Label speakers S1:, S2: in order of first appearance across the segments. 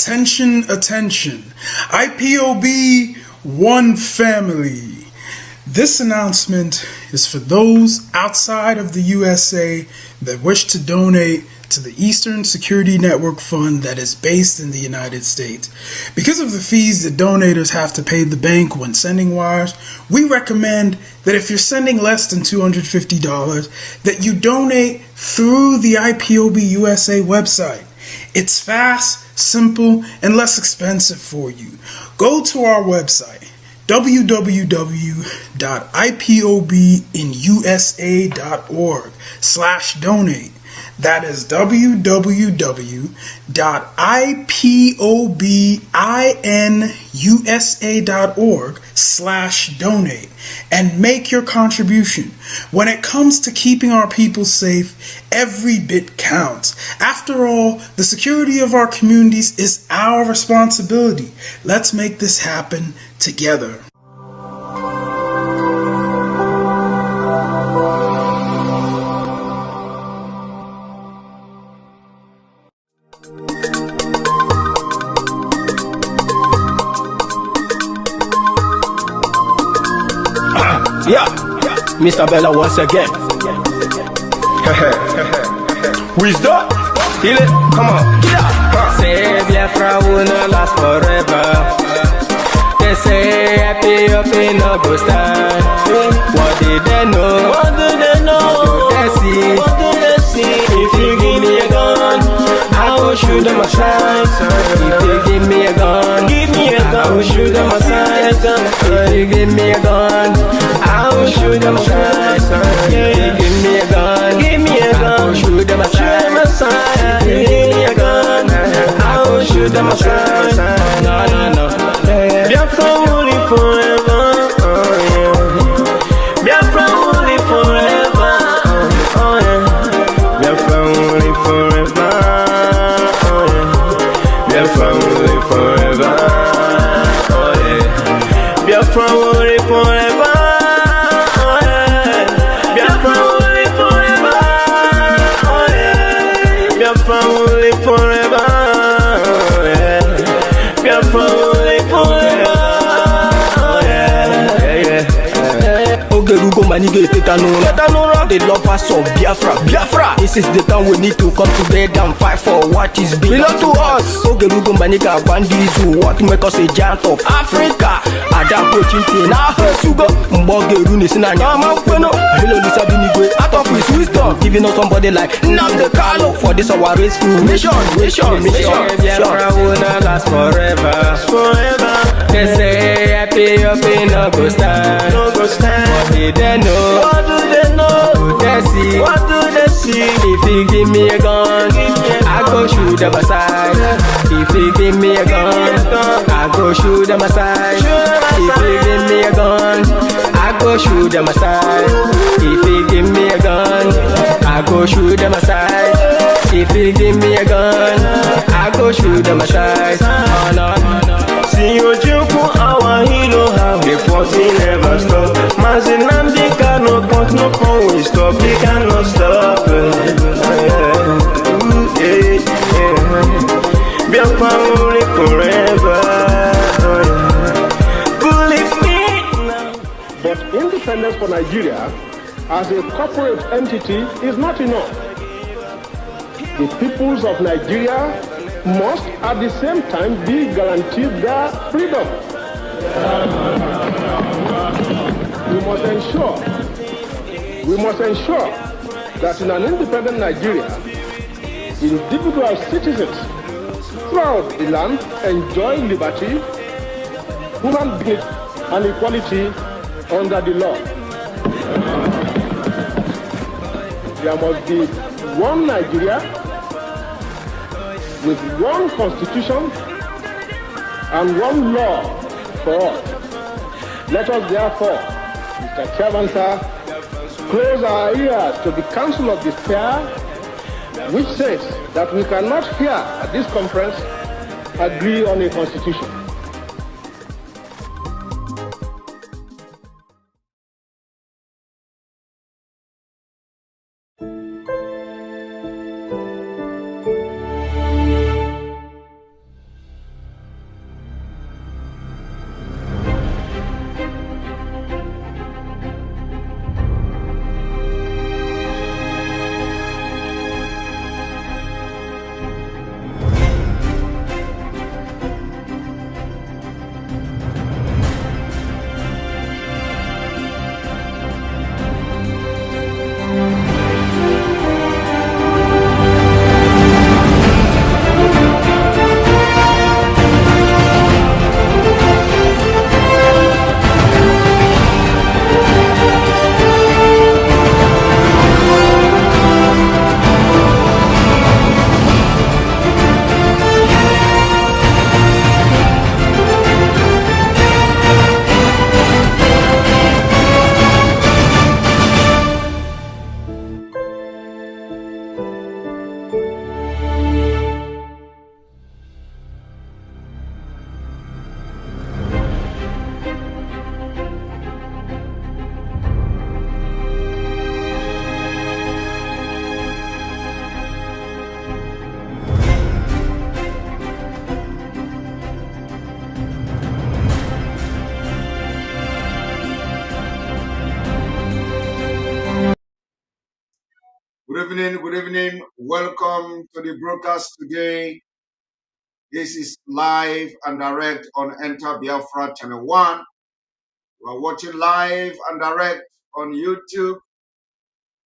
S1: Attention, attention. IPOB, one family. This announcement is for those outside of the USA that wish to donate to the Eastern Security Network Fund that is based in the United States. Because of the fees that donators have to pay the bank when sending wires, we recommend that if you're sending less than $250, that you donate through the IPOB USA website. It's fast, simple, and less expensive for you. Go to our website, www.ipobinusa.org/donate. That is www.ipobinusa.org/donate and make your contribution. When it comes to keeping our people safe, every bit counts. After all, the security of our communities is our responsibility. Let's make this happen together.
S2: Yeah, Mr. Bella once again. Wisdom, heal it, come on. Say Biafra will not last forever. They say IPOB no go stand. What did they know? What do they know? What do they see? What do they see? If you give me a gun, I will shoot them aside. If you give me a gun, I will shoot them aside. If you give me a gun, I will shoot them aside. If you give me a gun, I will shoot them aside. If you give me a gun, I will shoot them aside. No, no, no. Biafra will live forever. Biafra will live forever. Biafra will live forever. Biafra will live forever. Biafra will live forever. Biafra will live forever. Biafra will live forever. Biafra will live forever. Ogerugo manige tetanura. The lovers of Biafra. This is the time we need to come together and fight for what is belong to us. Ogerugo maniga bandizu, what make us a giant of Africa. Adam coaching na Sugo Mbogeru ni sina nyama kweno. Hello Lisa Binigwe, out of his wisdom, giving us somebody like Nnamdi Kanu for this our race-full mission. Biafra will not last forever. They say IPOB no go stand. What did they know? What do they know? What do they see? What do they see? If you give me a gun, I go shoot them aside. If you give me a gun, I go shoot them aside. If you give me a gun, I go shoot them aside. If you give me a gun, I go shoot them aside. If you give me a gun, I go shoot them aside. Oh no. See Ojukwu, our hero, how he fought, he never stop. Mazi Nnamdi Kanu, but no one will stop, he cannot stop. Biafra will live forever. Believe me now.
S3: But independence for Nigeria as a corporate entity is not enough. The peoples of Nigeria must at the same time be guaranteed their freedom. We must ensure that in an independent Nigeria, individual citizens throughout the land enjoy liberty, human dignity, and equality under the law. There must be one Nigeria with one constitution and one law for all. Let us therefore, Mr. Chairman, sir, close our ears to the Council of Despair, which says that we cannot here at this conference agree on a constitution.
S4: Good evening. Welcome to the broadcast today. This is live and direct on Enter Biafra Channel 1. We are watching live and direct on YouTube,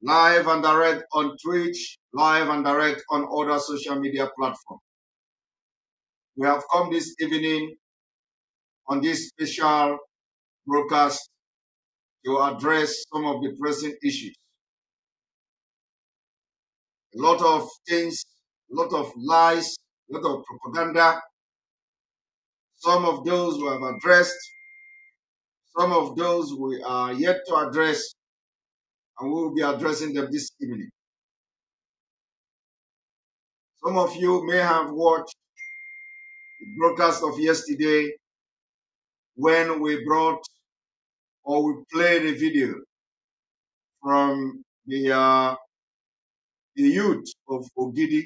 S4: live and direct on Twitch, live and direct on other social media platforms. We have come this evening on this special broadcast to address some of the pressing issues. A lot of things, a lot of lies, a lot of propaganda. Some of those we have addressed, some of those we are yet to address, and we will be addressing them this evening. Some of you may have watched the broadcast of yesterday when we brought or we played a video from the youth of Ogidi.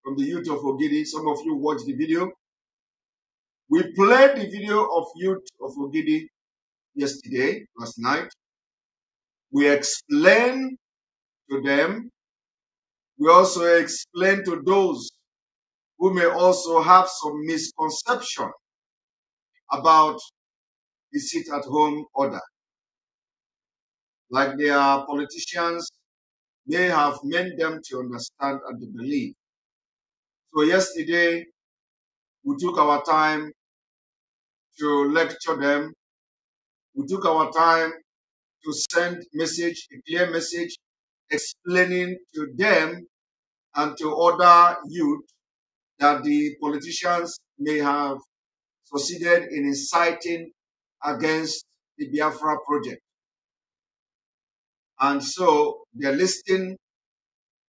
S4: From the youth of Ogidi, some of you watched the video. We played the video of youth of Ogidi yesterday, last night. We explained to them. We also explained to those who may also have some misconception about the sit-at-home order. Like their politicians may have meant them to understand and to believe. So yesterday, we took our time to lecture them. We took our time to send message, a clear message, explaining to them and to other youth that the politicians may have succeeded in inciting against the Biafra project. And so they're listening,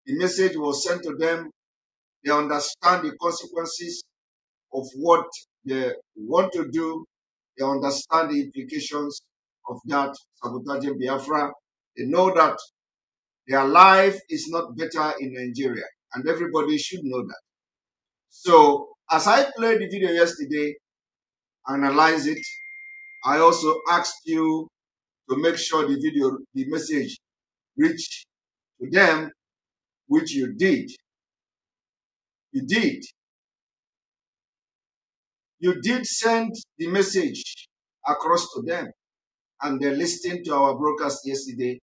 S4: the message was sent to them, they understand the consequences of what they want to do, they understand the implications of that sabotaging Biafra. They know that their life is not better in Nigeria, and everybody should know that. So, as I played the video yesterday, analyze it, I also asked you to make sure the message reached to them, which you did. You did. You did send the message across to them, and they listened to our broadcast yesterday.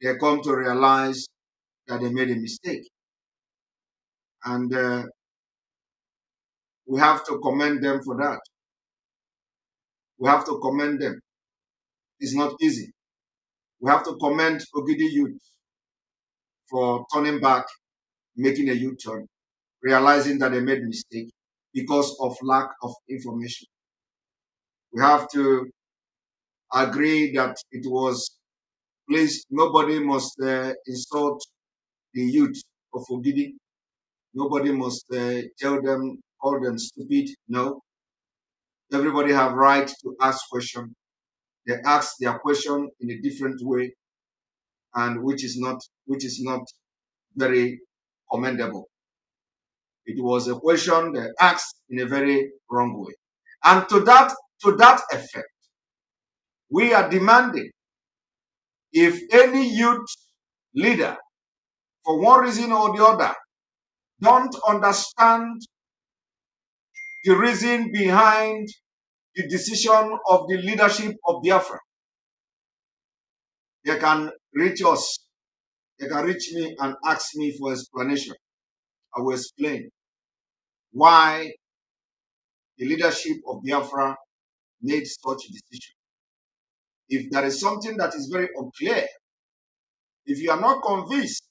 S4: They come to realize that they made a mistake. And we have to commend them for that. We have to commend them. It's not easy. We have to commend Ogidi youth for turning back, making a U-turn, realizing that they made a mistake because of lack of information. We have to agree that it was, please, nobody must insult the youth of Ogidi. Nobody must tell them, call them stupid. No. Everybody have right to ask questions. They ask their question in a different way, and which is not very commendable. It was a question they asked in a very wrong way. And to that effect, we are demanding, if any youth leader, for one reason or the other, don't understand the reason behind the decision of the leadership of Biafra, they can reach us. They can reach me and ask me for explanation. I will explain why the leadership of Biafra made such a decision. If there is something that is very unclear, if you are not convinced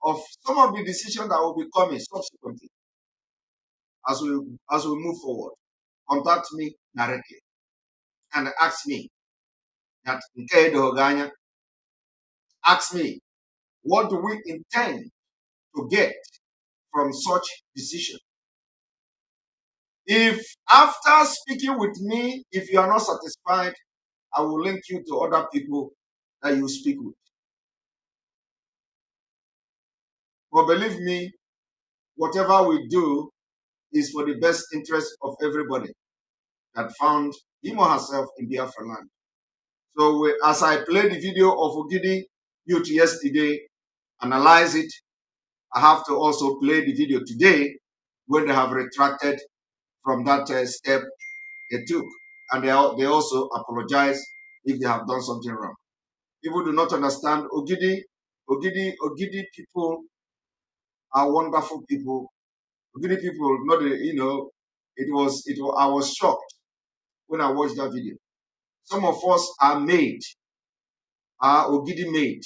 S4: of some of the decisions that will be coming subsequently, as we move forward, contact me directly and ask me that ask me, what do we intend to get from such decision? If after speaking with me, if you are not satisfied, I will link you to other people that you speak with. But believe me, whatever we do is for the best interest of everybody that found him or herself in Biafra land. So as I played the video of Ogidi, youth yesterday, analyze it. I have to also play the video today when they have retracted from that step they took. And they also apologize if they have done something wrong. People do not understand Ogidi people are wonderful people. Ogidi people, not I was shocked when I watched that video. Some of us are Ogidi made.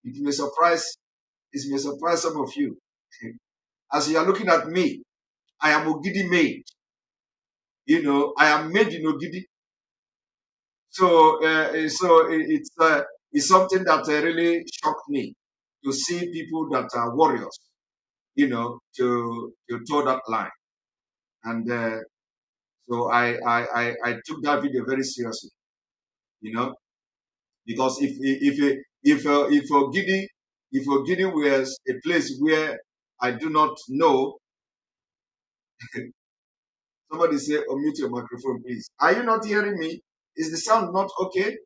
S4: It may surprise some of you. As you are looking at me, I am Ogidi made. I am made in Ogidi. So it's something that really shocked me to see people that are warriors, to toe that line. And so I took that video very seriously, because if Ogidi was a place where I do not know, somebody say, unmute your microphone, please. Are you not hearing me? Is the sound not okay?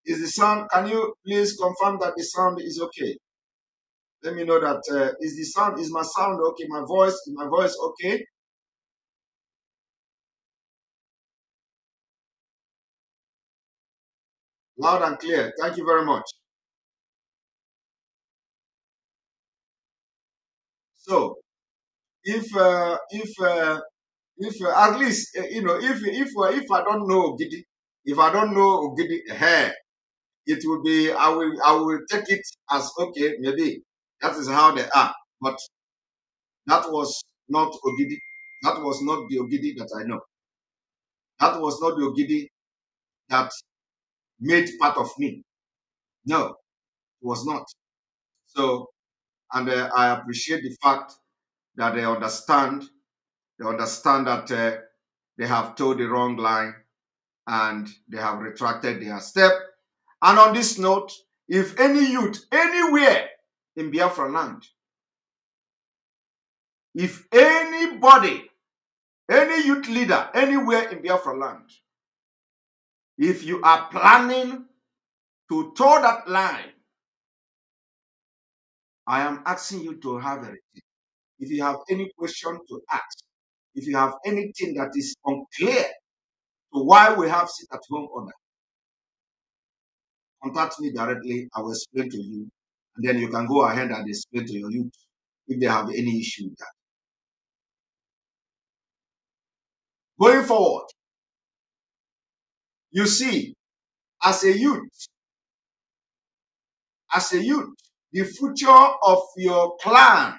S4: Is the sound, can you please confirm that the sound is okay? Let me know that, is my sound okay? Is my voice okay? Loud and clear. Thank you very much. So, if at least, if I don't know Ogidi, it will be, I will take it as, okay, maybe that is how they are. But that was not Ogidi. That was not the Ogidi that I know. That was not the Ogidi that made part of me. No, it was not. So, and I appreciate the fact that they understand that they have told the wrong line and they have retracted their step. And on this note, if any youth anywhere in Biafra land, if anybody, any youth leader anywhere in Biafra land, if you are planning to toe that line, I am asking you to have a retreat. If you have any question to ask, if you have anything that is unclear to why we have sit-at-home order, contact me directly. I will explain to you, and then you can go ahead and explain to your youth if they have any issue with that. Going forward, you see, as a youth, the future of your clan,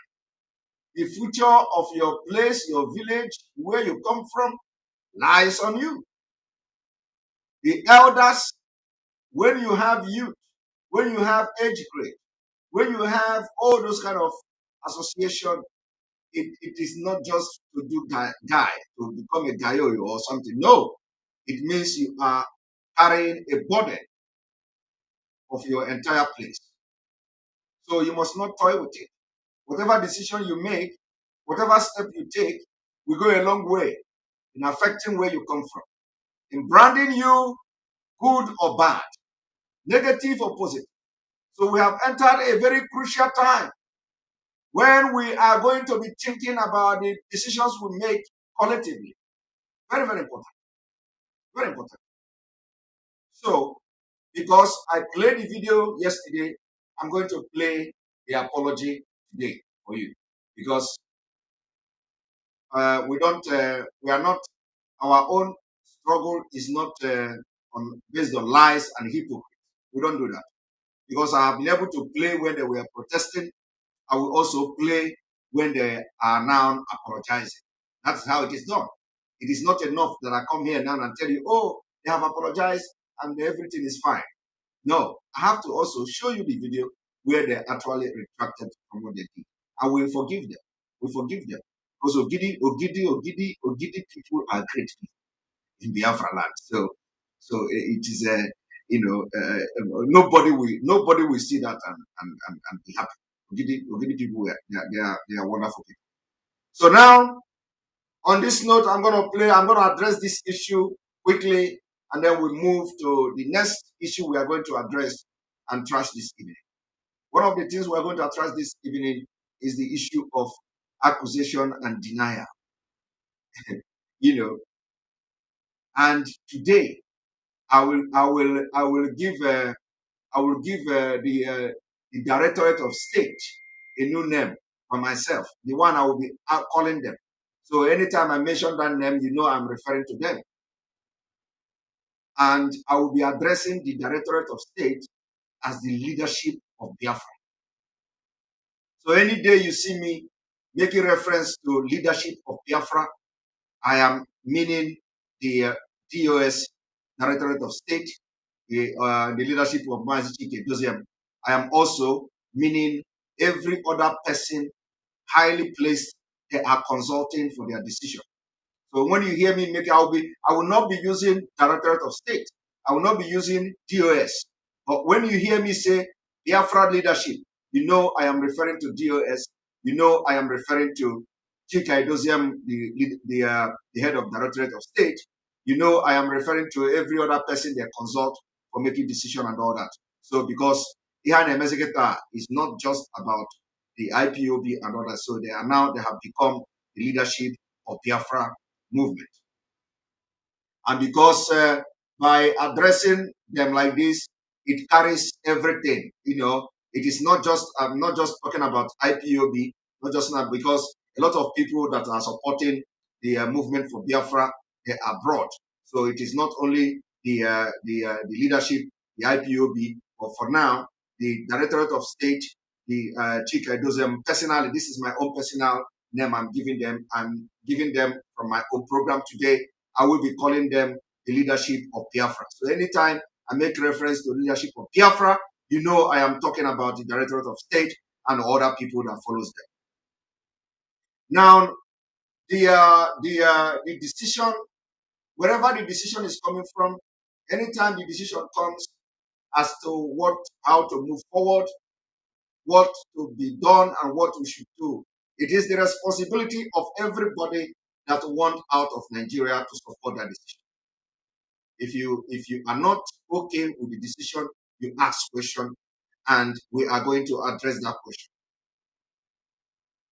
S4: the future of your place, your village, where you come from, lies on you. The elders, when you have youth, when you have age grade, when you have all those kind of association, it is not just to do guy, to become a gayoyo or something. No, it means you are carrying a burden of your entire place. So you must not toy with it. Whatever decision you make, whatever step you take, will go a long way in affecting where you come from, in branding you good or bad, negative or positive. So we have entered a very crucial time when we are going to be thinking about the decisions we make collectively. Very, very important. Very important. So, because I played the video yesterday, I'm going to play the apology today for you. Because we are not, our own struggle is not based on lies and hypocrisy. We don't do that. Because I have been able to play when they were protesting. I will also play when they are now apologizing. That's how it is done. It is not enough that I come here now and tell you, oh, they have apologized and everything is fine. No, I have to also show you the video where they actually retracted from what they did. And we forgive them. We forgive them. Because Ogidi people are great people in Biafra land. So it is nobody will see that and be happy. Ogidi people, they are wonderful people. So now, on this note, I'm going to address this issue quickly and then we move to the next issue we are going to address and trash this evening. One of the things we are going to address this evening is the issue of accusation and denial. And today I will give the Directorate of State a new name for myself, the one I will be calling them. So anytime I mention that name, I'm referring to them. And I will be addressing the Directorate of State as the leadership of Biafra. So any day you see me making reference to leadership of Biafra, I am meaning the DOS, Directorate of State, the leadership of Mazi Nnamdi. I am also meaning every other person highly placed they are consulting for their decision. So when you hear me make, I will not be using Directorate of State. I will not be using DOS. But when you hear me say Biafra leadership, I am referring to DOS. I am referring to Chika Edoziam, the head of Directorate of State. I am referring to every other person they consult for making decision and all that. So because Ihan Emezeketa is not just about the IPOB and all that. So they have become the leadership of Biafra movement. And because by addressing them like this, it carries everything. It is not just, I'm not just talking about IPOB, not just now, because a lot of people that are supporting the movement for Biafra, they are abroad. So it is not only the leadership, the IPOB, but for now, the Directorate of State, the Chika Edozem, personally, this is my own personal name I'm giving them. I'm giving them from my own program today. I will be calling them the leadership of Biafra. So anytime I make reference to leadership of Biafra, I am talking about the Directorate of State and other people that follows them. Now, the decision, wherever the decision is coming from, anytime the decision comes as to how to move forward, what to be done and what we should do, it is the responsibility of everybody that want out of Nigeria to support that decision. If you are not okay with the decision, you ask question, and we are going to address that question.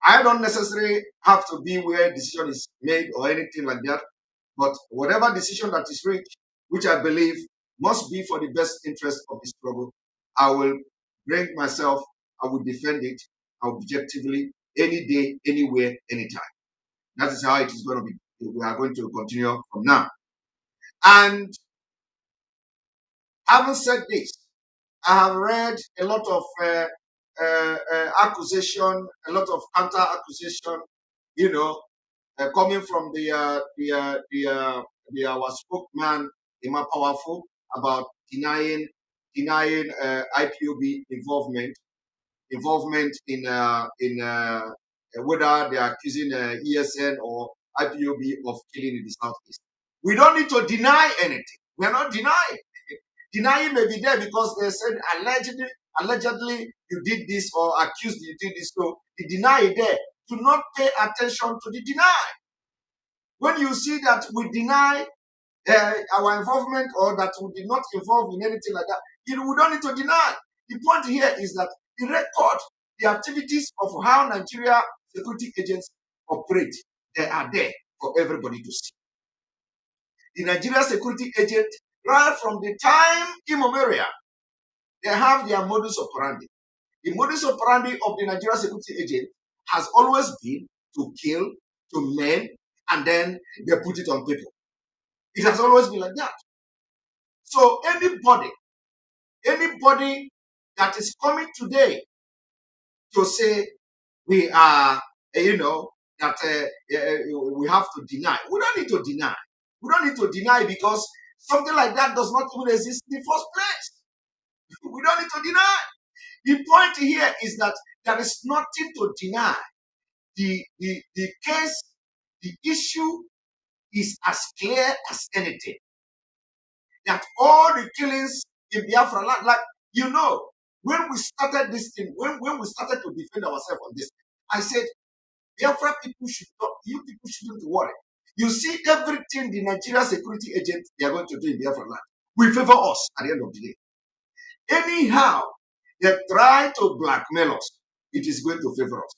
S4: I don't necessarily have to be where decision is made or anything like that, but whatever decision that is reached, which I believe must be for the best interest of the struggle, I will bring myself, I will defend it objectively, any day, anywhere, anytime. That is how it is going to be. We are going to continue from now. And having said this, I have read a lot of accusation, a lot of counter accusation, coming from our spokesman, Emma Powerful, about denying IPOB involvement in whether they are accusing ESN or IPOB of killing in the Southeast. We don't need to deny anything. We are not denying. Denying may be there because they said allegedly you did this or accused you did this. So the deny there. Do not pay attention to the deny. When you see that we deny our involvement or that we did not involve in anything like that, we don't need to deny. The point here is that the record, the activities of how Nigeria security agents operate, they are there for everybody to see. The Nigeria security agent, right from the time immemorial, they have their modus operandi. The modus operandi of the Nigeria security agent has always been to kill, to maim, and then they put it on paper. It has always been like that. So anybody that is coming today to say we are, that we have to deny. We don't need to deny. We don't need to deny because something like that does not even exist in the first place. We don't need to deny. The point here is that there is nothing to deny. The case, the issue is as clear as anything. That all the killings in Biafra land, when we started this thing, when we started to defend ourselves on this, I said, Biafra people should not, you people shouldn't worry. You see everything the Nigeria security agents they are going to do in Biafra land will favor us at the end of the day. Anyhow, they try to blackmail us, it is going to favor us.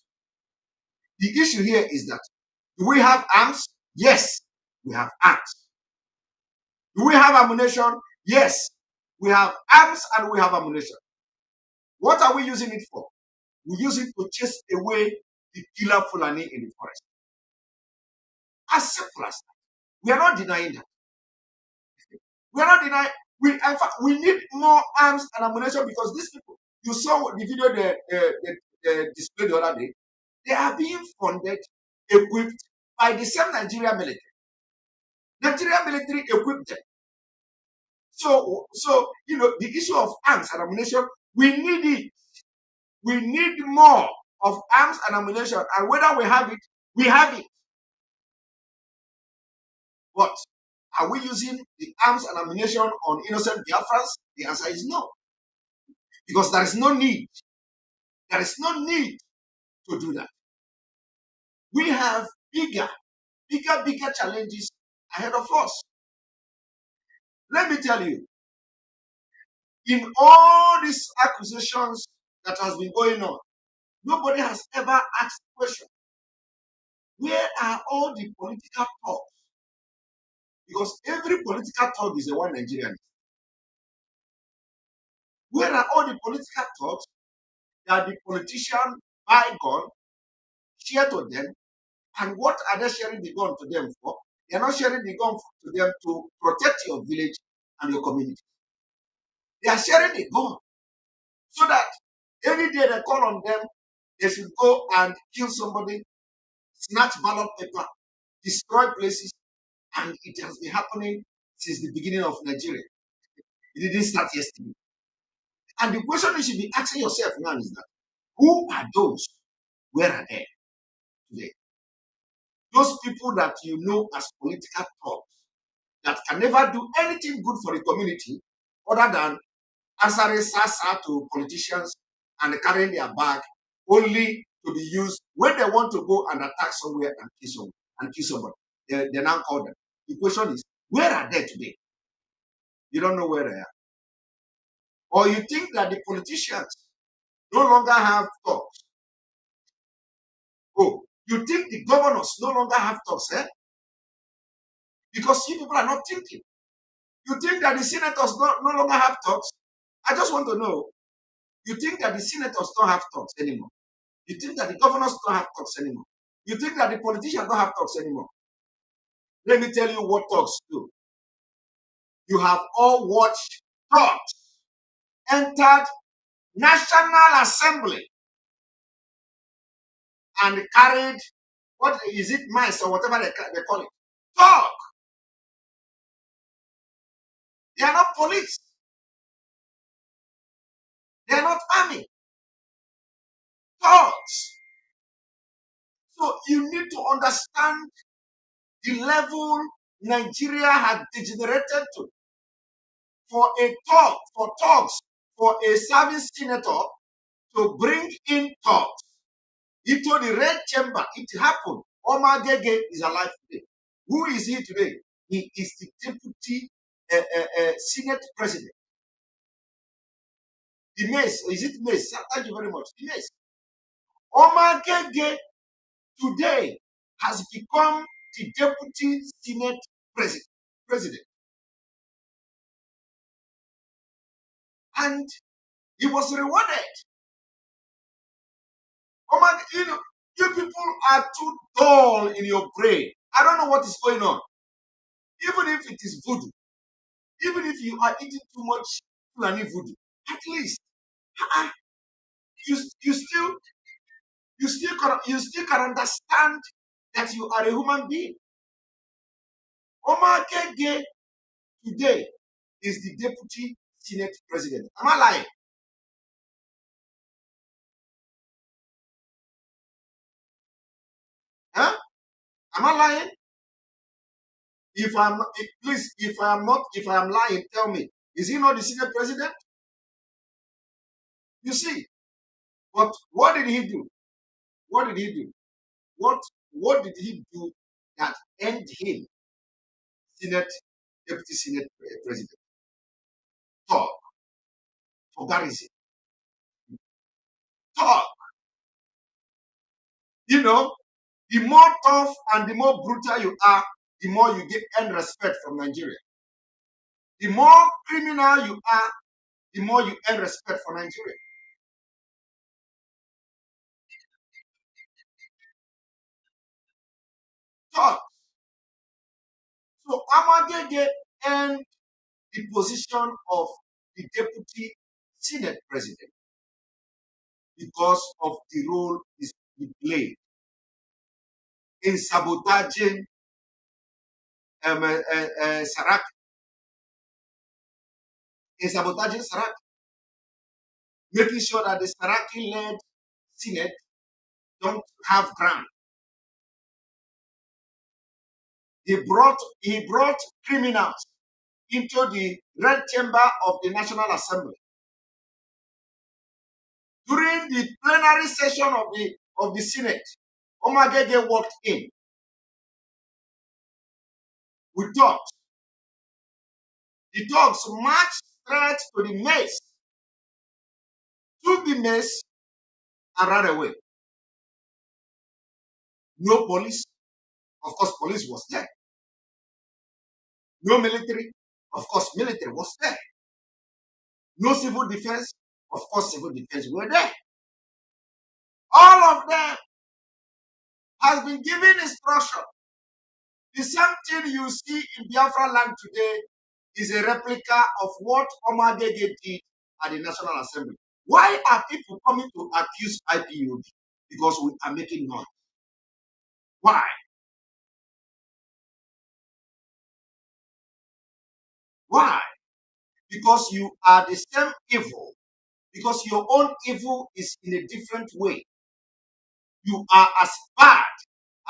S4: The issue here is that, do we have arms? Yes, we have arms. Do we have ammunition? Yes, we have arms and we have ammunition. What are we using it for? We use it to chase away the killer Fulani in the forest. As simple as that. We are not denying that. We are not denying. In fact, we need more arms and ammunition because these people, you saw the video they displayed the other day, they are being funded, equipped by the same Nigerian military. Nigerian military equipped them. So the issue of arms and ammunition, we need it. We need more of arms and ammunition, and whether we have it, we have it. But are we using the arms and ammunition on innocent Biafrans? The answer is no. Because there is no need. There is no need to do that. We have bigger challenges ahead of us. Let me tell you, in all these accusations that has been going on, nobody has ever asked the question, where are all the political talks? Because every political talk is a one Nigerian. Where are all the political talks that the politician buy gun, share to them, and what are they sharing the gun to them for? They are not sharing the gun to them to protect your village and your community. They are sharing the gun so that any day they call on them, they should go and kill somebody, snatch ballot paper, destroy places, and it has been happening since the beginning of Nigeria. It didn't start yesterday. And the question you should be asking yourself now is that, who are those? Where are they today? Those people that you know as political thugs that can never do anything good for the community other than answering sasa to politicians and carrying their bag only to be used when they want to go and attack somewhere and kill somebody. They now call them. The question is, where are they today? You don't know where they are. Or you think that the politicians no longer have talks. Oh, you think the governors no longer have talks, eh? Because you people are not thinking. You think that the senators no longer have talks? I just want to know, you think that the senators don't have talks anymore? You think that the governors don't have talks anymore? You think that the politicians don't have talks anymore? Let me tell you what talks do. You have all watched talks entered National Assembly and carried, what is it, mice or whatever they call it. Talk. They are not police. They are not army. Talks. So you need to understand the level Nigeria had degenerated to. For a serving senator to bring in talks into the red chamber, it happened. Omar Gege is alive today. Who is he today? He is the deputy Senate president. The Mace, is it Mace? Thank you very much. The Mace. Omar Gege today has become the deputy Senate president. And he was rewarded. Omar, you people are too dull in your brain. I don't know what is going on. Even if it is voodoo, even if you are eating too much Fulani voodoo, at least you still can understand that you are a human being. Omar Gege today is the deputy Senate president. Am I lying? Huh? Am I lying? If I am lying, tell me. Is he not the Senate president? You see, but what did he do? What did he do? What did he do that earned him Deputy Senate President. Talk for garrison. Talk. You know, the more tough and the more brutal you are, the more you earn respect from Nigeria. The more criminal you are, the more you earn respect for Nigeria. Talk. So Amagege earned the position of the Deputy Senate President because of the role he played in sabotaging Saraki. In sabotaging Saraki. Making sure that the Saraki-led Senate don't have ground. He brought criminals into the Red Chamber of the National Assembly. During the plenary session of the Senate, Omagege walked in with dogs. The dogs marched straight to the mace, took the mace, and ran away. No police. Of course, police was there. No military. Of course, military was there. No civil defense. Of course, civil defense were there. All of them has been given instruction. The same thing you see in Biafra land today is a replica of what Omagege did at the National Assembly. Why are people coming to accuse IPOB? Because we are making noise. Why? Why? Because you are the same evil. Because your own evil is in a different way. You are as bad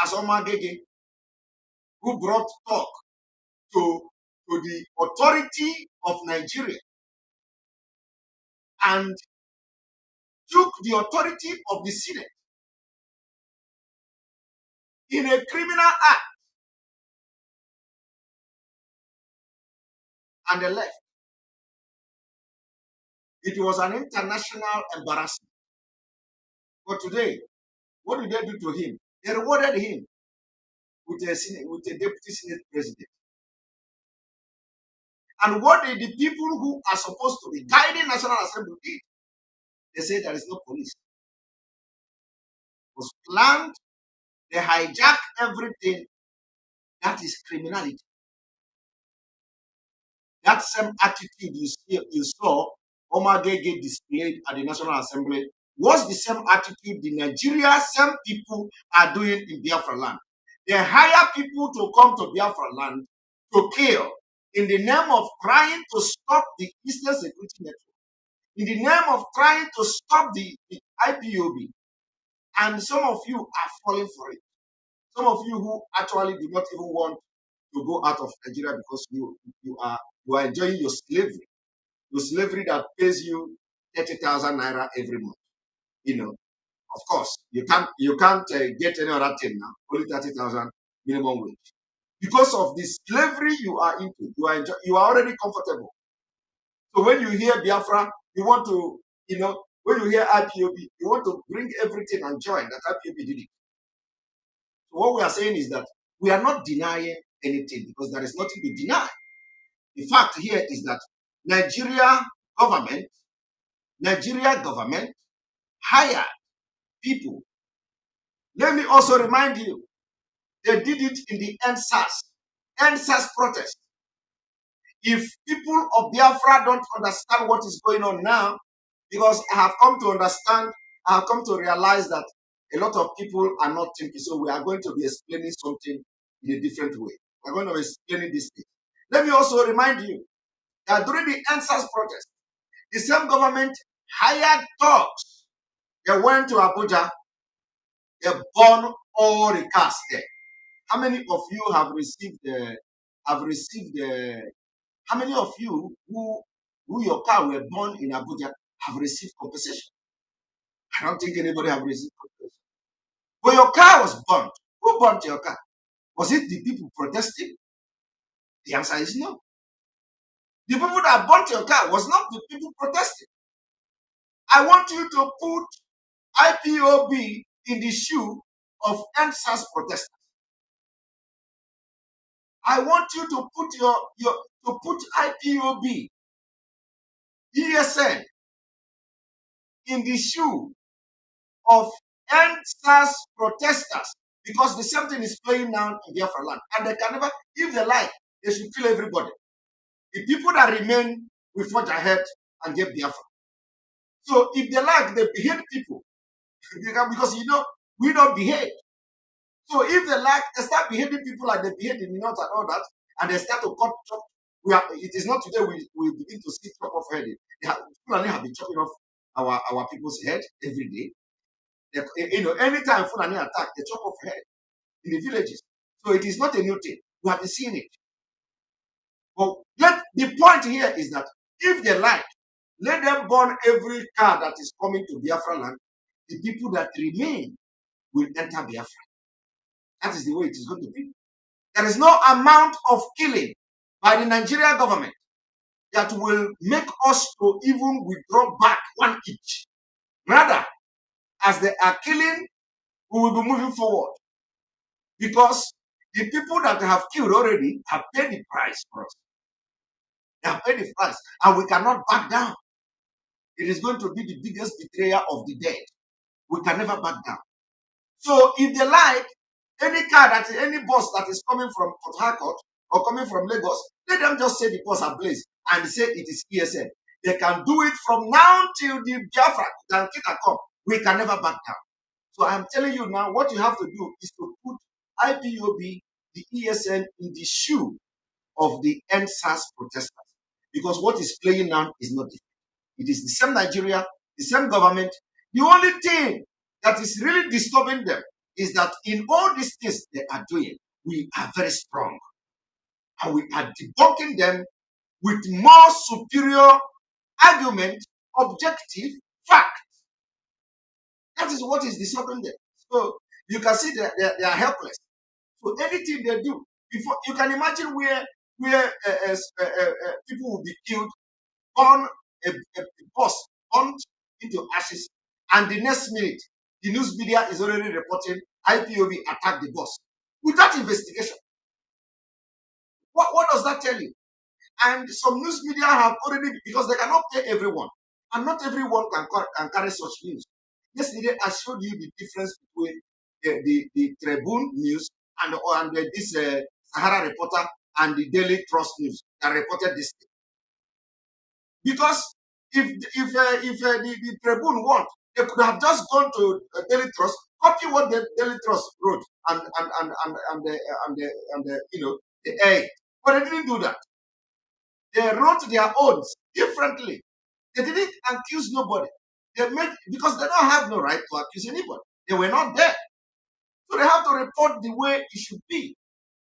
S4: as Omagege, who brought talk to the authority of Nigeria and took the authority of the Senate in a criminal act and they left. It was an international embarrassment. But today, what did they do to him? They rewarded him with a Deputy Senate President. And what did the people who are supposed to be guiding National Assembly did? They say there is no police. It was planned. They hijacked everything. That is criminality. That same attitude you saw Omagege displayed at the National Assembly was the same attitude the Nigeria, same people are doing in Biafra land. They hire people to come to Biafra land to kill in the name of trying to stop the Eastern Security Network, in the name of trying to stop the IPOB. And some of you are falling for it. Some of you who actually do not even want to go out of Nigeria because you are enjoying your slavery that pays you 30,000 naira every month. You know, of course, you can't get any other thing now. Only 30,000 minimum wage. Because of the slavery you are into, you are already comfortable. So when you hear Biafra, you want to, when you hear IPOB, you want to bring everything and join that IPOB did it. So what we are saying is that we are not denying anything because there is nothing to deny. The fact here is that Nigeria government hired people. Let me also remind you, they did it in the NSAS protest. If people of Biafra don't understand what is going on now, because I have come to understand, I have come to realize that a lot of people are not thinking, so we are going to be explaining something in a different way. We're going to be explaining this thing. Let me also remind you that during the NSAS protest, the same government hired thugs. They went to Abuja, they burned all the cars there. How many of you have received how many of you who your car were burned in Abuja have received compensation? I don't think anybody have received compensation. But your car was burned. Who burned your car? Was it the people protesting? The answer is no. The people that burnt your car was not the people protesting. I want you to put IPOB in the shoe of NSAS protesters. I want you to put IPOB, ESN in the shoe of NSAS protesters, because the same thing is playing now in Biafra land, and they can never, if they like, they should kill everybody. The people that remain will forge ahead and get Biafra. So if they like, they behead people because we don't behave. So if they like, they start beheading people like they behead in the north and all that, and they start to cut chop. It is not today we begin to see chop off head. Fulani have been chopping off our people's head every day. Anytime Fulani attack, they chop off head in the villages. So it is not a new thing. We have been seeing it. But the point here is that if they like, let them burn every car that is coming to Biafra land. The people that remain will enter Biafra. That is the way it is going to be. There is no amount of killing by the Nigerian government that will make us to even withdraw back 1 inch. Rather, as they are killing, we will be moving forward. Because the people that have killed already have paid the price for us. They have paid the price, and we cannot back down. It is going to be the biggest betrayer of the dead. We can never back down. So if they like, any bus that is coming from Port Harcourt or coming from Lagos, let them just say the bus ablaze and say it is ESN. They can do it from now till the Biafra can come. We can never back down. So I'm telling you now, what you have to do is to put IPOB, the ESN, in the shoe of the NSAS protesters. Because what is playing now is not different. It is the same Nigeria, the same government. The only thing that is really disturbing them is that in all these things they are doing, we are very strong. And we are debunking them with more superior argument, objective, fact. That is what is disturbing them. So you can see that they are helpless. So anything they do, before you can imagine where people will be killed, burn a bus, burnt into ashes, and the next minute, the news media is already reporting IPOB attacked the bus without investigation. What does that tell you? And some news media have already, because they cannot pay everyone, and not everyone can carry such news. Yesterday, I showed you the difference between the Tribune news and this Sahara Reporter and the Daily Trust News that reported this thing. Because if the Tribune want, they could have just gone to Daily Trust, copy what the Daily Trust wrote, and the air. But they didn't do that. They wrote their own differently. They didn't accuse nobody. Because they don't have no right to accuse anybody. They were not there. So they have to report the way it should be.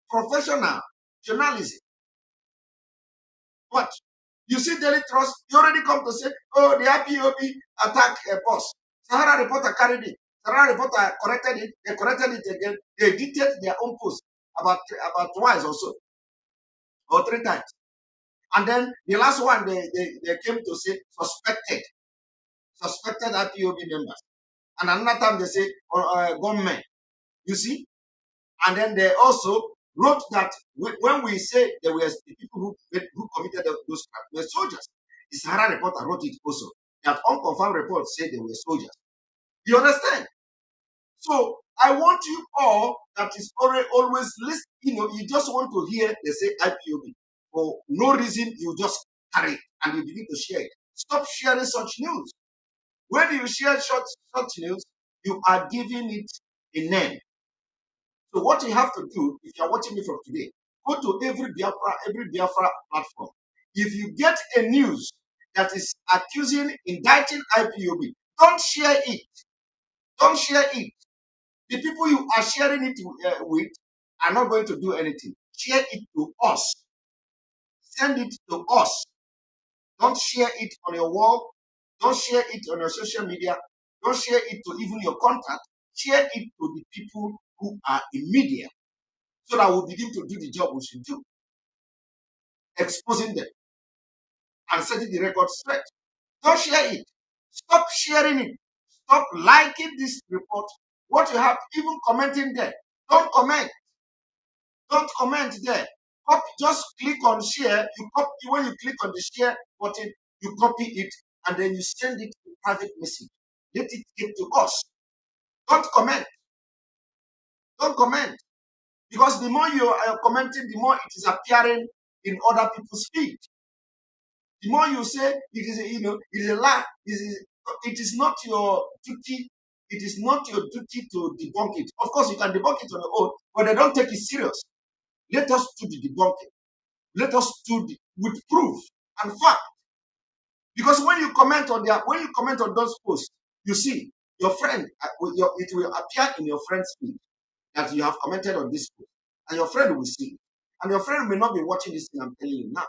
S4: Professional journalism. But you see Daily Trust, you already come to say, oh, the IPOB attack a bus. Sahara Reporter carried it. Sahara Reporter corrected it. They corrected it again. They edited their own post about twice or so. Or 3 times. And then the last one, they came to say suspected IPOB members. And another time they say gunmen. You see? And then they also wrote that when we say there were the people who committed those crimes were soldiers. The Sahara Reporter wrote it also. That unconfirmed reports say they were soldiers. You understand? So I want you all that is always listen, you just want to hear they say IPOB. For no reason, you just carry it and you begin to share it. Stop sharing such news. When you share such news, you are giving it a name. So what you have to do, if you are watching me from today, go to every Biafra platform. If you get a news that is indicting IPOB, don't share it. Don't share it. The people you are sharing it with are not going to do anything. Share it to us. Send it to us. Don't share it on your wall. Don't share it on your social media. Don't share it to even your contact. Share it to the people who are in media so that we begin to do the job we should do, exposing them and setting the record straight. Don't share it. Stop sharing it. Stop liking this report. What you have, even commenting there. Don't comment. Don't comment there. Just click on share. You copy when you click on the share button, you copy it and then you send it to private message. Let it get to us. Don't comment. Don't comment. Because the more you are commenting, the more it is appearing in other people's feed. The more you say it is it is a lie, it is not your duty. It is not your duty to debunk it. Of course, you can debunk it on your own, but they don't take it serious. Let us do the debunking. Let us do with proof and fact. Because when you comment on those posts, you see your friend. It will appear in your friend's feed that you have commented on this post, and your friend will see it. And your friend may not be watching this thing I'm telling you now.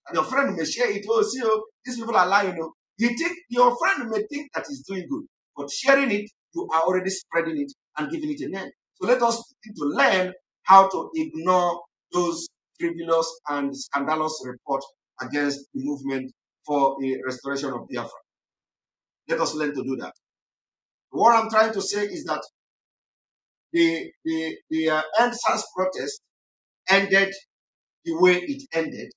S4: And your friend may share it. Oh, see, these people are lying. Your friend may think that he's doing good, but sharing it, you are already spreading it and giving it a name. So let us begin to learn how to ignore those frivolous and scandalous reports against the movement for the restoration of Biafra. Let us learn to do that. What I'm trying to say is that the NSAS protest ended the way it ended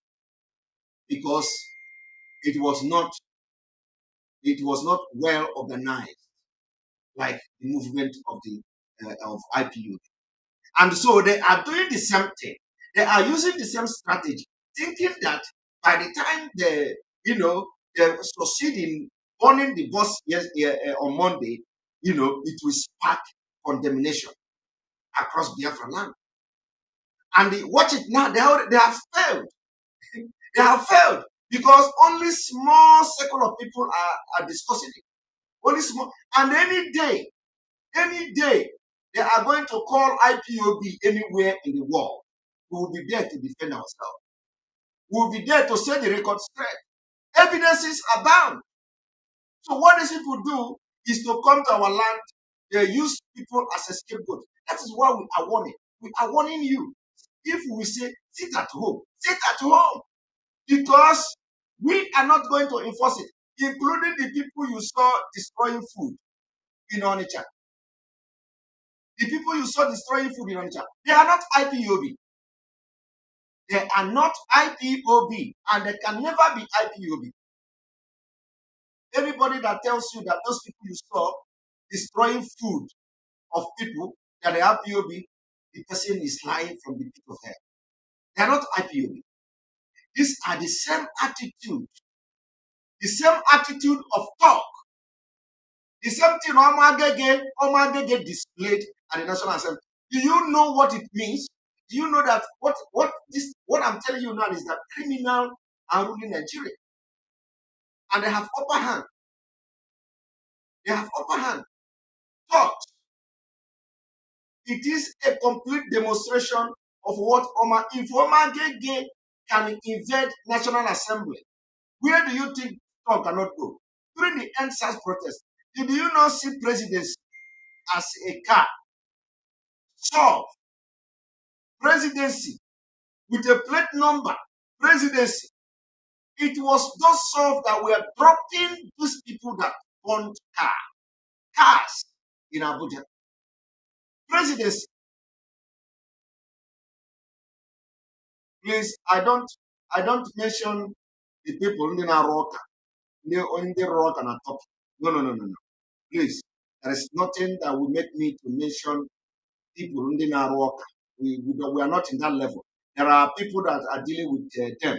S4: because it was not well organized like the movement of IPOB. And so they are doing the same thing. They are using the same strategy, thinking that by the time they succeed in burning the bus on Monday, it will spark condemnation across Biafra land. And watch it now, they have failed. They have failed because only small circle of people are discussing it. Only small. And any day, they are going to call IPOB anywhere in the world. We will be there to defend ourselves. We will be there to set the record straight. Evidences abound. So what these people do is to come to our land. They use people as a scapegoat. That is why we are warning. We are warning you. If we say, sit at home, sit at home. Because we are not going to enforce it, including the people you saw destroying food in Onitsha. The people you saw destroying food in Onitsha, they are not IPOB. They are not IPOB, and they can never be IPOB. Anybody that tells you that those people you saw destroying food of people that are IPOB, the person is lying from the pit of hell. They are not IPOB. These are the same attitude of talk, the same thing Omagege displayed at the National Assembly. Do you know what it means? Do you know that what I'm telling you now is that criminal are ruling Nigeria, and they have upper hand. They have upper hand. Thought. It is a complete demonstration of what if Omagege can invade National Assembly, where do you think Tom cannot go? During the NSAS protest, did you not see presidency as a car? Solve. Presidency with a plate number. Presidency. It was those solved that were dropping these people that owned cars in Abuja. Presidency. Please, I don't mention the people in the rock and are talking. No. Please, there is nothing that will make me to mention people in the rock. We are not in that level. There are people that are dealing with them.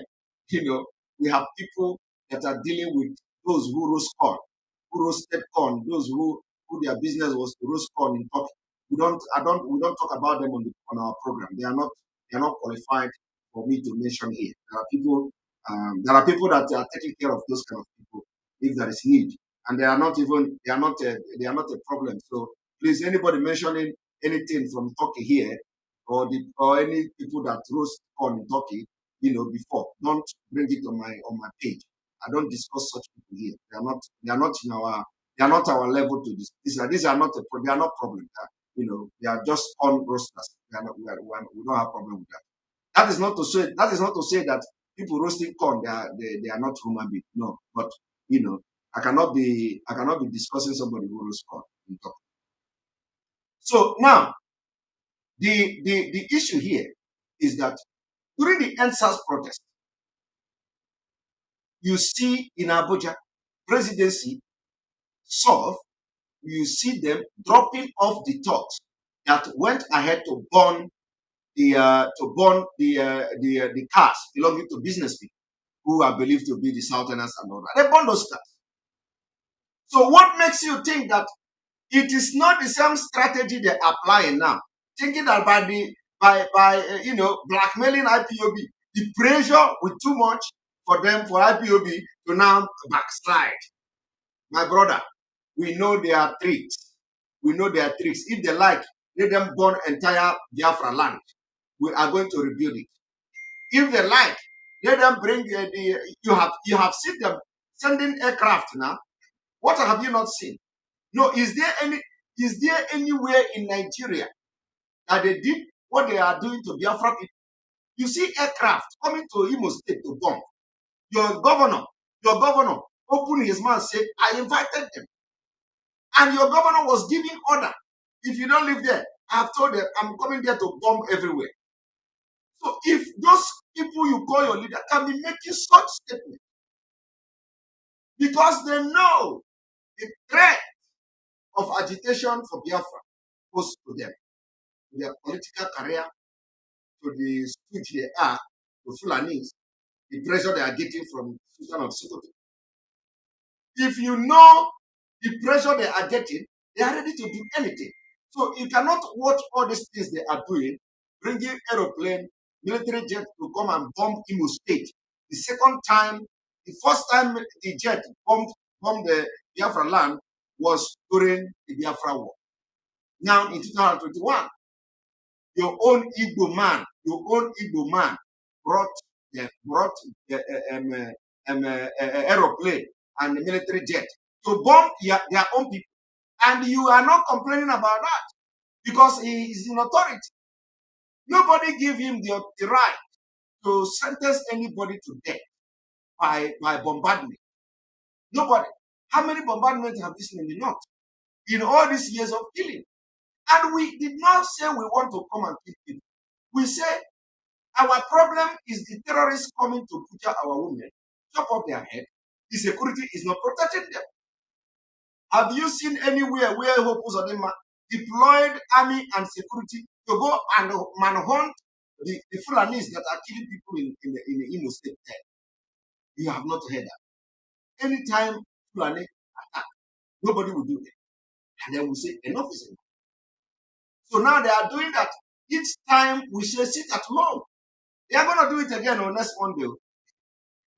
S4: We have people that are dealing with those who roast corn, who roasted corn, those who their business was to roast corn in Turkey. We don't talk about them on our program. They are not qualified for me to mention here. There are people that are taking care of those kind of people if there is need, and they are not a problem. So please, anybody mentioning anything from Turkey here, or any people that roast corn in Turkey, before, don't bring it on my page. I don't discuss such people here. They are not our level to this. They are not problems. they are just corn roasters. We don't have problem with that. That is not to say that people roasting corn they are not human beings. No, but I cannot be discussing somebody who roasts corn. So now the issue here is that during the NSAS protest, you see in Abuja presidency solve, you see them dropping off the thugs that went ahead to burn the cars belonging to business people who are believed to be the Southerners and all that. They burn those cars. So what makes you think that it is not the same strategy they're applying now? Thinking that by blackmailing IPOB, the pressure with too much for IPOB to now backslide. My brother, we know there are tricks. We know there are tricks. If they like, let them burn entire Biafra land. We are going to rebuild it. If they like, let them bring you have seen them sending aircraft now. What have you not seen? No, is there anywhere in Nigeria that they did what they are doing to Biafra people? You see aircraft coming to Imo State to bomb. Your governor opened his mouth and said, I invited them. And your governor was giving order. If you don't live there, I have told them, I'm coming there to bomb everywhere. So if those people you call your leader can be making such statements, because they know the threat of agitation for Biafra posed to them, to their political career, to the speech they are, to Fulanis, the pressure they are getting from Sultan of Sokoto. If you know the pressure they are getting, they are ready to do anything. So you cannot watch all these things they are doing, bringing aeroplane, military jet to come and bomb Imo State. The first time the jet bombed the Biafra land was during the Biafra War. Now in 2021, your own Igbo man brought the aeroplane and the military jet to bomb their own people. And you are not complaining about that because he is in authority. Nobody give him the right to sentence anybody to death by bombardment. Nobody. How many bombardments have you seen in the north in all these years of killing? And we did not say we want to come and kill people. We say our problem is the terrorists coming to butcher our women, chop off their head. The security is not protecting them. Have you seen anywhere where Hopus Odema deployed army and security to go and manhunt the Fulanis that are killing people in the Imo State there? You have not heard that. Anytime Fulani attack, nobody will do it. And then we say, enough is enough. So now they are doing that. Each time we say, sit at home. They are going to do it again on next Monday.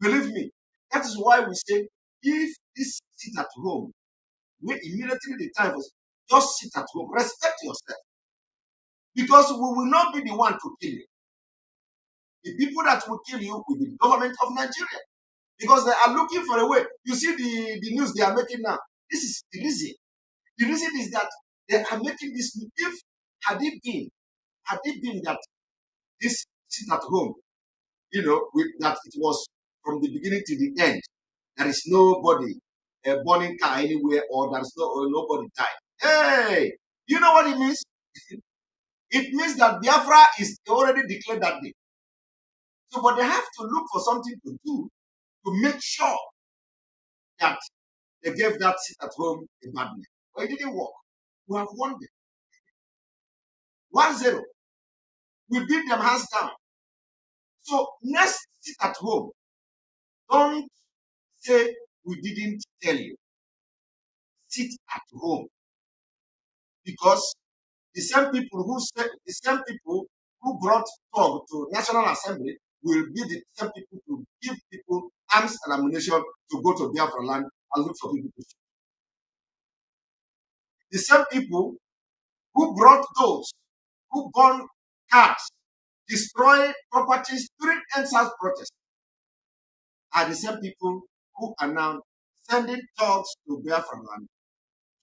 S4: Believe me. That is why we say, if this sit at home, we immediately the time was just sit at home, respect yourself. Because we will not be the one to kill you. The people that will kill you will be the government of Nigeria. Because they are looking for a way. You see the news they are making now. This is the reason. The reason is that they are making this. If had it been that this sit at home, that it was from the beginning to the end, there is nobody burning car anywhere, or there is nobody died. Hey, you know what it means? It means that Biafra is already declared that day. So, but they have to look for something to do to make sure that they gave that sit at home a bad name. But it didn't work. We have won them. 1-0. We beat them hands down. So next sit at home. Don't say we didn't tell you. Sit at home. Because the same people who brought Tog to National Assembly will be the same people to give people arms and ammunition to go to Biafra land and look for people to shoot. The same people who brought those who burn cars, destroy properties during NSAS protests are the same people who are now sending thugs to Biafra land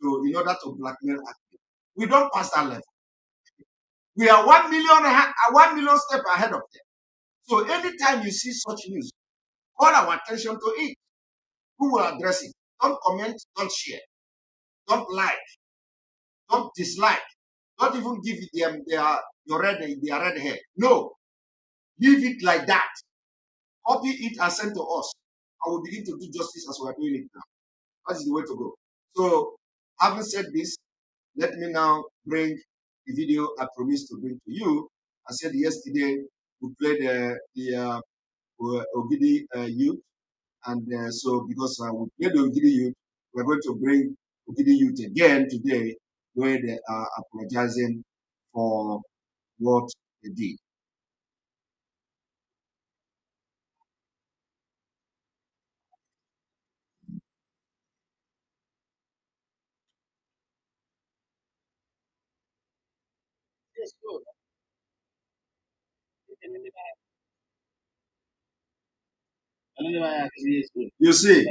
S4: in order to blackmail us. We don't pass that level. We are 1 million steps ahead of them. So anytime you see such news, call our attention to it. Who will address it? Don't comment, don't share, don't like, don't dislike, don't even give them their red hair. No, leave it like that. Copy it and send to us. I will begin to do justice as we are doing it now. That is the way to go. So, having said this, let me now bring the video I promised to bring to you. I said yesterday we played the Ogidi youth, and so because we played the Ogidi youth, we're going to bring Ogidi youth again today, where they are apologizing for what they did. You see,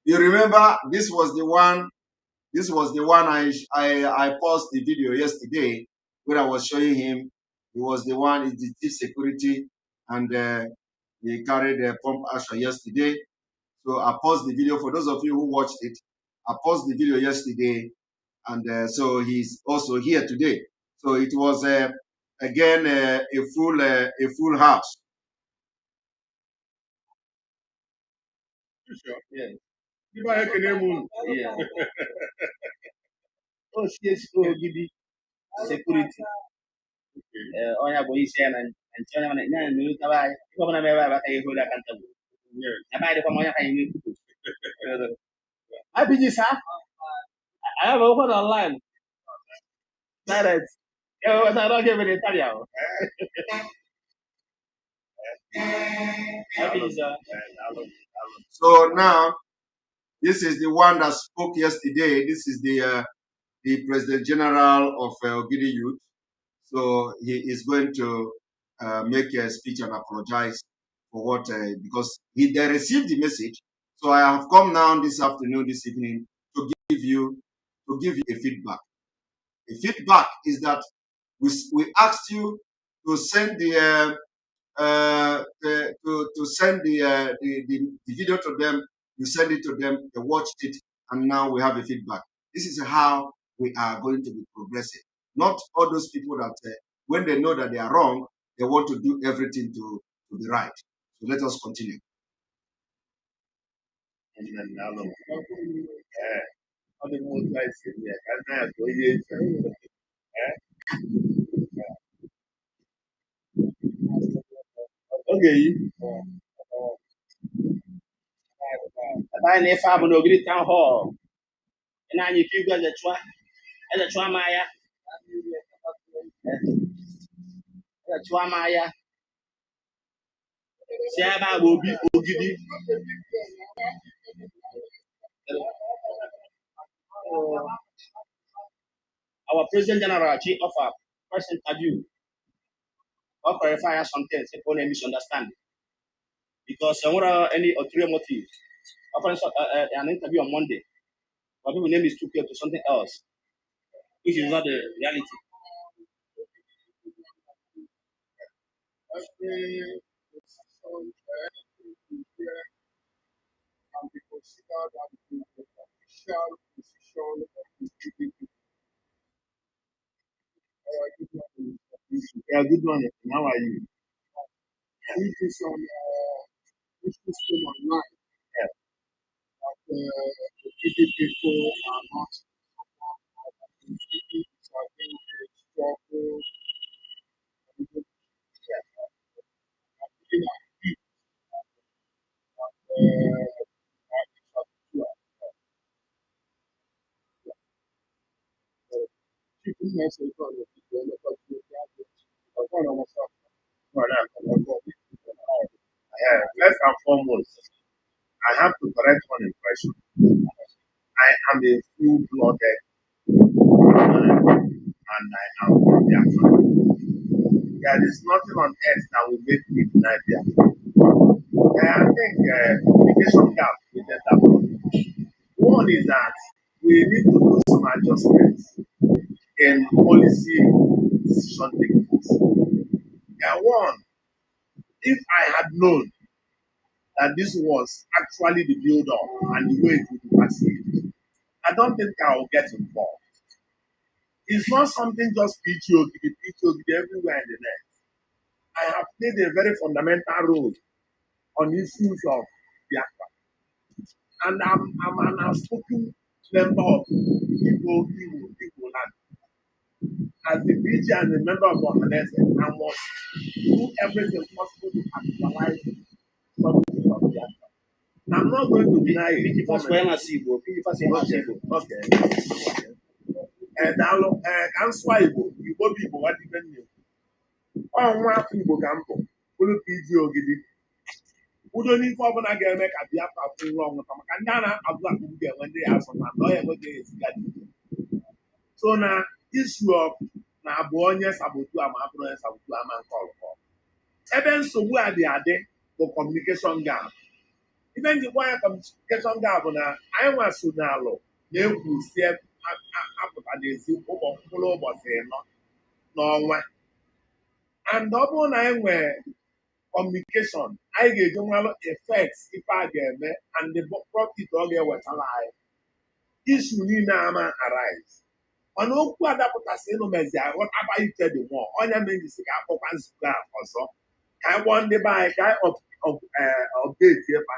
S4: you remember this was the one. This was the one I paused the video yesterday where I was showing him. He was the one, is the chief security, and he carried a pump action yesterday. So I paused the video for those of you who watched it. I paused the video yesterday, and so he's also here today. So it was again a full house. Sure. Yeah. Yeah. Oh, CSO Gidi security. Onya boy say and chona na ni tabai. Ko na me ba kay hula kan tabu. Na ba de ko monya kay ni kutu. Abi ji sa? I have open online. Direct. Yo, sa ro ke be tari yawo. So now, this is the one that spoke yesterday. This is the President General of Ogidi Youth. So he is going to make a speech and apologize for what, because they received the message. So I have come now this afternoon, this evening, to give you a feedback. The feedback is that we asked you to send the send the video to them. You send it to them, they watched it, and now we have a feedback. This is how we are going to be progressive. Not all those people that when they know that they are wrong, they want to do everything to be right. So let us continue. Okay. About if I would agree town hall, and I if you guys a try Maya, a try Maya. Siaba will be Ogidi. Our President General Chief of our first interview or clarify some things upon a misunderstanding. Because any ulterior motive. An interview on Monday, but people name is too clear to something else, which is not the reality. Yeah, good morning. How are you? This is on system online. Yeah. The people are not first and foremost, I have to correct one impression. I am a full-blooded and I am from Biafra. There is nothing on earth that will make me deny Biafra. I think communication gap with that. One is that we
S5: we need to do some adjustments in policy decision taking. One, if I had known that this was actually the build-up and the way it would be perceived, I don't think I will get involved. It's not something just PTO everywhere in the net. I have played a very fundamental role on issues of Biafra. And I'm an outspoken member of Igbo land. As the PG and a member of Organization, I must do everything possible to actualize something of Biafra. I'm not going to deny it. Okay. And now, answer Igbo Igbo, what even you? Oh, nwa afọ Igbo ka m bụ bụrụ PG Ogidi. Udo n'ife ọbụla ga-eme ka Biafra kwụrụ ọnwụ maka ndị a na-abụ akụkụ ga-enwe ndị ya asọ na ọ ya enweghị esiga dị. So na issue of na abụ onye sabotu ama abụrụ onye sabotu ama nke ọlụkọ. Ebe nsogbu a dị adị bụ communication gap. Ibe njikwa ya communication gap bụ na anyị nwaso n'alụ na-ekwu si apụta n'ezi mkpụrụ ụbọchị 4 n'ọnwa. And ọ bụrụ na anyị nwere communication, anyị ga-eji nwalụ effects ife a ga-eme and the profit ọ ga-ewetara anyị. Issue niile ama arise. Mana okwu adapụtasị ịnụ mezi aghọtaba ife dị mmụọ. Onye mejisi ka akpọkwa nzukọ a ọzọ. Ka anyị gbọọ ndị be anyị ka anyị update ịfa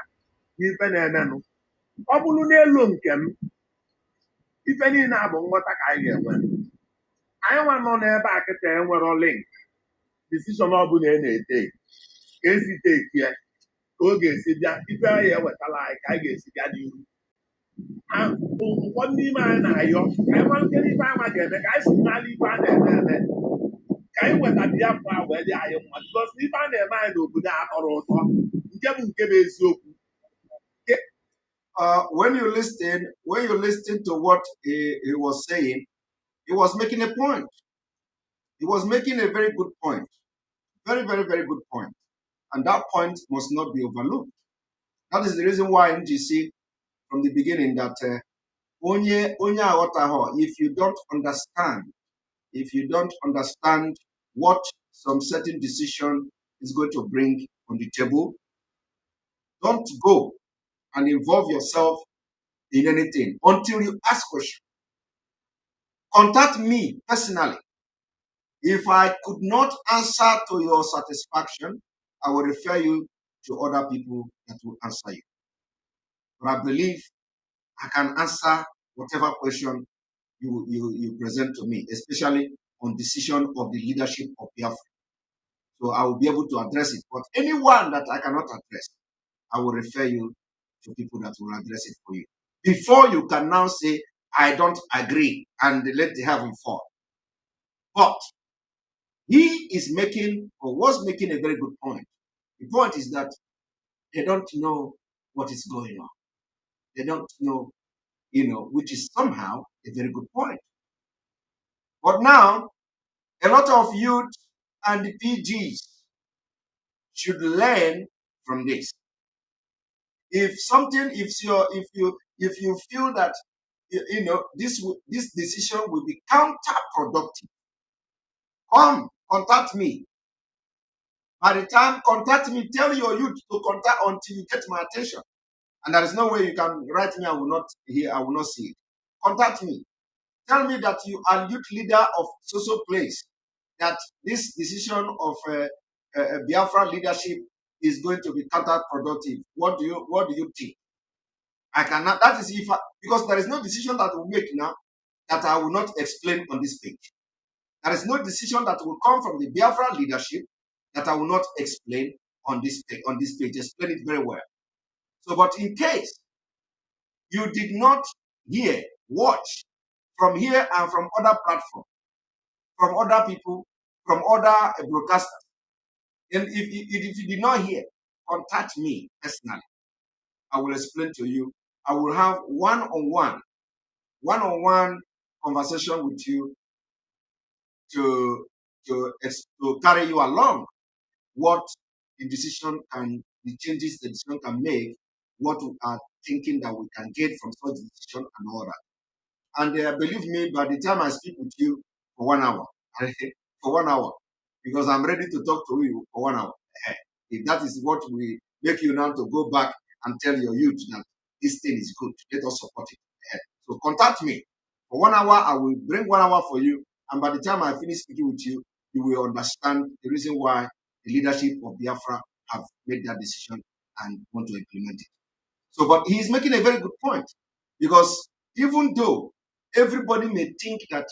S5: n'ife na-emenụ. Ọ bụrụ n'elu nke m, ife niile a bụ nghọta ka anyị ga-enwe. Anyị nwa nọ n'ebe a kịta enwero link. Decision ọ bụla ị na-ete ka esi teki ya ka ọ ga-esi bịa ife anyị ewetala anyị ka anyị ga-esi bịa n'ihu. Ụfọdụ n'ime anyị na-ayọ ka anyị malite n'ife anyị ga-eme ka anyị si n'ala ife a na-eme eme ka anyị weta Biafra wee dị anyị mma because ife a na-eme anyị n'obodo a tọrọ ụtọ nke bụ eziokwu.
S4: When you listen to what he was saying, he was making a point. He was making a very good point. Very, very, very good point. And that point must not be overlooked. That is the reason why NGC, from the beginning, that if you don't understand what some certain decision is going to bring on the table, don't go and involve yourself in anything until you ask questions. Contact me personally. If I could not answer to your satisfaction, I will refer you to other people that will answer you. But I believe I can answer whatever question you present to me, especially on decision of the leadership of Biafra. So I will be able to address it. But anyone that I cannot address, I will refer you to people that will address it for you. Before you can now say, I don't agree, and let the heaven fall. But he is making, or was making, a very good point. The point is that they don't know what is going on. They don't know, which is somehow a very good point. But now, a lot of youth and the PGs should learn from this. If you feel that this decision will be counterproductive, come contact me. By the time, contact me, tell your youth to contact until you get my attention. And there is no way you can write me, I will not hear, I will not see it. Contact me. Tell me that you are youth leader of social place, that this decision of Biafra leadership is going to be counterproductive. What do you think? I cannot, that is because there is no decision that will make now that I will not explain on this page. There is no decision that will come from the Biafra leadership that I will not explain on this page. Explain it very well. So, but in case you did not hear, watch from here and from other platforms, from other people, from other broadcasters, and if you did not hear, contact me personally. I will explain to you. I will have one-on-one conversation with you to carry you along what the decision and the changes the decision can make, what we are thinking that we can get from such decision and all that. And believe me, by the time I speak with you for 1 hour, for 1 hour, because I'm ready to talk to you for 1 hour. If that is what we make you now to go back and tell your youth that this thing is good, let us support it. So contact me. For 1 hour, I will bring 1 hour for you. And by the time I finish speaking with you, you will understand the reason why the leadership of Biafra have made that decision and want to implement it. So, but he's making a very good point, because even though everybody may think that,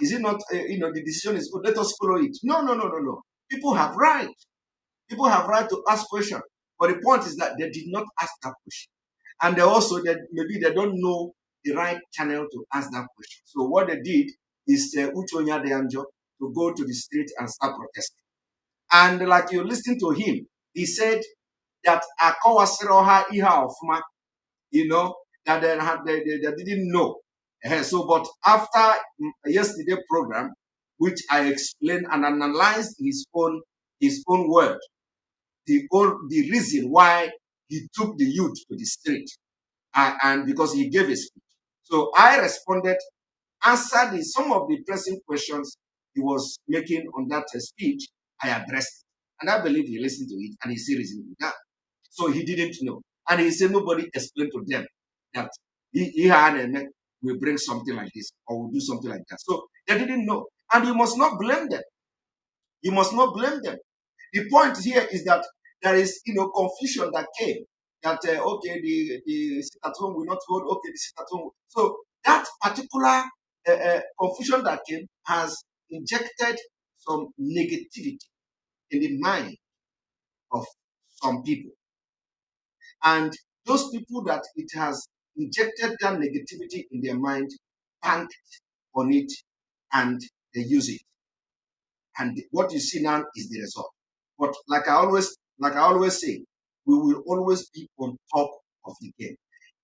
S4: is it not, the decision is good, let us follow it. No, no, no, no, no. People have right. People have right to ask questions. But the point is that they did not ask that question. And they also, that maybe they don't know the right channel to ask that question. So what they did is Uchonya Deanjo to go to the street and start protesting. And like you listen to him, he said that Akawasiroha Iha Ofuma, that they didn't know. So, but after yesterday program, which I explained and analyzed his own word, the reason why he took the youth to the street, and because he gave a speech. So I responded, answered some of the pressing questions he was making on that speech. I addressed it, and I believe he listened to it and he see reason with that. So he didn't know, and he said nobody explained to them that he will bring something like this or will do something like that. So they didn't know, and you must not blame them. You must not blame them. The point here is that there is, confusion that came. That okay, the sit at home will not hold. Okay, the sit at home. So that particular confusion that came has injected some negativity in the mind of some people, and those people that it has injected that negativity in their mind banked on it and they use it. And what you see now is the result. But like I always say, we will always be on top of the game,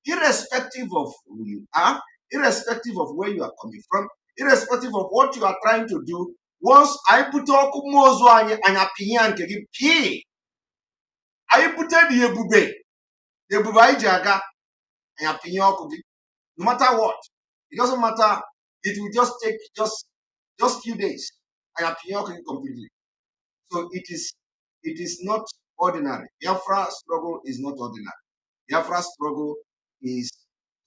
S4: irrespective of who you are, irrespective of where you are coming from, irrespective of what you are trying to do. Once I put no matter what, it doesn't matter. It will just take just few days. Completely. So it is not ordinary. Biafra struggle is not ordinary. Biafra struggle is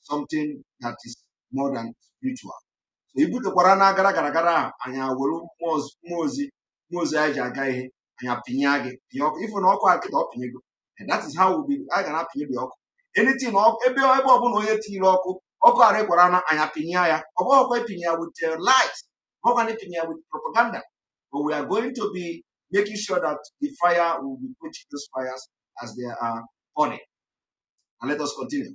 S4: something that is more than spiritual. So you put the Kwarana gara and ya will mozi aga ihe and ya pinyage. If you know quite up and that is how we be I can happy the anything ebe ọbụna onye tiri ọkụ arịkwara na anya pinya ya ọ bụghịkwa pinya with lies, not pinya with propaganda, but we are going to be making sure that the fire will be quenching those fires as they are burning. And let us continue.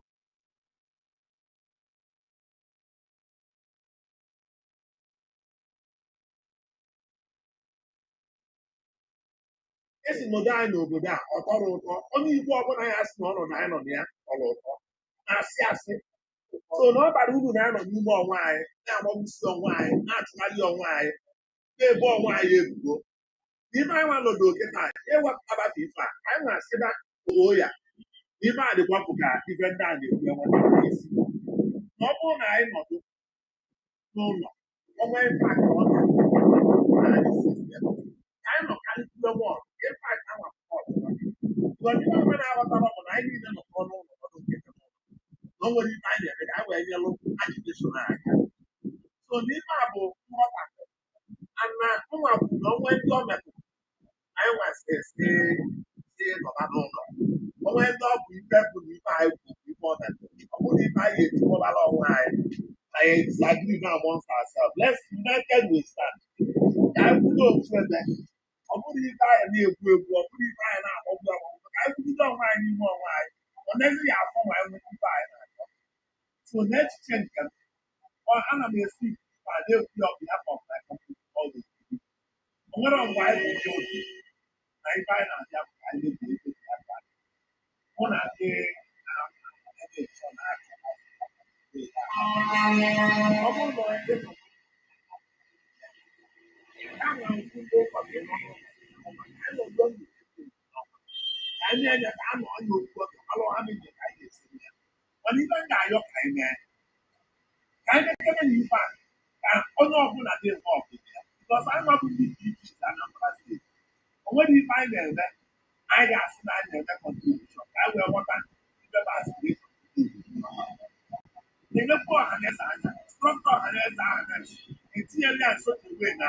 S5: esi n'obodo anyị n'obodo a ọ tọrọ ụtọ onye Igbo ọbụla ya sị na ọnọdụ anyị nọ na ya tọrọ ụtọ na-asị asị so na ọ bara uru na anyị nọ n'ime ọnwa anyị na-agbagbusi ọnwa anyị na-achụgharị ọnwa anyị na-ebe ọnwa anyị ebubo n'ime anyị nwanọdụ oke taa ewepụtabata ife a anyị na-asịba oo ya n'ime a dịkwapụ ka ife ndị a na-ekwu enweta isi na ọ bụrụ na anyị nọdụ n'ụlọ ọnwa ife a ka ọ na-anyị sistem anyị nọ karịkụlọ mọl ife a ka nwa ndị ọma na-aghọtara bụ na anyị niile nọ n'ọnụ ụlọ ọdụ nkịtị na o nwere ife anyị na-eme ka anyị wee nyelụ ajideshọn aka so n'ime a bụ nghọta ana nwa bụ na onwe ndị ọ metụrụ anyị nwasị si nọba n'ụlọ onwe ndị ọ bụ ife bụ na ife anyị bụ ife ọ metụrụ ọ bụrụ ife anyị etikwobara onwe anyị disagree na amongst ourselves. Let's united we stand. Ka anyị kwudo ofu ebe ọ bụrụ ife anyị na-egwu egwu ọ bụrụ ife anyị na-agbagbu agbagbu ka anyị kwudo onwe anyị n'ime onwe anyị ọ nezighị afọ ma anyị nweta ife anyị na-achọ so n'echiche nke m ana m esi ma na-ekwu on behalf of my country all the time. O nwere mgbe anyị bụ otu na ife anyị na-abịa bụ ka anyị na-ebi ego dị aka mụ na ndị na-eche na-aka ọ bụrụ na ndị nọ anyị anya ka anọ anya okwu ọka alụ ha meje ka anyị esi ya mana ibe ga-ayọ ka anyị mee I can tell you back. Onye ọbụla dị involved in ya because anyị mabụ ndị DPs na Anambra steeti o nwere ife anyị na-eme anyị ga-asị na anyị na-eme contribution ka anyị wee ghọta ibe bụ aspiration na-emekwa ọhaneze anya strọkta ọhaneze anya etinyela ya nsogbu na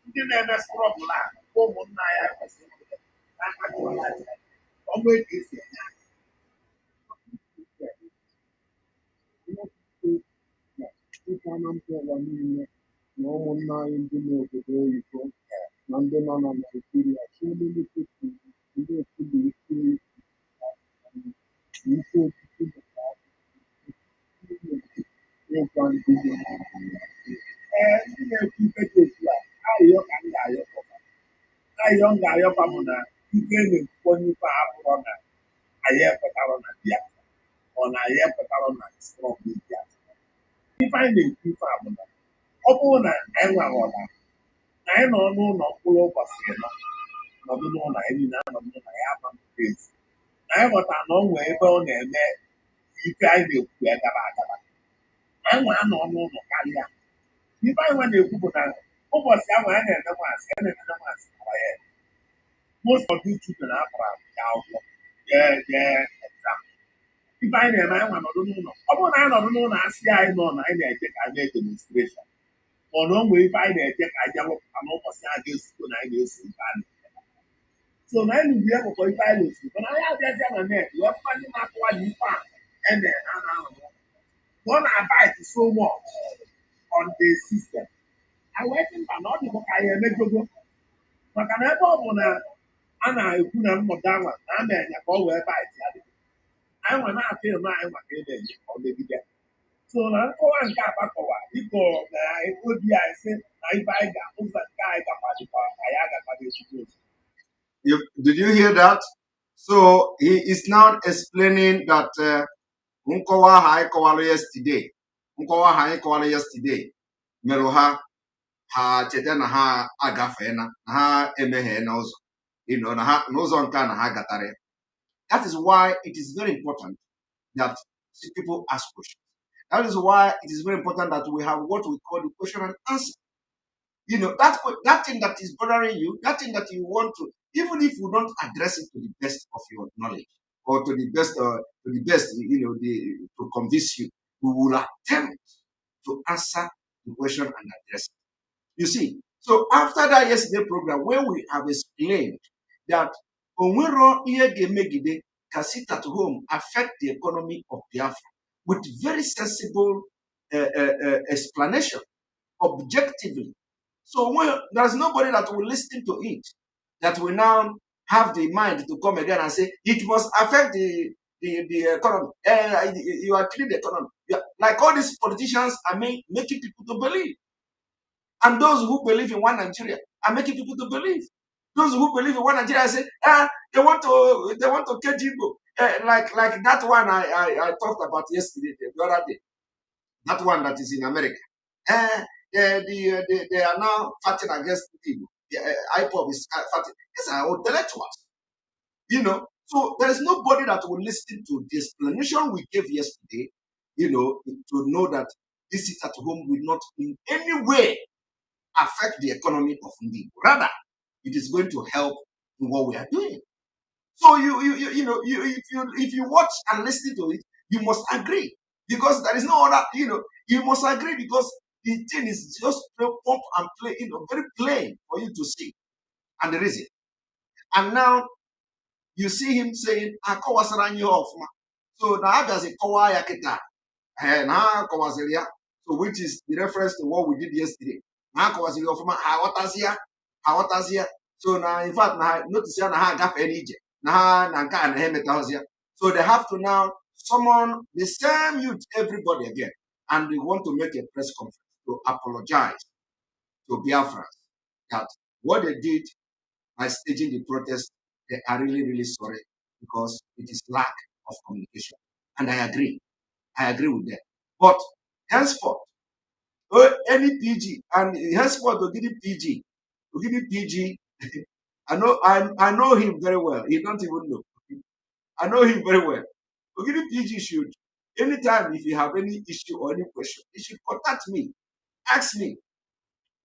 S5: ndị na-eme strọgụl a ụmụnna ya kwesịrị ọnwa ego esi enye
S3: ụwa niile na ụmụnna anyị ndị n'obodo oyibo na ndị nọ na Naịjirịa ndị otu bụ ike otiti ịgwa ndị
S5: ndị na-ekwu ife dị otu a ayọ ka m ga-ayọkọba ayọ m ga-ayọkwa bụ na ife na-ekwukwo n'ife a bụrụ na anyị ekwetara na Biafra ọ na anyị ekwetara na strọg Biafra ife anyị na-ekwu ife a bụ na ọ bụrụ na anyị nwere ọla na anyị nọ n'ụlọ mkpụrụ ụbọchị ịnọ nọdụ n'ụlọ anyị niile anọdụ n'ụlọ ya ama ezi na anyị ghọtara na ọ nwee ebe ọ na-eme ife anyị na-ekwu ya gaba agaba anyị nwe anọ n'ụlọ karịa ife anyị nwe na-ekwu bụ na ụbọchị ahụ anyị na-eme maasị a na-eme maasị ara ya most of these children akpọrọ ya akwụkwọ jee exam ife anyị na-eme anyị nwe nọdụ n'ụlọ ọ bụrụ na anyị nọdụ n'ụlọ asị anyị nọ na anyị na-eje ka anyị demonstration ma ọ na o nwere ife anyị na-eje ka anyị wepụta n'ụbọchị a ga-esito na anyị ga-eso ife a na-eme so na anyị nụrụ ya bụkwa ife anyị na-esi mana anyị abịazịa na net wee fụkwa ndị na-akụwa na ife a eme ha na-ahụ ọ na-abite so much on the system anyị wee sị mba na ọ dịbụ ka anyị emejogo maka na ebe ọ bụ na a na-ekwu na mmụta nwa na a na-enye ka ọ wee bite ya dị anyị nwe na-atụ ịnụ anyị maka ebe enye ka ọ megide so na nkọwa nke agbakọwa ịkọ na obi anyị sị na ibe anyị ga ụzọ nke anyị gakwadịkwa anyị agakwadị ezigbo ụzọ.
S4: Did you hear that? So he is now explaining that nkọwa ha anyị kọwara yesterday merụ ha cheta na ha agafeela na ha emeghee n'ụzọ na ha n'ụzọ nke a na ha gatara ya. That is why it is very important that people ask questions. That is why it is very important that we have what we call the question and answer. That thing that is bothering you, that thing that you want to, even if you don't address it to the best of your knowledge or to the best, to convince you, we will attempt to answer the question and address it. You see, so after that yesterday program, where we have explained that Onwero Megide can sit at home, affect the economy of Biafra with very sensible explanation, objectively. So when there's nobody that will listen to it, that will now have the mind to come again and say it must affect the economy. You are killing the economy. Like all these politicians are making people to believe. And those who believe in one Nigeria are making people to believe. Those who believe in one Nigeria say, they want to catch Igbo. Like that one I talked about yesterday, the other day. That one that is in America. They are now fighting against Igbo. The IPOB is fighting. These are intellectuals. So there is nobody that will listen to the explanation we gave yesterday, to know that this is at home will not in any way affect the economy of Igbo. Rather, it is going to help in what we are doing. So if you watch and listen to it, you must agree, because there is no other. You must agree because the thing is just pump and play. Very plain for you to see, and the reason. And now you see him saying, so now there's a kawa yakita, so which is the reference to what we did yesterday. So now, in fact, notice so they have to now summon the same youth, everybody again, and they want to make a press conference to apologize to Biafra that what they did by staging the protest, they are really, really sorry because it is lack of communication. And I agree with them. But henceforth, any PG, and henceforth Ogidi PG, I know him very well. He don't even know. I know him very well. Ogidi PG should Anytime if you have any issue or any question, you should contact me. Ask me,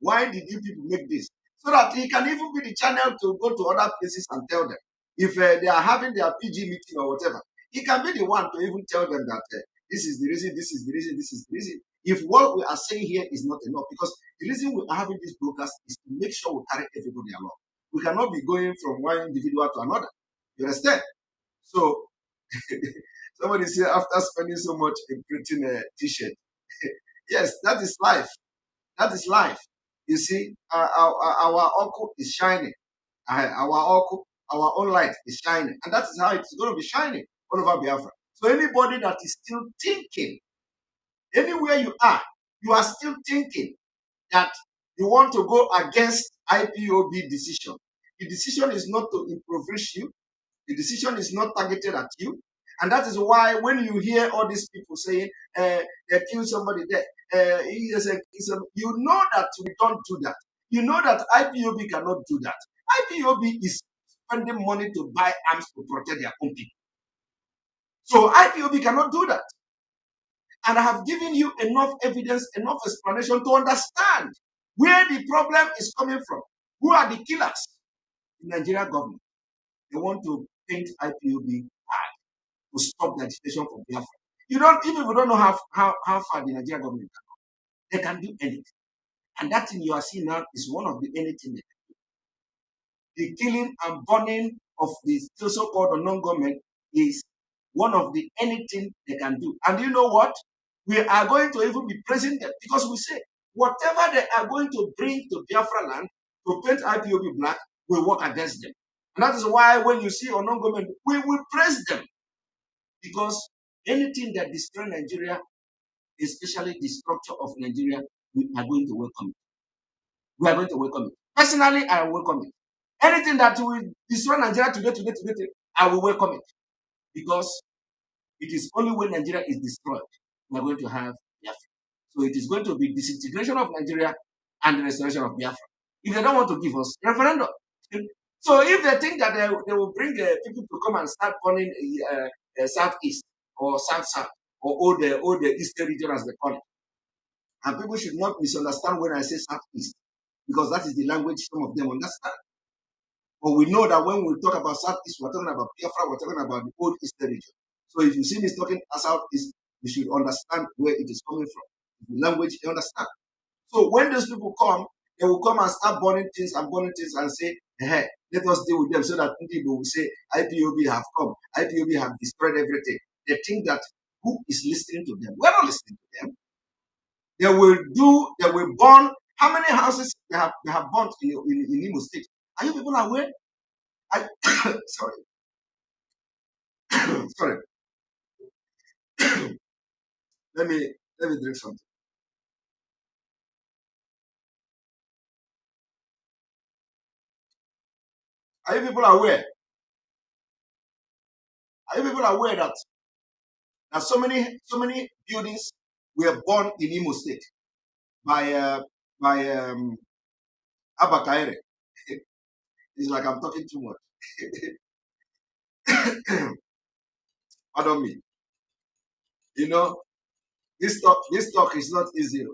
S4: why did you people make this? So that he can even be the channel to go to other places and tell them. If they are having their PG meeting or whatever, he can be the one to even tell them that this is the reason, this is the reason, this is the reason. If what we are saying here is not enough, because the reason we are having this broadcast is to make sure we carry everybody along. We cannot be going from one individual to another. You understand? So, somebody say after spending so much in printing a t-shirt, yes, that is life. That is life. You see, our oko is shining. Our oko, our own light is shining. And that is how it's going to be shining all over Biafra. So anybody that is still thinking, anywhere you are still thinking that you want to go against IPOB decision. The decision is not to impoverish you. The decision is not targeted at you. And that is why when you hear all these people saying, they kill somebody there, you know that we don't do that. You know that IPOB cannot do that. IPOB is spending money to buy arms to protect their own people. So IPOB cannot do that. And I have given you enough evidence, enough explanation to understand where the problem is coming from. Who are the killers? The Nigerian government. They want to paint IPOB hard to stop the agitation from Biafra. Even if you don't know how far the Nigerian government can go, they can do anything. And that thing you are seeing now is one of the anything they can do. The killing and burning of the so-called non-government is one of the anything they can do. And you know what? We are going to even be praising them because we say whatever they are going to bring to Biafra land to paint IPOB black, we work against them. And that is why when you see a non-government, we will praise them. Because anything that destroys Nigeria, especially the structure of Nigeria, we are going to welcome it. We are going to welcome it. Personally, I welcome it. Anything that will destroy Nigeria today, I will welcome it. Because it is only when Nigeria is destroyed, we are going to have Biafra. So it is going to be disintegration of Nigeria and the restoration of Biafra. If they don't want to give us referendum. So if they think that they will bring people to come and start burning Southeast or South or all the Eastern region as they call it, and people should not misunderstand when I say Southeast, because that is the language some of them understand. But we know that when we talk about Southeast, we're talking about Biafra, we're talking about the old Eastern region. So if you see me talking Southeast, you should understand where it is coming from. The language you understand. So when those people come, they will come and start burning things and say, hey, let us deal with them, so that people will say IPOB have come, IPOB have destroyed everything. They think that who is listening to them? We're not listening to them. They will burn. How many houses they have burnt in Imo State? Are you people aware? Sorry. Sorry. let me drink something. Are you people aware? Are you people aware that so many buildings were born in Imo State by Abakaere? It's like I'm talking too much. Pardon me. You know, this talk is not easy.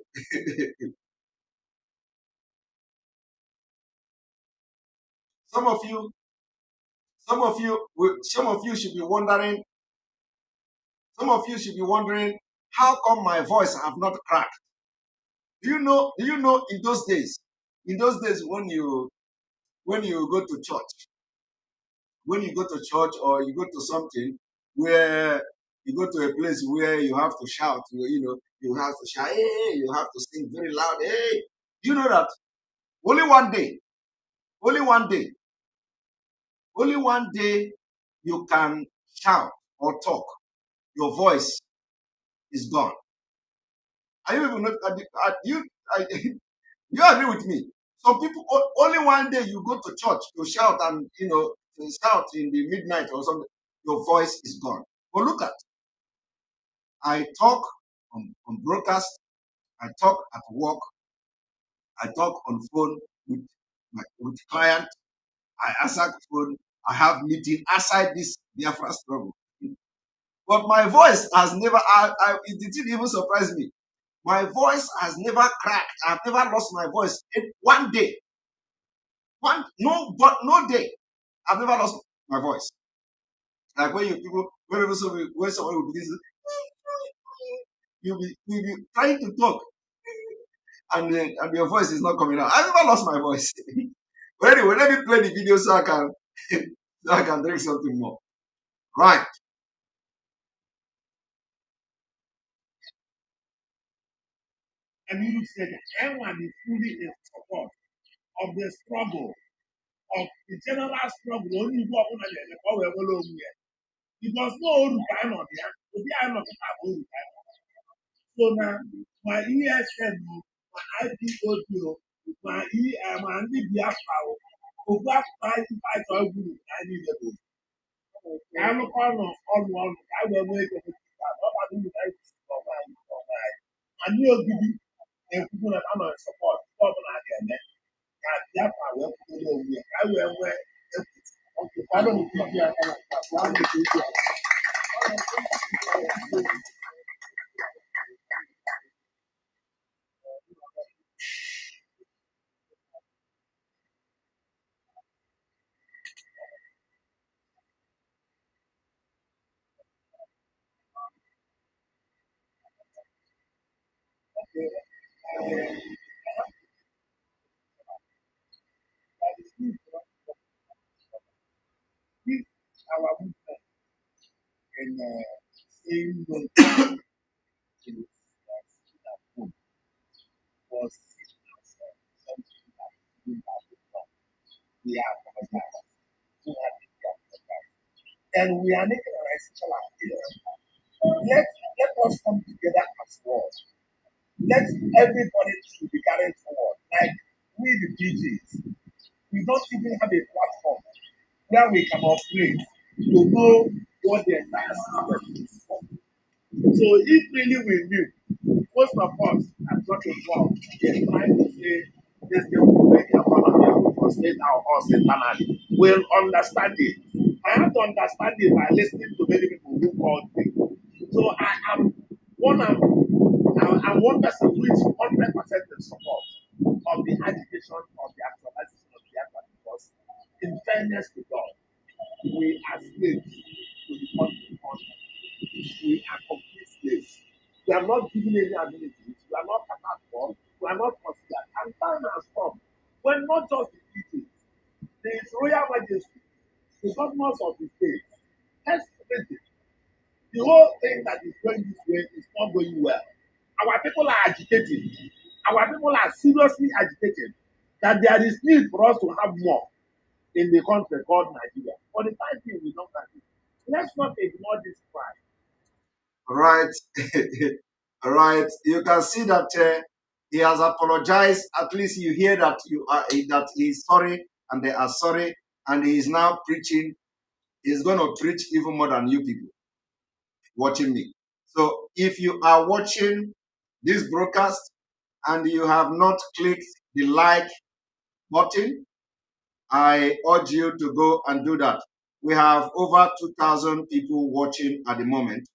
S4: Some of you should be wondering. Some of you should be wondering, how come my voice have not cracked? Do you know? In those days when you go to church, or you go to something where you go to a place where you have to shout, you have to shout, hey, you have to sing very loud, hey. You know that only one day you can shout or talk, your voice is gone. Are you even not? You agree with me? Some people, only one day you go to church to shout and to shout in the midnight or something, your voice is gone. But look at, I talk on broadcast, I talk at work, I talk on phone with client, I answer the phone, I have meeting outside this Biafra struggle. But my voice has never, it didn't even surprise me. My voice has never cracked. I've never lost my voice in one day. No day. I've never lost my voice. Like when when someone will begin to, you'll be trying to talk, and your voice is not coming out. I've never lost my voice. But anyway, let me play the video so I can so I can drink something more. Right.
S5: And you said everyone is fully in support of the struggle, of the general struggle. Only go up on the power below here. Because no one can on there. To be I'm not going to so now my ESN, my IPOB, my BIAFRA, over 5 group, I need a book. I'm a part of all one. I will wait for the I knew giving a people that I'm on support. Biafra will put it over here. I will wear okay. I don't know. If our movement in saying no to was something that we have done, we are apologized. And we are making an essential appeal. Let us come together as one. Let everybody to be carried forward. Like we the PGs, we don't even have a platform where we can operate to know what the entire system is. So if really we knew, most of us are not involved in trying to say this thing will make a economy for state or us internally, will understand it. I have to understand it by listening to many people who called me. So I'm one person who is 100% in support of the agitation of the actualization of the act because in fairness to God, we are slaves to the country. We are complete slaves. We are not given any abilities. We are not catered for. We are not considered. And time has come when not just the people, the Royal Majesty, the governors of the state, let's face it, the whole thing that is going this way is not going well. Our people are agitated. Our people are seriously agitated that there is need for us to have more in the country called Nigeria. For the time being, we don't have it. Let's not ignore this cry.
S4: All right. All right. You can see that he has apologized. At least you hear that that he's sorry and they are sorry, and he is now preaching. He's going to preach even more than you people watching me. So if you are watching this broadcast and you have not clicked the like button, I urge you to go and do that. We have over 2,000 people watching at the moment.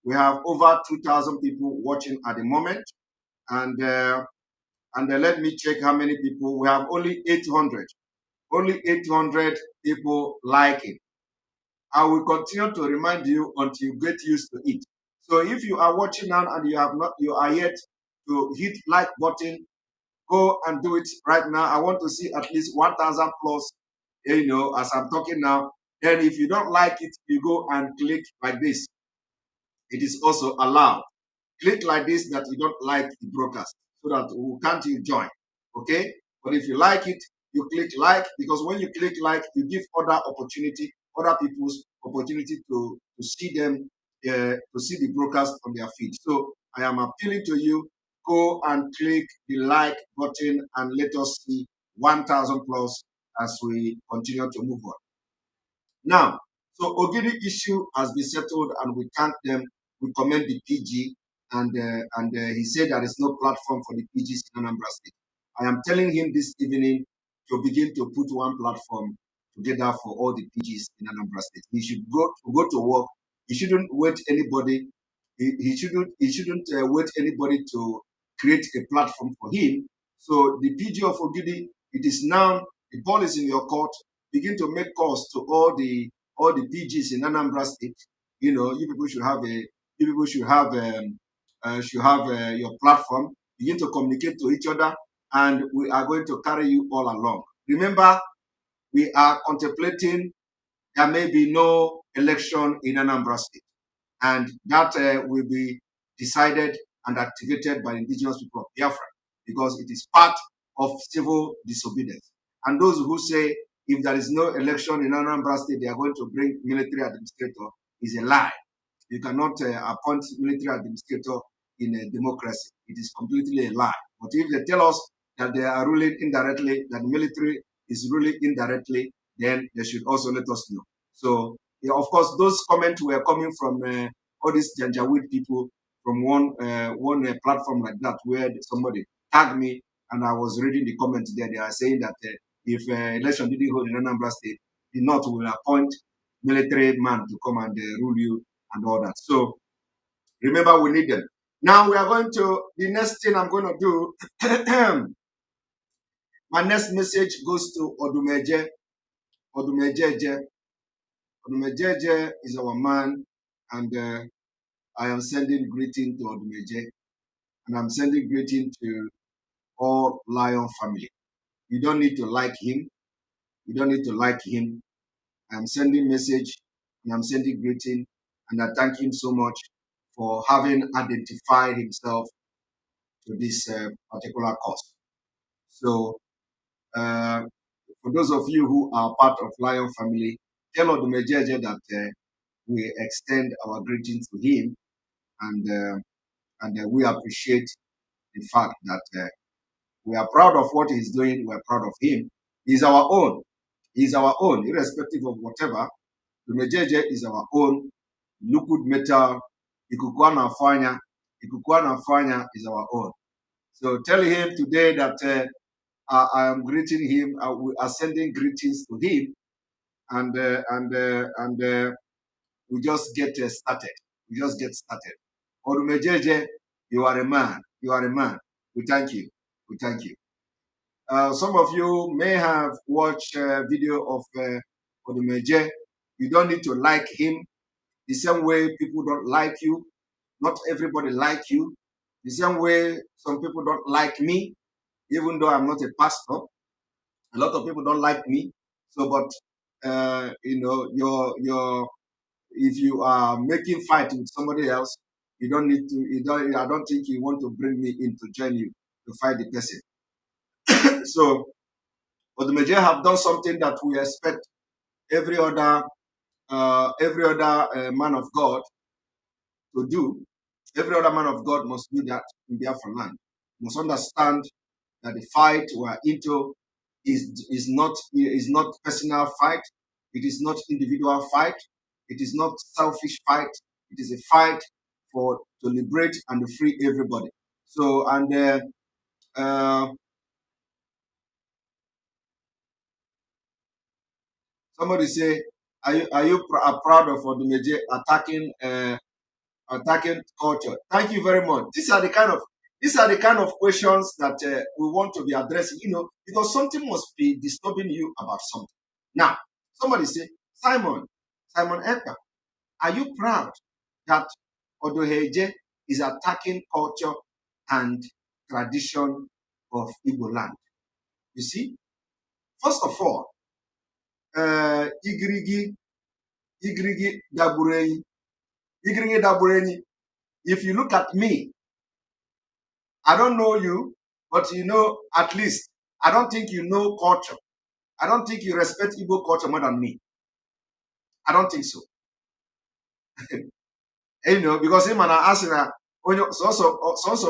S4: We have over 2,000 people watching at the moment. And let me check how many people. We have only 800. Only 800 people liking. I will continue to remind you until you get used to it. So if you are watching now and you are yet to hit like button, go and do it right now. I want to see at least 1,000 plus, as I'm talking now. Then if you don't like it, you go and click like this. It is also allowed. Click like this that you don't like the broadcast so that we can't you join. Okay? But if you like it, you click like, because when you click like, you give other people's opportunity to see them, to see the broadcast on their feed. So I am appealing to you, go and click the like button and let us see 1,000 plus as we continue to move on. Now, so Ogidi issue has been settled and we thank them. We commend the PG and he said there is no platform for the PGs in Anambra State. I am telling him this evening to begin to put one platform together for all the PGs in Anambra State. He should go to work He shouldn't wait anybody. He shouldn't wait anybody to create a platform for him. So the PG of Ogidi, it is now, the ball is in your court. Begin to make calls to all the PGs in Anambra State. You know, you people should have your platform. Begin to communicate to each other, and we are going to carry you all along. Remember, we are contemplating there may be no election in Anambra State, and that will be decided and activated by indigenous people of Biafra, because it is part of civil disobedience. And those who say if there is no election in Anambra State, they are going to bring military administrator is a lie. You cannot appoint military administrator in a democracy. It is completely a lie. But if they tell us that they are ruling indirectly, that the military is ruling indirectly, then they should also let us know. So, yeah, of course, those comments were coming from all these Janjaweed people from one platform like that, where somebody tagged me and I was reading the comments there. They are saying that if election didn't hold in Anambra State, the North will appoint military man to come and rule you and all that. So remember, we need them. Now we are going to, the next thing I'm going to do, my next message goes to Odumeje. Odumejeje is our man, and I am sending greeting to Odumeje, and I'm sending greeting to all Lion family. You don't need to like him. You don't need to like him. I'm sending message, and I'm sending greeting, and I thank him so much for having identified himself to this particular cause. So, for those of you who are part of Lion family, tell Odumejeje that we extend our greetings to him, and we appreciate the fact that we are proud of what he's doing. We're proud of him. He's our own. He's our own, irrespective of whatever. Odumejeje is our own. Liquid metal, Ikukuana Fanya is our own. So tell him today that I am greeting him. We are sending greetings to him, and we just get started. We just get started. Odumejeje, you are a man. You are a man. We thank you. We thank you. Some of you may have watched a video of Odumejeje. You don't need to like him the same way people don't like you. Not everybody like you. The same way some people don't like me, even though I'm not a pastor. A lot of people don't like me. So, but you know, if you are making fight with somebody else, you don't need to. I don't think you want to bring me in to join you to fight the person. So, but the Major have done something that we expect every other man of God to do. Every other man of God must do that in Biafra land. Must understand that the fight we are into is not personal fight. It is not individual fight. It is not selfish fight. It is a fight to liberate and to free everybody. So, and somebody say, are you proud of Odumeje attacking culture? Thank you very much. These are the kind of questions that we want to be addressing, you know, because something must be disturbing you about something. Now, somebody say, Simon Ekpa, are you proud that Odumeje is attacking culture and tradition of Igbo land? You see, first of all, Igrigi Dabureni. If you look at me, I don't know you, but you know, at least, I don't think you know culture. I don't think you respect Igbo culture more than me. I don't think so. You know, because him and I asked him, so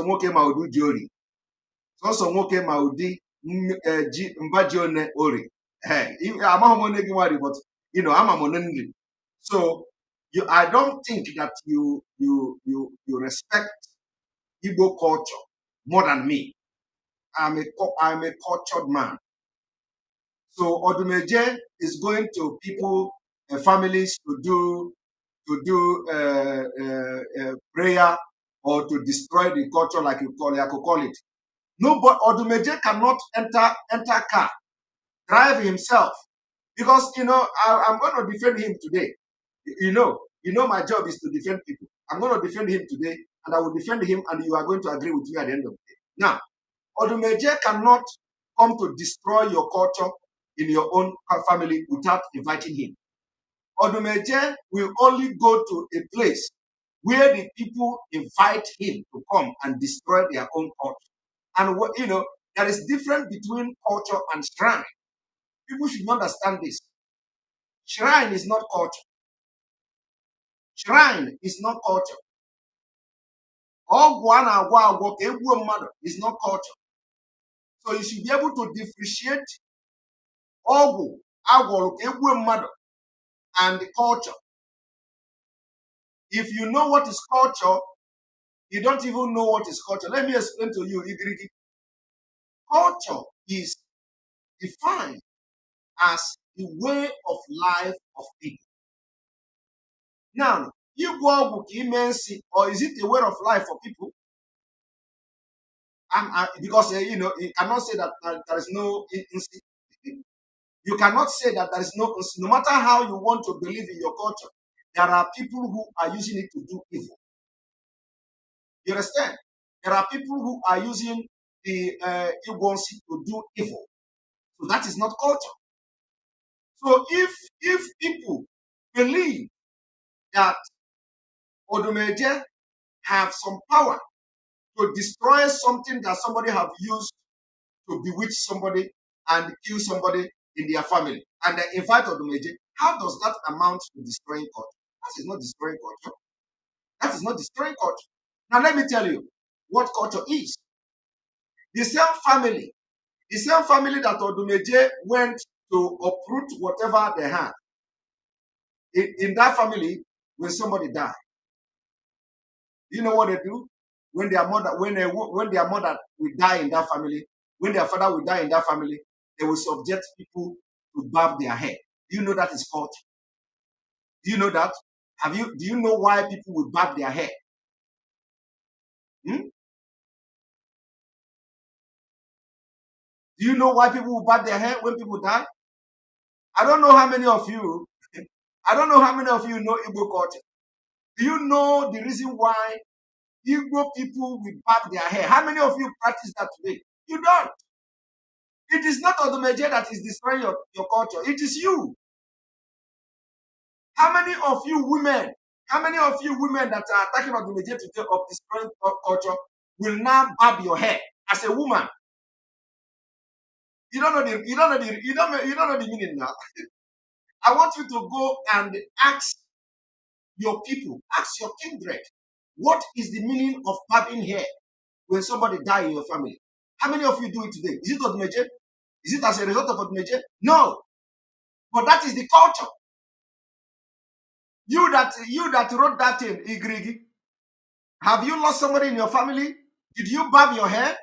S4: nwoke ma udu ji ori. So nwoke ma udi mbaji one ori. Amahụ m onye gị nwari, but you know, I'm a monendri. So I don't think that you respect Igbo culture more than me. I'm a cultured man. So Odumeje is going to people, families to to do prayer or to destroy the culture, like you call it. No, but Odumeje cannot enter car, drive himself, because I'm going to defend him today. You know, my job is to defend people. I'm going to defend him today, and I will defend him, and you are going to agree with me at the end of the day. Now, Odumeje cannot come to destroy your culture in your own family without inviting him. Odumeje will only go to a place where the people invite him to come and destroy their own culture. And there is difference between culture and shrine. People should understand this. Shrine is not culture. Shrine is not culture. Is not culture. So you should be able to differentiate and the culture. If you know what is culture, you don't even know what is culture. Let me explain to you, Igirigi. Culture is defined as the way of life of people. Now, or is it a way of life for people? Because you cannot say that there is no instinct. You cannot say that there is no matter how you want to believe in your culture, there are people who are using it to do evil. You understand? There are people who are using the Igwansi to do evil. So that is not culture. So if people believe that Odumeje have some power to destroy something that somebody have used to bewitch somebody and kill somebody in their family, and they invite Odumeje, how does that amount to destroying culture? That is not destroying culture. That is not destroying culture. Now let me tell you what culture is. The same family that Odumeje went to uproot whatever they had. In that family, when somebody died, you know what they do? When their mother will die in that family, when their father will die in that family, they will subject people to barb their hair. Do you know that is culture? Do you know that? Do you know why people will barb their hair? Do you know why people will barb their hair when people die? I don't know how many of you know Igbo culture. Do you know the reason why Igbo people will barb their hair? How many of you practice that today? You don't. It is not Odumeje that is destroying your culture. It is you. How many of you women that are attacking Odumeje today of destroying culture will now barb your hair as a woman? You don't know the meaning now. I want you to go and ask your people, ask your kindred, what is the meaning of barbing hair when somebody dies in your family? How many of you do it today? Is it Odumeje? Is it as a result of Odumeje? No. But that is the culture. You that wrote that in Igrigi, have you lost somebody in your family? Did you barb your hair?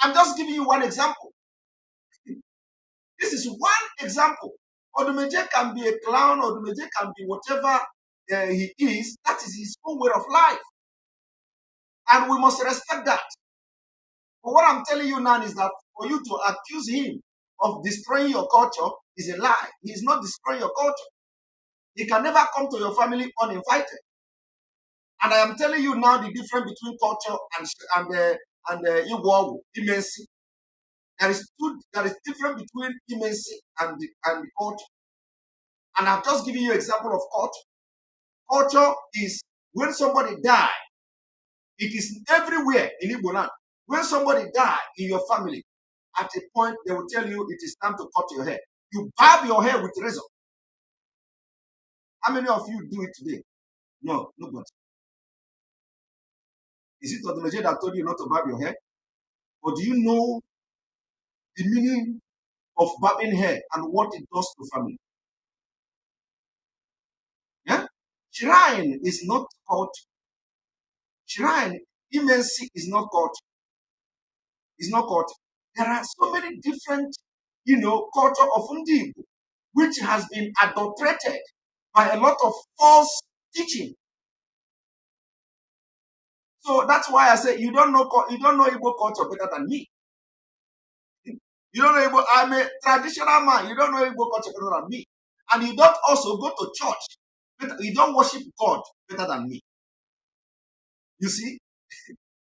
S4: I'm just giving you one example. This is one example. Odumeje can be a clown, Odumeje can be whatever he is. That is his own way of life. And we must respect that. But what I'm telling you now is that for you to accuse him of destroying your culture is a lie. He is not destroying your culture. He can never come to your family uninvited. And I am telling you now the difference between culture and Igbo immensity. There is difference between immensity and the culture. And I've just given you an example of culture. Culture is when somebody dies. It is everywhere in Igbo land. When somebody dies in your family, at a point they will tell you it is time to cut your hair. You barb your hair with razor. How many of you do it today? No, nobody. Is it Odumeje that told you not to barb your hair? Or do you know the meaning of barbing hair and what it does to family? Yeah? Shrine is not culture. Shrine, immensity is not culture. It's not culture. There are so many different, culture of Ndigo, which has been adulterated by a lot of false teaching. So that's why I say you don't know Igbo culture better than me. You don't know Igbo. I'm a traditional man. You don't know Igbo culture better than me, and you don't also go to church. You don't worship God better than me. You see.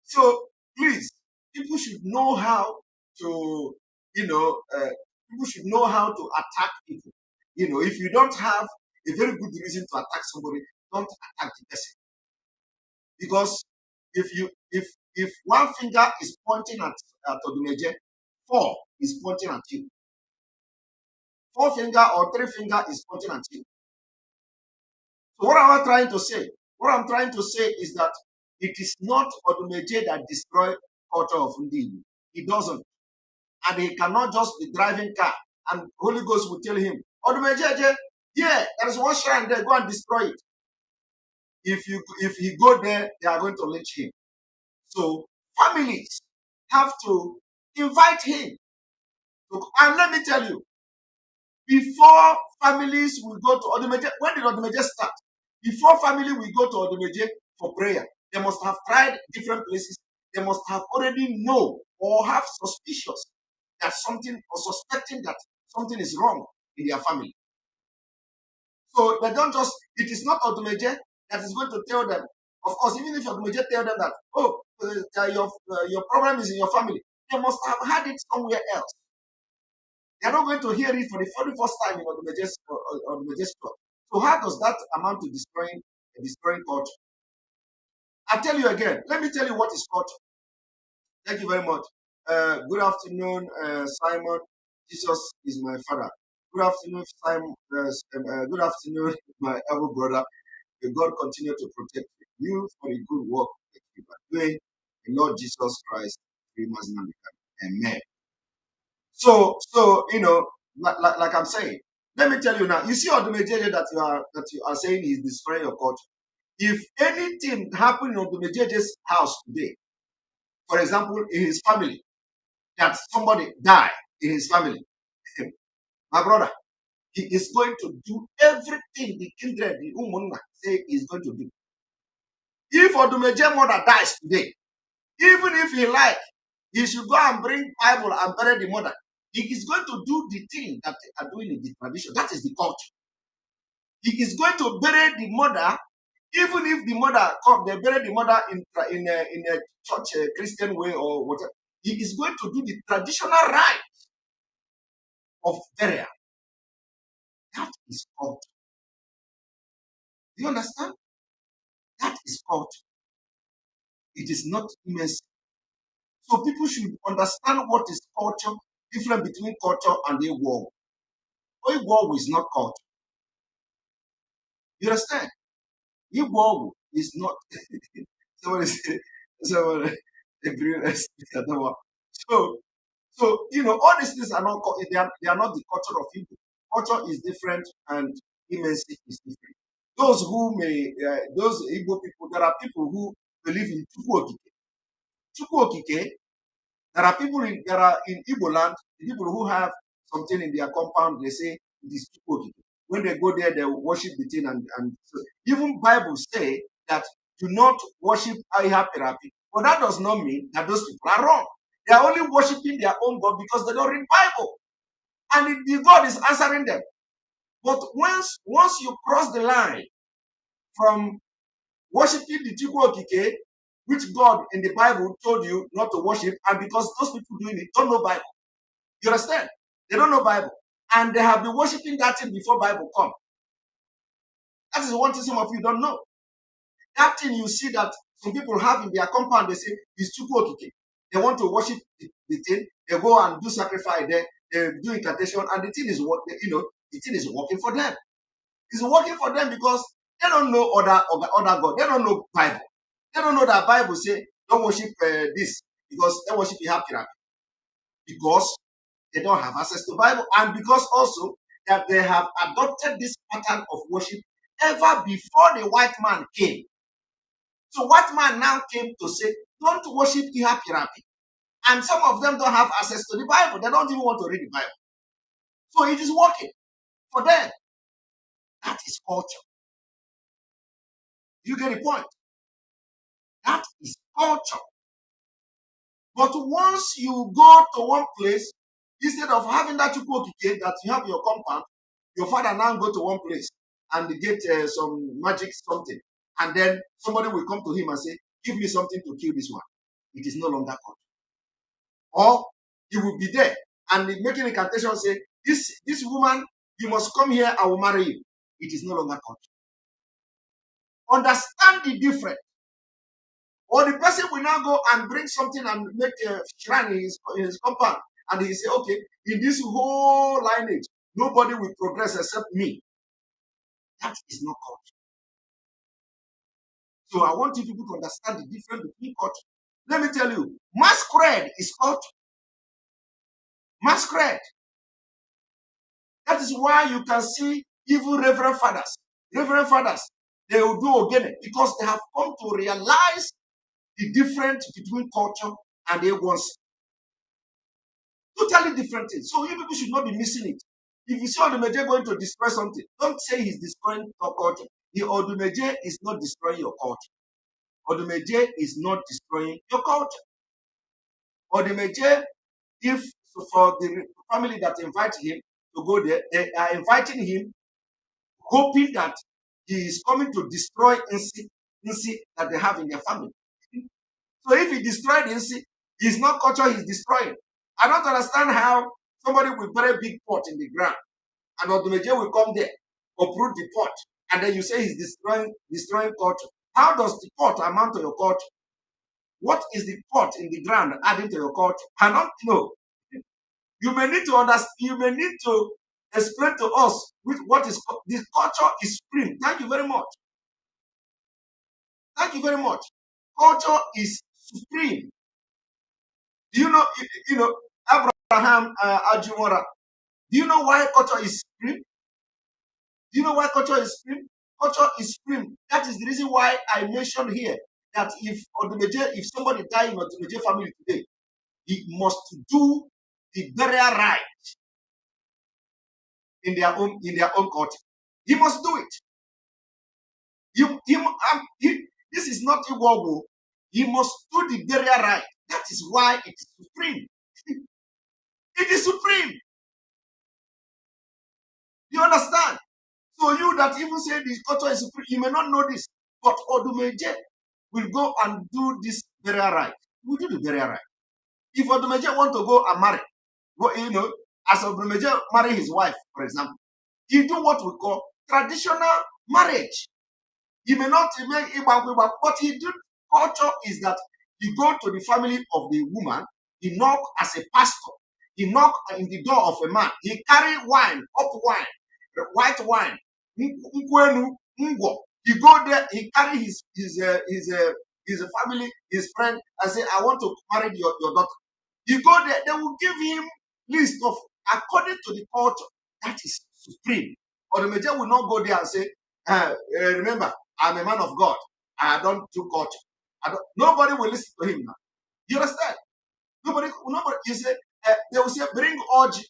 S4: So please, people should know how to, people should know how to attack people. If you don't have a very good reason to attack somebody, don't attack the person. Because if one finger is pointing at Odumeje, 4 is pointing at you. 4 finger or 3 finger is pointing at you. So what am I trying to say? What I'm trying to say is that it is not Odumeje that destroyed culture of Ndi. He doesn't. And he cannot just be driving car and Holy Ghost will tell him, Odumeje, yeah, there is one shrine there, go and destroy it. If he go there, they are going to lynch him. So families have to invite him. And let me tell you, before families will go to Odumeje, when did Odumeje start? Before family will go to Odumeje for prayer, they must have tried different places. They must have already know or have suspicious that something, or suspecting that something is wrong in their family. So they don't just, it is not Odumeje that is going to tell them. Of course, even if Odumeje tell them that, oh, your problem is in your family, they must have had it somewhere else. They are not going to hear it for the very first time in Odumeje's talk. So how does that amount to destroying culture? I'll tell you again. Let me tell you what is culture. Thank you very much. Good afternoon, Simon. Jesus is my father. Good afternoon, Simon. Good afternoon, my elder brother. May God continue to protect you for the good work that you are doing. The Lord Jesus Christ, Mazi Nnamdi Kanu. Amen. So like I'm saying, let me tell you now. You see Odumeje that you are saying is destroying your culture. If anything happened in Odumeje's house today, for example, in his family, that somebody died in his family, my brother, he is going to do everything the kindred, the Umunna say he's going to do. If Odumeje's mother dies today, even if he like, he should go and bring Bible and bury the mother. He is going to do the thing that they are doing in the tradition. That is the culture. He is going to bury the mother, even if the mother come, they bury the mother in a church Christian way or whatever. He is going to do the traditional rite of burial. That is culture. Do you understand? That is culture. It is not immense. So people should understand what is culture, difference between culture and Igbo. Igbo is not culture. You understand? Igbo is not. Someone agree. So all these things are not. They are not the culture of Igbo. Culture is different, and immensity is different. Those Igbo people, there are people who believe in Chukwu Okike. There are in Igbo land, the people who have something in their compound, they say it is Chukwu Okike. When they go there, they worship the thing, and so even Bible say that do not worship Ihapirapi. But that does not mean that those people are wrong. They are only worshiping their own God because they don't read Bible. And the God is answering them. But once you cross the line from worshiping the Chukwu Okike, which God in the Bible told you not to worship, and because those people doing it don't know Bible. You understand? They don't know Bible. And they have been worshiping that thing before Bible come. That is one thing some of you don't know. That thing you see that some people have in their compound, they say, is Chukwu Okike. They want to worship the thing. They go and do sacrifice there. They do incantation, and the thing is the thing is working for them. It's working for them because they don't know other God. They don't know Bible. They don't know that Bible say don't worship this because they worship Ihapirapi. Because they don't have access to Bible, and because also that they have adopted this pattern of worship ever before the white man came. So white man now came to say, don't worship Ihapirapi. And some of them don't have access to the Bible. They don't even want to read the Bible. So it is working for them. That is culture. You get the point? That is culture. But once you go to one place, instead of having that that you have your compound, your father now go to one place and get some magic something. And then somebody will come to him and say, give me something to kill this one. It is no longer culture. Or he will be there and making incantation say, this woman, you must come here, I will marry you. It is no longer culture. Understand the difference. Or the person will now go and bring something and make a shrine in his compound. And he say, okay, in this whole lineage, nobody will progress except me. That is not culture. So I want you people to understand the difference between culture. Let me tell you, masquerade is culture. Masquerade. That is why you can see even reverend fathers. Reverend fathers, they will do again because they have come to realize the difference between culture and Egon's. Totally different things. So you people should not be missing it. If you see Odumeje going to destroy something, don't say he's destroying your culture. The Odumeje is not destroying your culture. Odumeje is not destroying your culture. Odumeje, if for the family that invite him to go there, they are inviting him, hoping that he is coming to destroy NC that they have in their family. So if he destroyed NC, it's not culture he's destroying. I don't understand how somebody will bury a big pot in the ground and Odumeje will come there, uproot the pot, and then you say he's destroying culture. How does the pot amount to your culture? What is the pot in the ground adding to your culture? I don't know. You may need to understand, you may need to explain to us what is this culture is supreme. Thank you very much. Thank you very much. Culture is supreme. Do you know, Abraham Ajumora? Do you know why culture is supreme? Do you know why culture is supreme? Culture is supreme. That is the reason why I mentioned here that if somebody die in Odumeje family today, he must do the burial right in their own culture. He must do it. This is not Igbo. He must do the burial right. That is why it is supreme. It is supreme. You understand? So you that even say the culture is supreme, you may not know this, but Odumeje will go and do this burial right. We do the burial right. If Odumeje want to go and marry, as Odumeje marry his wife, for example, he do what we call traditional marriage. He may not make Igba, but he do. Culture is that he go to the family of the woman, he knock as a pastor, he knock in the door of a man, he carry wine, white wine, he go there, he carry his family, his friend, and say, I want to marry your daughter. He go there, they will give him list of according to the culture. That is supreme. Or the major will not go there and say, remember, I'm a man of God. I don't do culture. Nobody will listen to him now. You understand? Nobody. You say they will say, bring orgy,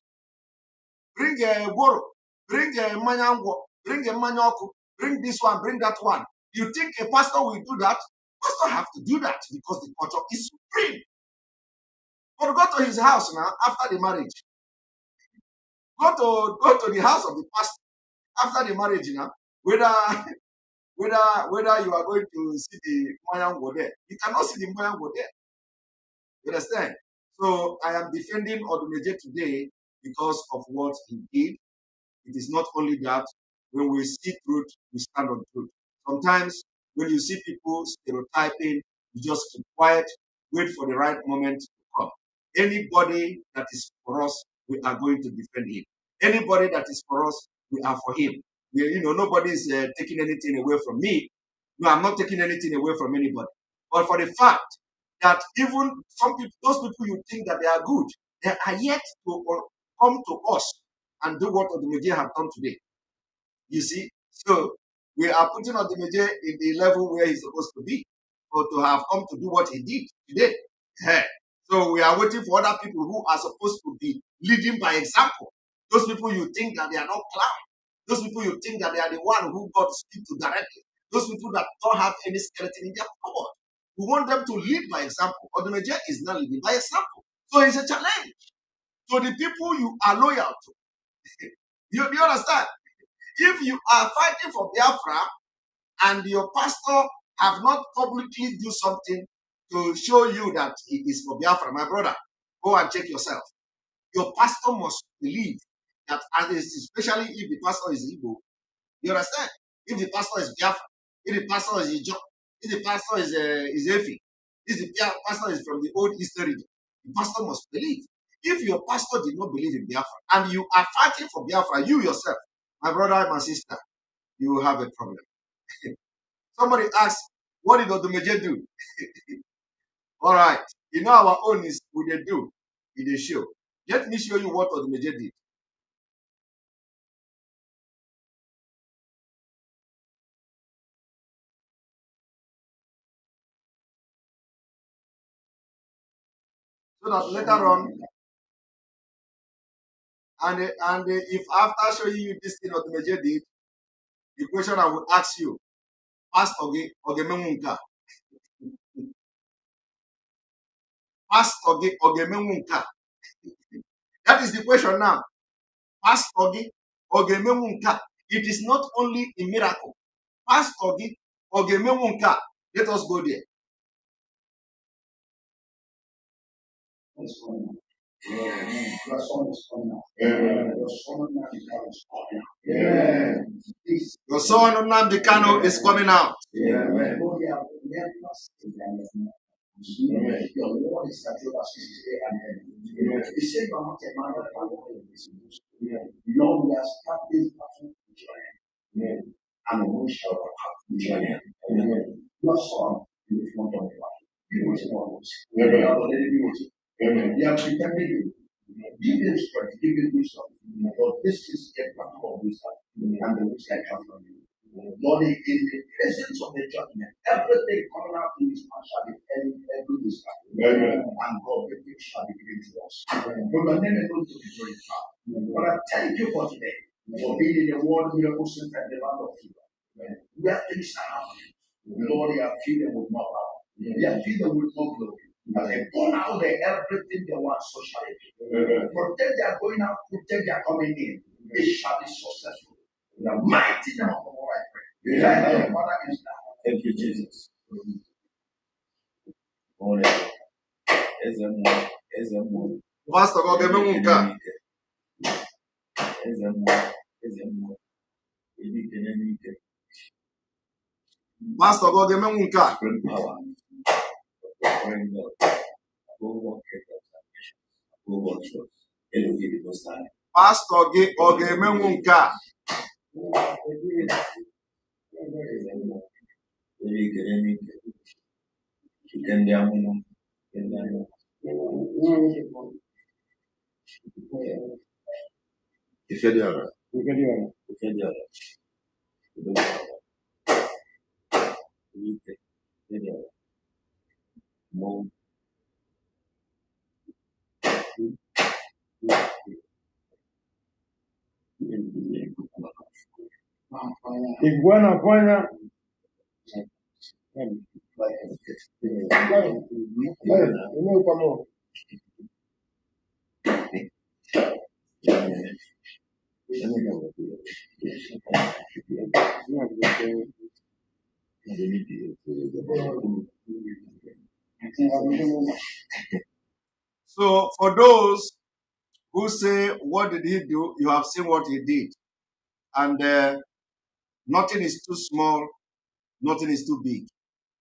S4: bring a boro, bring a manyango, bring a manyoku, bring this one, bring that one. You think a pastor will do that? Pastor have to do that because the culture is supreme. But go to his house now after the marriage. Go to the house of the pastor after the marriage now. Whether you are going to see the Mayango there. You cannot see the Mayango there. You understand? So I am defending Odumeje today because of what he did. It is not only that. When we see truth, we stand on truth. Sometimes when you see people stereotyping, you just keep quiet, wait for the right moment to come. Anybody that is for us, we are going to defend him. Anybody that is for us, we are for him. Nobody is taking anything away from me. No, I'm not taking anything away from anybody. But for the fact that even some people, those people you think that they are good, they are yet to come to us and do what Odumeje have done today. You see? So we are putting Odumeje in the level where he's supposed to be, or to have come to do what he did today. So we are waiting for other people who are supposed to be leading by example. Those people you think that they are not clown. Those people you think that they are the one who God speaks to directly. Those people that don't have any skeleton in their cupboard. We want them to lead by example. Odumeje is not leading by example. So it's a challenge to the people you are loyal to. You understand? If you are fighting for Biafra and your pastor have not publicly do something to show you that he is for Biafra, my brother, go and check yourself. Your pastor must believe that, especially if the pastor is Igbo, you understand? If the pastor is Biafra, if the pastor is Ijo, if the pastor is Efi, if the pastor is from the old Eastern region, the pastor must believe. If your pastor did not believe in Biafra and you are fighting for Biafra, you yourself, my brother, my sister, you will have a problem. Somebody asks, what did Odumeje do? All right. You know our own is what they do in the show. Let me show you what Odumeje did. So that later on, and if after showing you this thing Odumeje did, the question I would ask you, Pastor Ogemenwunka. Pastor Ogemenwunka. That is the question now. Pastor Ogemenwunka. It is not only a miracle. Pastor Ogemenwunka. Let us go there. Your son Nnamdi Kanu is coming out. Your Lord is at your He said, "You are not a man that can walk in this. Lord, we are established to join. And we shall have to join. Your son in the front of the life. Be with us. We are already with you. We are pretending you. Give them strength, give them wisdom. But this is a platform of wisdom. And the wisdom comes from you. Lord, in the presence of the judgment, everything coming out in this man shall be every wisdom. And God, everything shall be given to us. For your name is going to be glorified. But I thank you for today, for being in the world miracle center and the land of fever. Where things are happening. Lord, you are filled with more power. You are filled with more glory. As they go out there, everything they want socially. Protect their going out, protect their coming in. It shall be successful. In the mighty name of the Lord, I pray. Father is now. Thank you, Jesus. Pastor Ogemenwunka. Pastor Ogemenwunka. Pastor Ogemenwunka. So for those who say, what did he do? You have seen what he did. And nothing is too small, nothing is too big.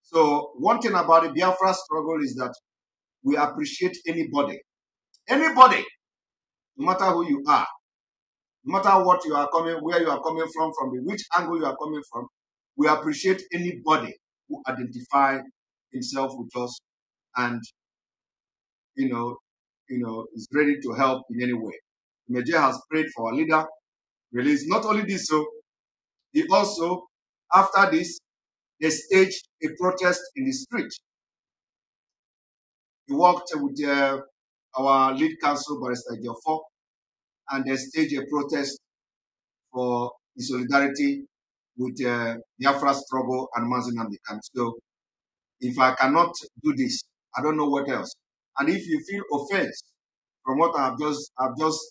S4: So one thing about the Biafra struggle is that we appreciate anybody, no matter who you are, no matter what you are coming, where you are coming from which angle you are coming from, we appreciate anybody who identify himself with us and is ready to help in any way. Meje has prayed for our leader, release. Not only this, so he also, after this, they staged a protest in the street. He worked with our lead counsel, Barrister Jofo, and they staged a protest for in solidarity with Biafra struggle and Mazi Nnamdi Kanu. So if I cannot do this, I don't know what else. And if you feel offense from what I've just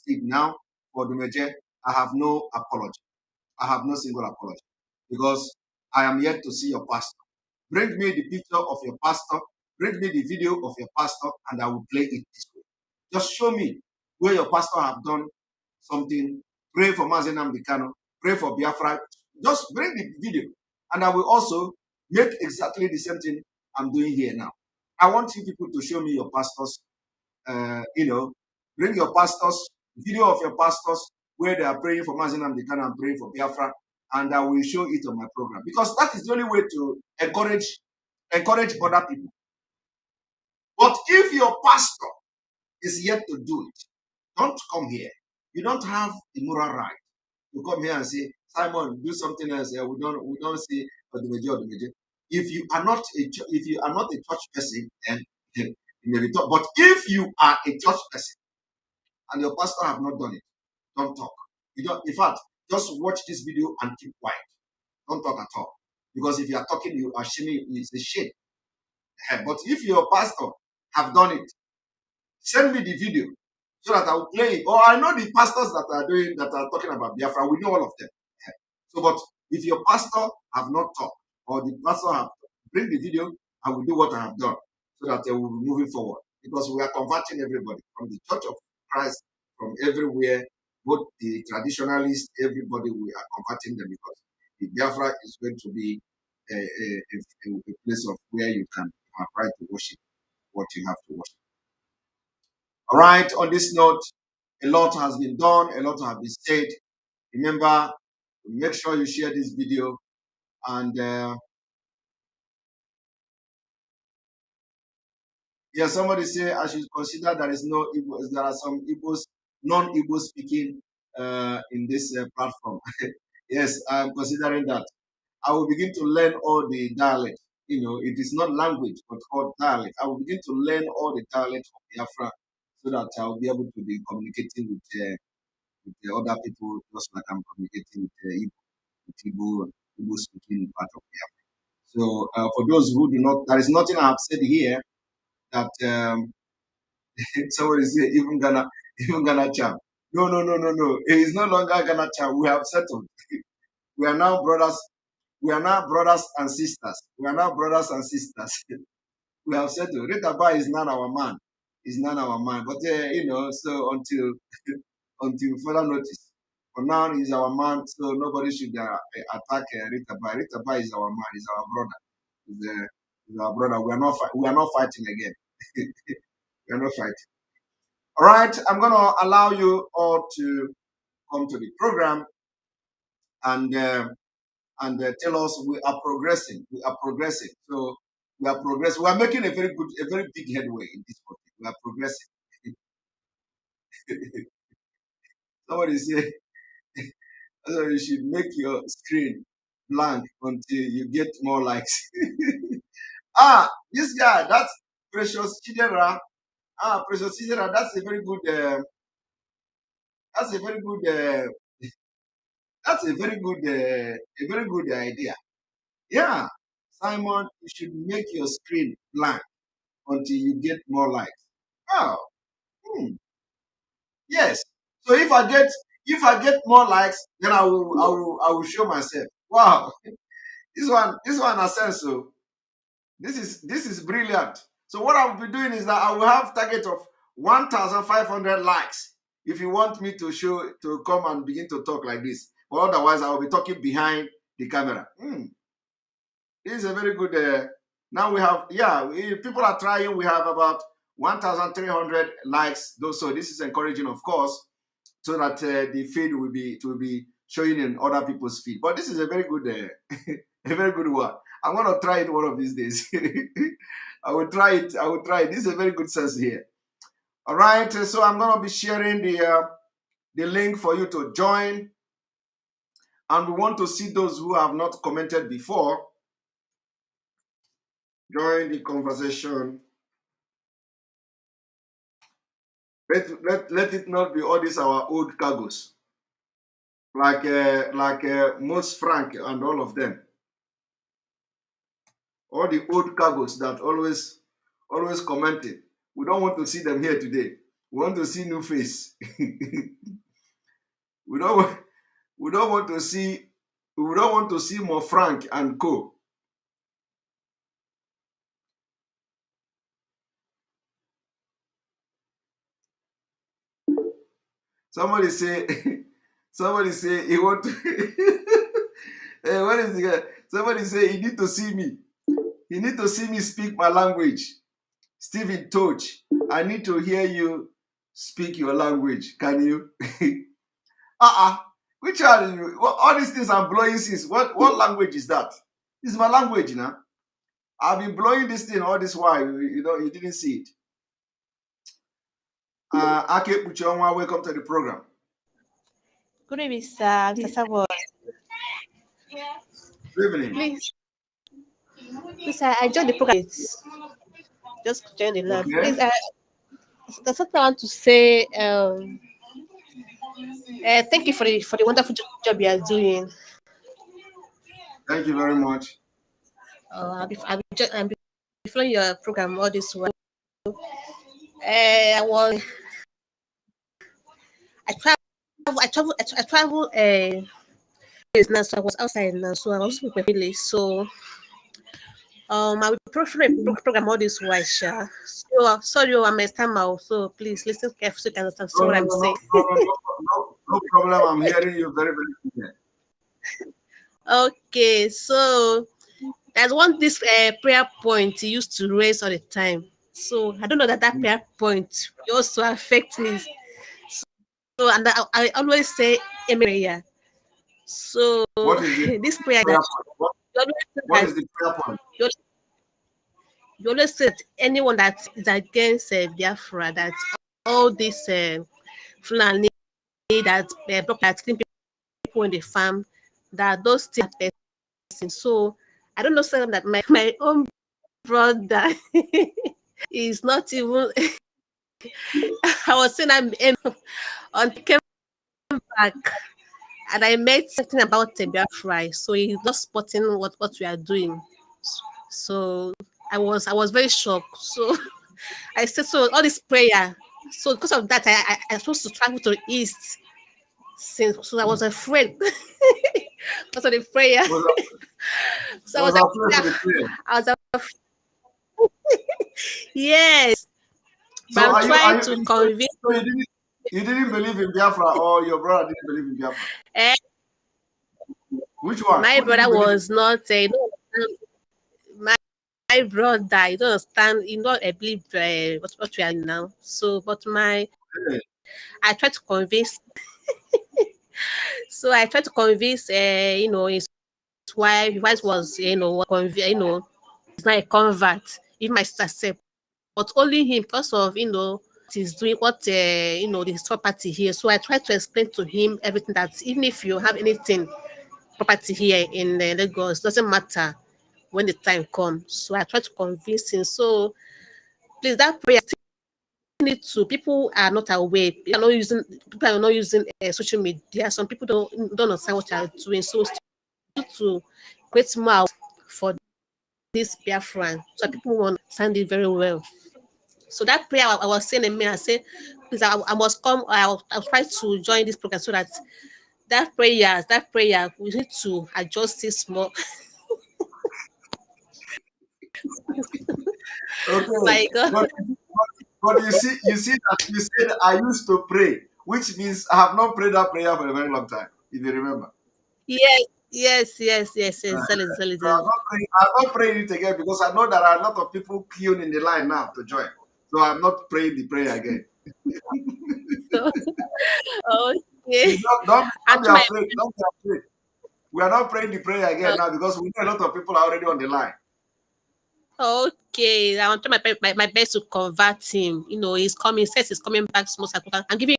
S4: did now for Dumeje, I have no apology. I have no single apology because I am yet to see your pastor. Bring me the picture of your pastor, bring me the video of your pastor, and I will play it this way. Just show me where your pastor have done something. Pray for Mazi Nnamdi Kanu, pray for Biafra. Just bring the video, and I will also make exactly the same thing I'm doing here now. I want you people to show me your pastors. Bring your pastors, video of your pastors where they are praying for Mazi Nnamdi Kanu and praying for Biafra, and I will show it on my program because that is the only way to encourage other people. But if your pastor is yet to do it, don't come here. You don't have the moral right to come here and say, Simon, do something else. We don't see the major. If you are not a church person, then you may be talk. But if you are a church person and your pastor have not done it, don't talk. You don't. In fact, just watch this video and keep quiet. Don't talk at all. Because if you are talking, you are shaming. It's a shame. But if your pastor have done it, send me the video so that I will play it. Or I know the pastors that are talking about Biafra. We know all of them. So, but if your pastor have not talked, or the pastor have bring the video, I will do what I have done so that they will be moving forward. Because we are converting everybody from the Church of Christ, from everywhere, both the traditionalists, everybody, we are converting them because the Biafra is going to be a place of where you can have right to worship what you have to worship. All right, on this note, a lot has been done, a lot has been said. Remember, make sure you share this video and yeah, somebody say I should consider there are some Igbos, non-Igbo speaking in this platform. Yes, I'm considering that. I will begin to learn all the dialects. It is not language, but called dialect. I will begin to learn all the dialects of Biafra so that I will be able to be communicating with the other people, just like I'm communicating with Igbo speaking part of Biafra. So for those who do not, there is nothing I have said here that somebody say even Ghana Cham. No. It is no longer Ghana Cham. We have settled. We are now brothers. We are now brothers and sisters. We are now brothers and sisters. We have settled. Ritaba is not our man. Is not our man. But so until further notice. For now, he's our man. So nobody should attack Ritaba. Ritaba is our man. He's our brother. He's our brother. We are not fighting again. We are not fighting. All right, I'm going to allow you all to come to the program and tell us we are progressing. We are progressing. So we are progressing. We are making a very big headway in this country. We are progressing. Somebody say you should make your screen blank until you get more likes. This guy, that's Precious Chidera. Precious Chidera, that's a very good. That's a very good. That's a very good idea. Yeah, Simon, you should make your screen blank until you get more likes. Oh, yes. So if I get more likes, then I will show myself. Wow, this one has sense. So this is brilliant. So what I will be doing is that I will have target of 1,500 likes. If you want me to come and begin to talk like this, but otherwise I will be talking behind the camera. This is a very good. Now we have, people are trying. We have about 1,300 likes. So this is encouraging, of course, so that the feed will be showing in other people's feed. But this is a very good, a very good one. I'm going to try it one of these days. I will try it. This is a very good sense here. All right. So I'm going to be sharing the link for you to join. And we want to see those who have not commented before. Join the conversation. Let it not be all these our old cargoes. like Most Frank and all of them, all the old cargos that always commenting. We don't want to see them here today. We want to see new face. we don't want, we don't want to see we don't want to see more Frank and co. Somebody say somebody say he want to hey, what is the guy? Somebody say he need to see me. He need to see me speak my language. Stephen Toch, I need to hear you speak your language. Can you? Which are you? All these things I'm blowing since. What language is that? This is my language now. I've been blowing this thing all this while. You didn't see it. Ake Puchonwa, welcome to the program.
S6: Good evening, sir. Mr. Savo.
S4: Good evening.
S6: Please, sir, I joined the program. Just join the lab.
S4: Okay.
S6: Please, there's something I want to say. Thank you for the wonderful job you are doing.
S4: Thank you very much.
S6: I'll be following your program all this while. I travel now, so I was outside now, so I was with my village. So I will program all this while, Sha. So sorry, I'm a stammer, so please listen carefully so you can understand what I'm saying.
S4: No problem. I'm hearing you very, very clear.
S6: Okay, so there's this prayer point you used to raise all the time. So I don't know that prayer point also affects me. So and I always say prayer. So
S4: What is
S6: this prayer
S4: prayer
S6: that
S4: what is the prayer point?
S6: You always say that anyone that is against Biafra, that all this Fulani that people in the farm, that those things are person. So I don't know something that my own brother is not even. I was saying I'm on came back and I met something about Biafra, so he's not spotting what we are doing. So I was very shocked. So I said, so all this prayer. So because of that, I supposed to travel to the east. So I was afraid because of the prayer. So I was afraid. Yes.
S4: So
S6: but I'm trying to convince.
S4: So you didn't believe in Biafra, or your brother didn't believe in Biafra? Which one?
S6: My brother was not my brother. You don't understand. You know, I believe what we are now. So, but I tried to convince. So I tried to convince, his wife. His wife was, he's not a convert. If my sister said, but only him because of he's doing what this property here. So I tried to explain to him everything, that even if you have anything property here in Lagos, doesn't matter when the time comes. So I tried to convince him. So please, that prayer need to. People are not aware. People are not using social media. Some people don't understand what you are doing. So to create more for this Biafran, so people will understand it very well. So that prayer I was saying, I said, please, I must come. I'll try to join this program so that prayer, we need to adjust it more.
S4: Okay.
S6: My God.
S4: But you see that you said I used to pray, which means I have not prayed that prayer for a very long time, if you remember.
S6: Yes.
S4: So I'm not praying it again because I know there are a lot of people queuing in the line now to join. So I'm not praying the prayer again.
S6: Okay.
S4: Don't be afraid. Don't be afraid. We are not praying the prayer again now because we know a lot of people are already on the line.
S6: Okay, I want to try my best to convert him. He's coming, says he's coming back small. I'm giving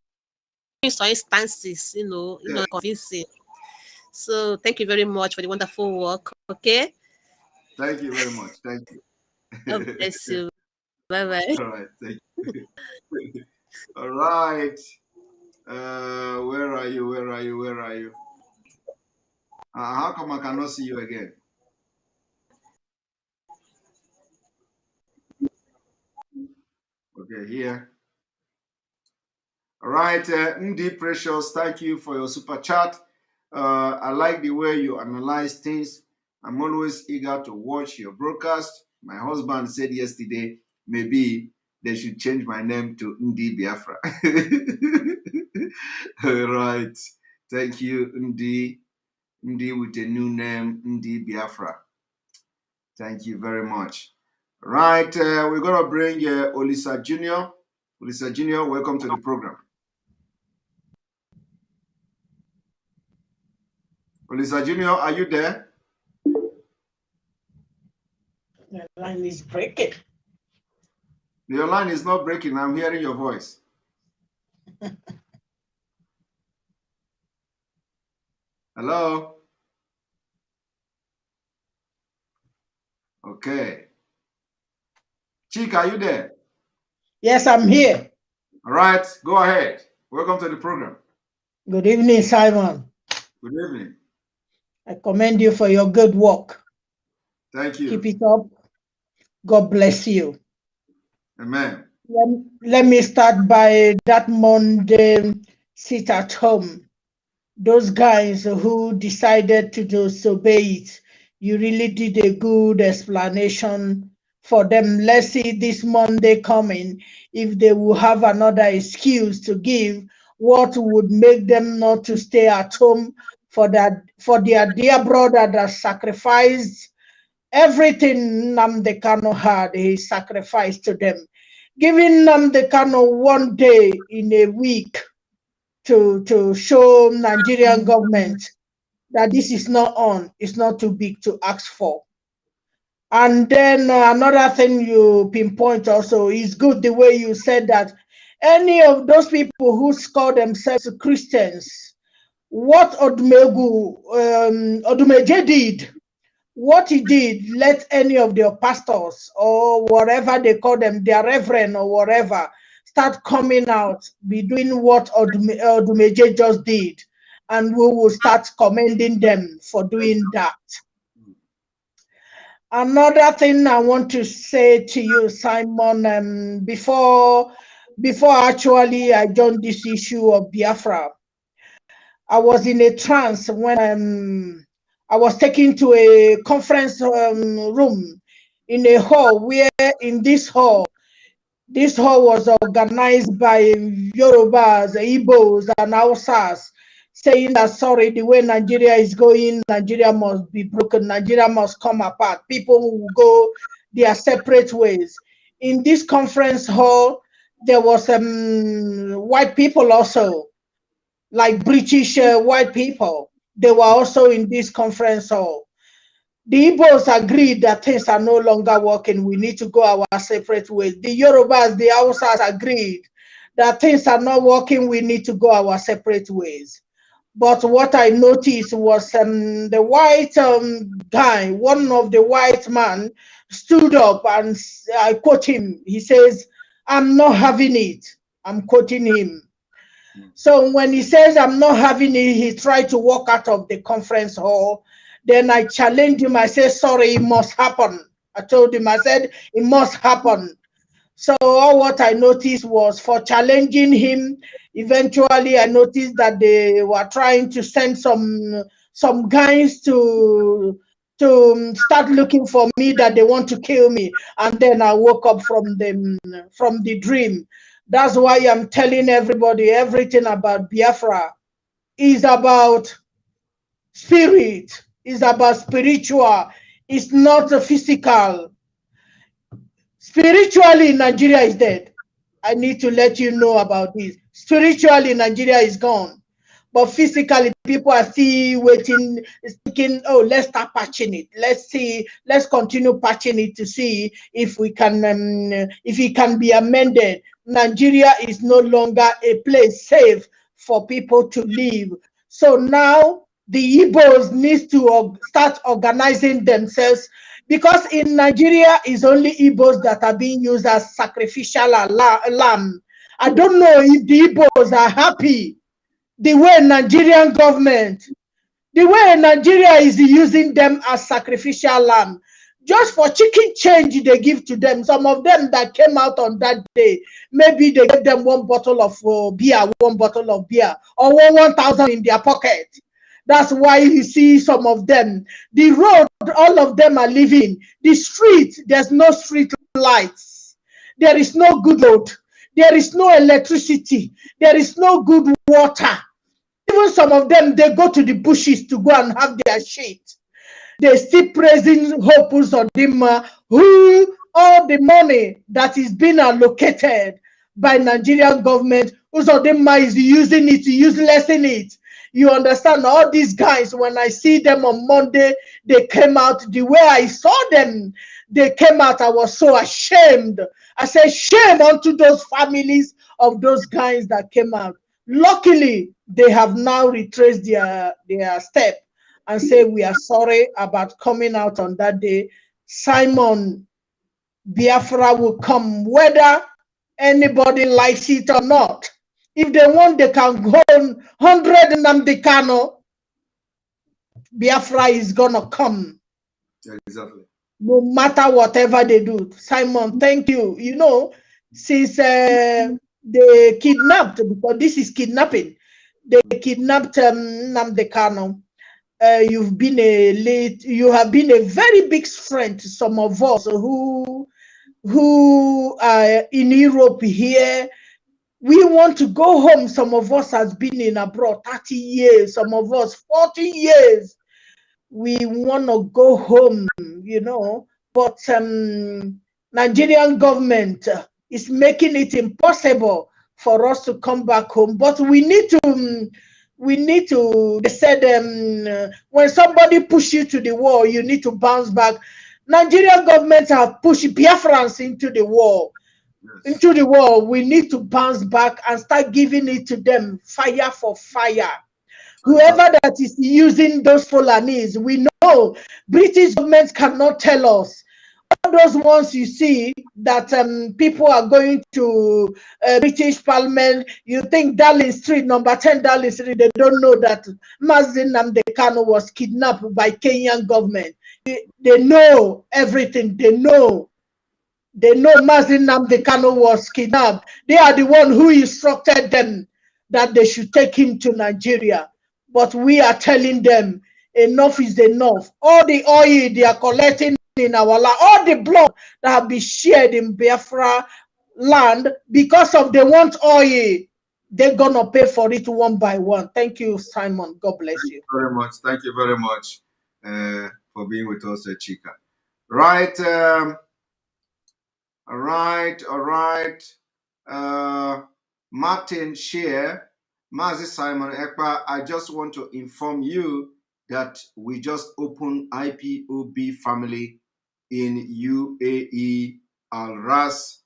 S6: him some instances, convincing. So thank you very much for the wonderful work. Okay.
S4: Thank you very much. Thank you.
S6: God bless you. Bye bye.
S4: All right. Thank you. All right. Where are you? Where are you? Where are you? How come I cannot see you again? Okay, here. All right, Ndi Precious, thank you for your super chat. I like the way you analyze things. I'm always eager to watch your broadcast. My husband said yesterday, maybe they should change my name to Ndi Biafra. All right. Thank you, Ndi. Ndi with a new name, Ndi Biafra. Thank you very much. Right. We're going to bring Olisa Jr. Olisa Jr., welcome to the program. Olisa Jr., are you there?
S7: The line is breaking.
S4: Your line is not breaking. I'm hearing your voice. Hello? Okay. Chika, are you there?
S7: Yes, I'm here.
S4: All right, go ahead. Welcome to the program.
S7: Good evening, Simon.
S4: Good evening.
S7: I commend you for your good work.
S4: Thank you.
S7: Keep it up. God bless you.
S4: Amen.
S7: Let me start by that Monday sit at home. Those guys who decided to disobey it, you really did a good explanation for them. Let's see this Monday coming, if they will have another excuse to give, what would make them not to stay at home for their dear brother that sacrificed everything Nnamdi Kanu had. He sacrificed to them. Giving Nnamdi Kanu 1 day in a week to show Nigerian government that this is not on, it's not too big to ask for. And then another thing you pinpoint also is good the way you said that any of those people who call themselves Christians, what Odumeje did, what he did, let any of their pastors or whatever they call them, their reverend or whatever, start coming out, be doing what Odumeje just did, and we will start commending them for doing that. Another thing I want to say to you, Simon, before actually I joined this issue of Biafra, I was in a trance when I was taken to a conference room in a hall where in this hall was organized by Yorubas, Igbos, and Hausas, saying that, sorry, the way Nigeria is going, Nigeria must be broken, Nigeria must come apart. People will go their separate ways. In this conference hall, there was white people also, like British white people. They were also in this conference hall. The Igbos agreed that things are no longer working. We need to go our separate ways. The Yorubas, the Hausas agreed that things are not working. We need to go our separate ways. But what I noticed was the white guy, one of the white man, stood up and I quote him. He says, "I'm not having it." I'm quoting him. So when he says, "I'm not having it," he tried to walk out of the conference hall. Then I challenged him. I said, "Sorry, it must happen." I told him, I said, "It must happen." So all what I noticed was for challenging him, eventually I noticed that they were trying to send some guys to start looking for me, that they want to kill me. And then I woke up from the dream. That's why I'm telling everybody everything about Biafra is about spirit, is about spiritual, it's not a physical. Spiritually, Nigeria is dead. I need to let you know about this. Spiritually, Nigeria is gone. But physically, people are still waiting, thinking, oh, let's start patching it. Let's continue patching it to see if we can, if it can be amended. Nigeria is no longer a place safe for people to live. So now the Igbos need to start organizing themselves, because in Nigeria is only Igbos that are being used as sacrificial lamb. I don't know if the Igbos are happy the way Nigerian government, the way Nigeria is using them as sacrificial lamb, just for chicken change they give to them. Some of them that came out on that day, maybe they gave them one bottle of beer, or 1,000 in their pocket. That's why you see some of them. The road, all of them are living. The street, there's no street lights. There is no good road. There is no electricity. There is no good water. Even some of them, they go to the bushes to go and have their shit. They still praising Hope Uzodinma, who all the money that is being allocated by Nigerian government, Uzodinma is using it, uselessing it. You understand? All these guys, when I see them on Monday, they came out, the way I saw them, they came out, I was so ashamed. I said, shame unto those families of those guys that came out. Luckily, they have now retraced their step and say, we are sorry about coming out on that day. Simon Biafra will come, whether anybody likes it or not. If they want, they can go 100 Nnamdi Kanu. Biafra is gonna come.
S4: Exactly.
S7: No matter whatever they do. Simon, thank you. You know, since they kidnapped, because this is kidnapping, they kidnapped Nnamdi Kanu. You have been a very big strength to some of us who are in Europe here. We want to go home. Some of us has been in abroad 30 years, some of us 40 years. We want to go home, you know, but Nigerian government is making it impossible for us to come back home. But we need to, they said, when somebody push you to the wall, you need to bounce back. Nigerian government have pushed Biafrans into the wall. Yes. Into the wall. We need to bounce back and start giving it to them, fire for fire. Whoever that is using those Fulanis, we know British government cannot tell us. All those ones you see that people are going to British Parliament, you think Darling Street, number 10 Darling Street, they don't know that Mazi Nnamdi Kanu was kidnapped by Kenyan government. They know everything. They know Mazi Nnamdi Kanu was kidnapped. They are the one who instructed them that they should take him to Nigeria. But we are telling them enough is enough. All the oil they are collecting in our land, all the blood that have been shared in Biafra land, because of they want oil, they're gonna pay for it one by one. Thank you, Simon. God bless you.
S4: Thank you very much. Thank you very much for being with us, Chika. Right. All right. Martin Shear. Mazi Simon Ekpa, I just want to inform you that we just opened IPOB family in UAE, Al Ras,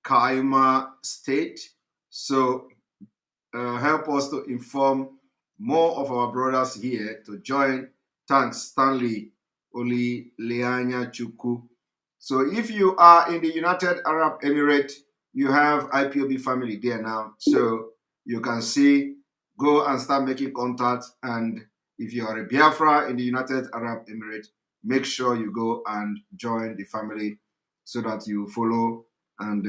S4: Kaima State. So help us to inform more of our brothers here to join. Thanks, Stanley Oli Leanya Chuku. So if you are in the United Arab Emirates, you have IPOB family there now. So you can see, go and start making contact. And if you are a Biafra in the United Arab Emirates, make sure you go and join the family so that you follow and,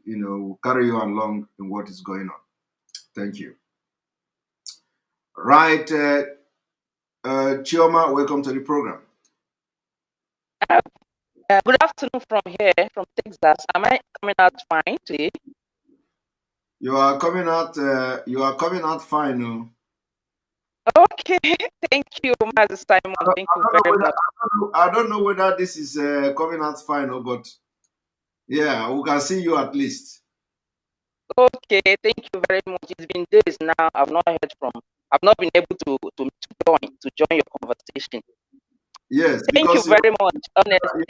S4: you know, carry you along in what is going on. Thank you. Right. Chioma, welcome to the program.
S8: Good afternoon from here, from Texas. Am I coming out fine today?
S4: You are coming out. Fine. No?
S8: Okay, thank you, Mazi Simon. Thank you very much.
S4: I don't know whether this is coming out fine, or but yeah, we can see you at least.
S8: Okay, thank you very much. It's been days now. I've not been able to join your conversation.
S4: Yes,
S8: thank you very much. Honestly,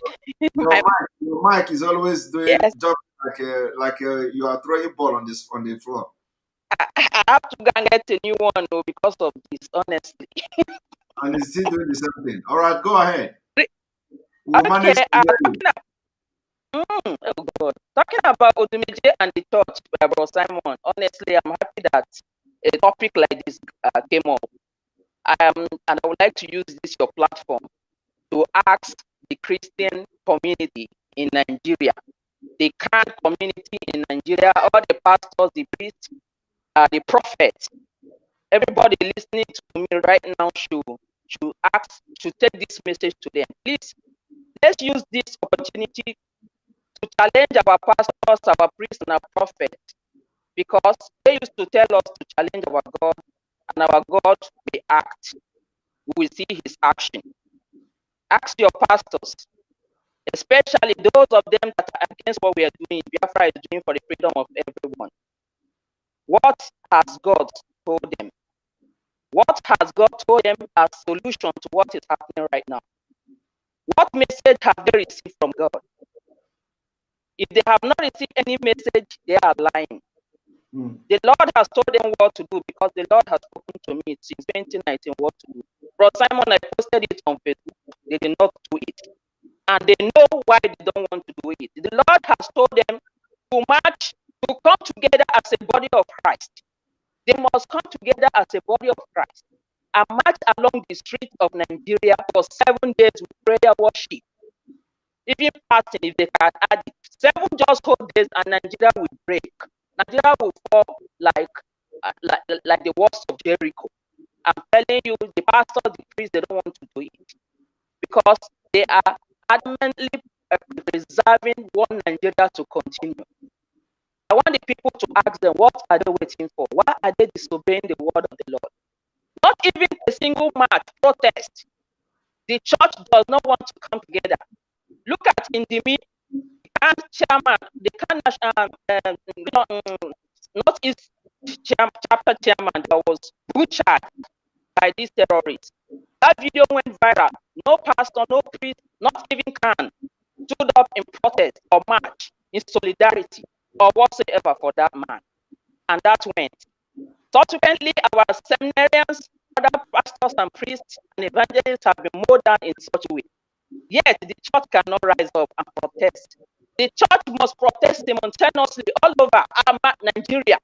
S4: your mic is always doing job like you are throwing ball on the floor.
S8: I have to go and get a new one though because of this, honestly.
S4: And it's still doing the same thing. All right, go ahead.
S8: We'll manage oh God. Talking about Odumeje and the church by Bro Simon, honestly, I'm happy that a topic like this came up, and I would like to use this your platform to ask the Christian community in Nigeria, the Khan community in Nigeria, all the pastors, the priests, the prophets, everybody listening to me right now should take this message to them. Please, let's use this opportunity to challenge our pastors, our priests, and our prophets, because they used to tell us to challenge our God, and our God will act. We will see his action. Ask your pastors, especially those of them that are against what we are doing, Biafra is doing for the freedom of everyone. What has God told them? What has God told them as solution to what is happening right now? What message have they received from God? If they have not received any message, they are lying. The Lord has told them what to do, because the Lord has spoken to me since 2019 what to do. Bro Simon, I posted it on Facebook. They did not do it. And they know why they don't want to do it. The Lord has told them to march, to come together as a body of Christ. They must come together as a body of Christ and march along the streets of Nigeria for 7 days with prayer, worship, even fasting if they can add it. 7 just whole days and Nigeria will break. Nigeria will fall like the walls of Jericho. I'm telling you, the pastors, the priests, they don't want to do it because they are adamantly preserving one Nigeria to continue. I want the people to ask them, what are they waiting for? Why are they disobeying the word of the Lord? Not even a single march, protest. The church does not want to come together. Look at Indimi, the chairman, the Northeast chapter chairman that was butchered by these terrorists. That video went viral. No pastor, no priest, not even Khan stood up in protest or march in solidarity or whatsoever for that man. And that went. Subsequently, our seminarians, other pastors and priests and evangelists have been mowed down in such a way. Yet the church cannot rise up and protest. The church must protest simultaneously all over Nigeria,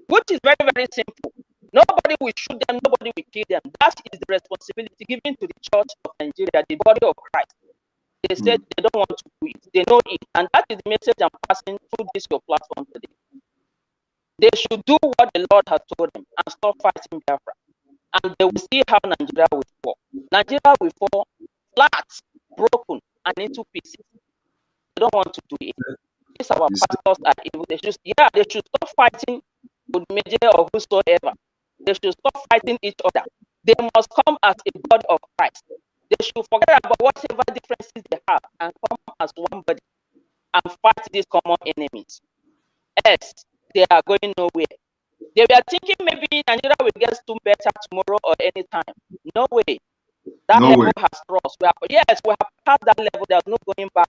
S8: which is very, very simple. Nobody will shoot them, nobody will kill them. That is the responsibility given to the church of Nigeria, the body of Christ. They said they don't want to do it. They know it. And that is the message I'm passing through this your platform today. They should do what the Lord has told them and stop fighting Biafra. And they will see how Nigeria will fall. Nigeria will fall flat, broken, and into pieces. They don't want to do it. These our pastors are evil. They should stop fighting with Major or whosoever. They should stop fighting each other. They must come as a body of Christ. They should forget about whatever differences they have and come as one body and fight these common enemies. Else, they are going nowhere. They were thinking maybe Nigeria will get soon better tomorrow or anytime. No way. That level has crossed. We have passed that level. There's no going back.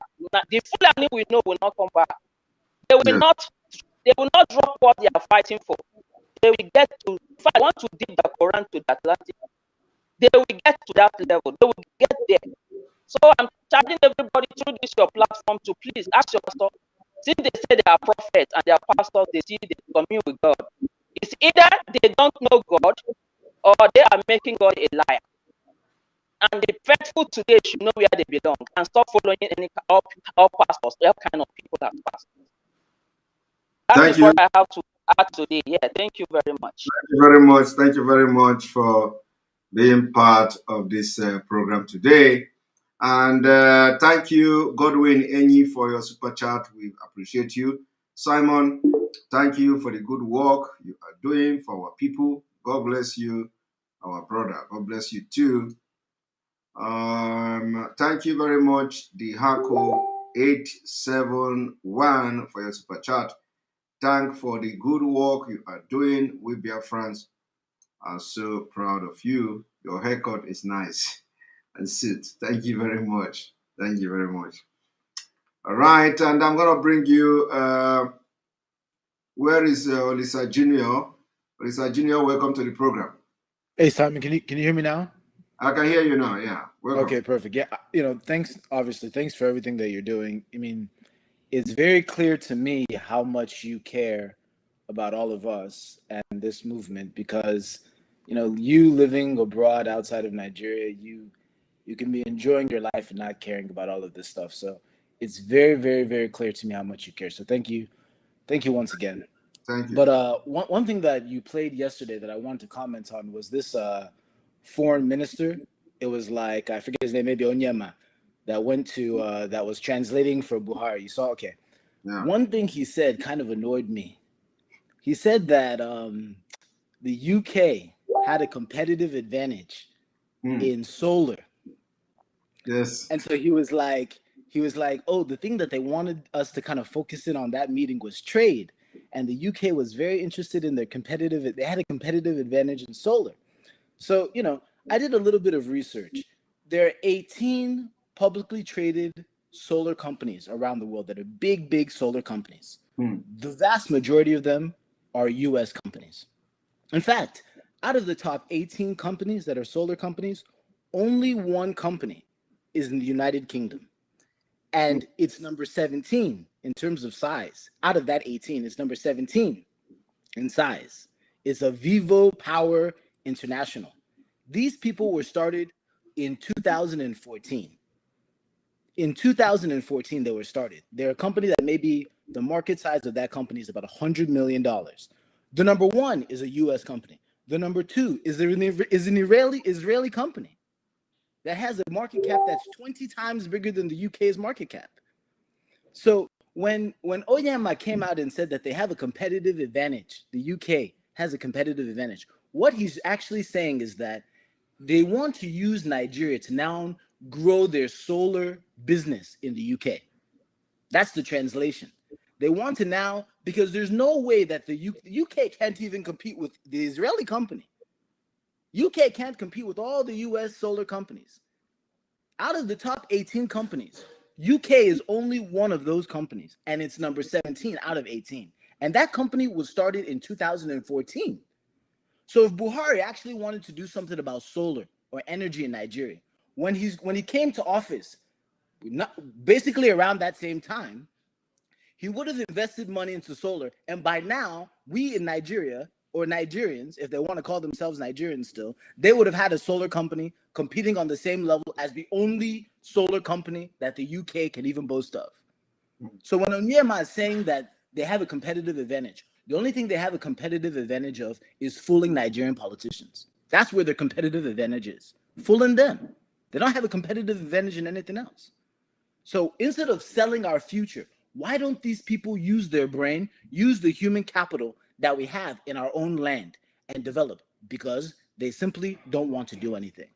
S8: The Fulani we know will not come back. They will not drop what they are fighting for. They will get to, if I want to dip the Quran to the Atlantic, they will get to that level. They will get there. So I'm charging everybody through this your platform to please ask your pastor. Since they say they are prophets and they are pastors, they see they commune with God. It's either they don't know God or they are making God a liar. And the faithful today should know where they belong and stop following any all pastors, all kind of people as pastors. That is what I have to add today. Yeah, thank you very much.
S4: Thank you very much. Thank you very much for being part of this program today. And thank you, Godwin Enyi, for your super chat. We appreciate you. Simon, thank you for the good work you are doing for our people. God bless you, our brother. God bless you too. Thank you very much, the Hako 871 for your super chat. Thank for the good work you are doing. We Biafrans are so proud of you. Your haircut is nice and suit. Thank you very much. Thank you very much. All right, and I'm gonna bring you. Where is Olisa Junior? Olisa Junior, welcome to the program.
S9: Hey Simon, can you hear me now?
S4: I can hear you now. Yeah. Welcome.
S9: Okay, perfect. Yeah, thanks. Obviously, thanks for everything that you're doing. I mean, it's very clear to me how much you care about all of us and this movement because, you know, you living abroad outside of Nigeria, you can be enjoying your life and not caring about all of this stuff. So it's very, very, very clear to me how much you care. So thank you once again.
S4: Thank you.
S9: But one thing that you played yesterday that I wanted to comment on was this foreign minister. It was like, I forget his name, maybe Onyema, that went to that was translating for Buhari. You saw, okay.
S4: Yeah.
S9: One thing he said kind of annoyed me. He said that the UK had a competitive advantage in solar.
S4: Yes.
S9: And so he was like, oh, the thing that they wanted us to kind of focus in on that meeting was trade. And the UK was very interested in they had a competitive advantage in solar. So, you know, I did a little bit of research. There are 18 publicly traded solar companies around the world that are big solar companies. The vast majority of them are US companies. In fact, out of the top 18 companies that are solar companies, only one company is in the United Kingdom. And it's number 17 in terms of size. Out of that 18, it's number 17 in size. It's a Vivo Power International. These people were started in 2014. In 2014, they were started. They're a company that maybe the market size of that company is about $100 million. The number one is a US company. The number two is an Israeli company that has a market cap that's 20 times bigger than the UK's market cap. So when Oyama came out and said that they have a competitive advantage, the UK has a competitive advantage, what he's actually saying is that they want to use Nigeria to now grow their solar business in the UK. That's the translation. They want to now, because there's no way that the UK can't even compete with the Israeli company. UK can't compete with all the US solar companies. Out of the top 18 companies, UK is only one of those companies, and it's number 17 out of 18. And that company was started in 2014. So if Buhari actually wanted to do something about solar or energy in Nigeria, when he came to office, basically around that same time, he would have invested money into solar. And by now, we in Nigeria, or Nigerians, if they want to call themselves Nigerians still, they would have had a solar company competing on the same level as the only solar company that the UK can even boast of. So when Onyema is saying that they have a competitive advantage, the only thing they have a competitive advantage of is fooling Nigerian politicians. That's where their competitive advantage is, fooling them. They don't have a competitive advantage in anything else. So instead of selling our future, why don't these people use their brain, use the human capital that we have in our own land and develop? Because they simply don't want to do anything.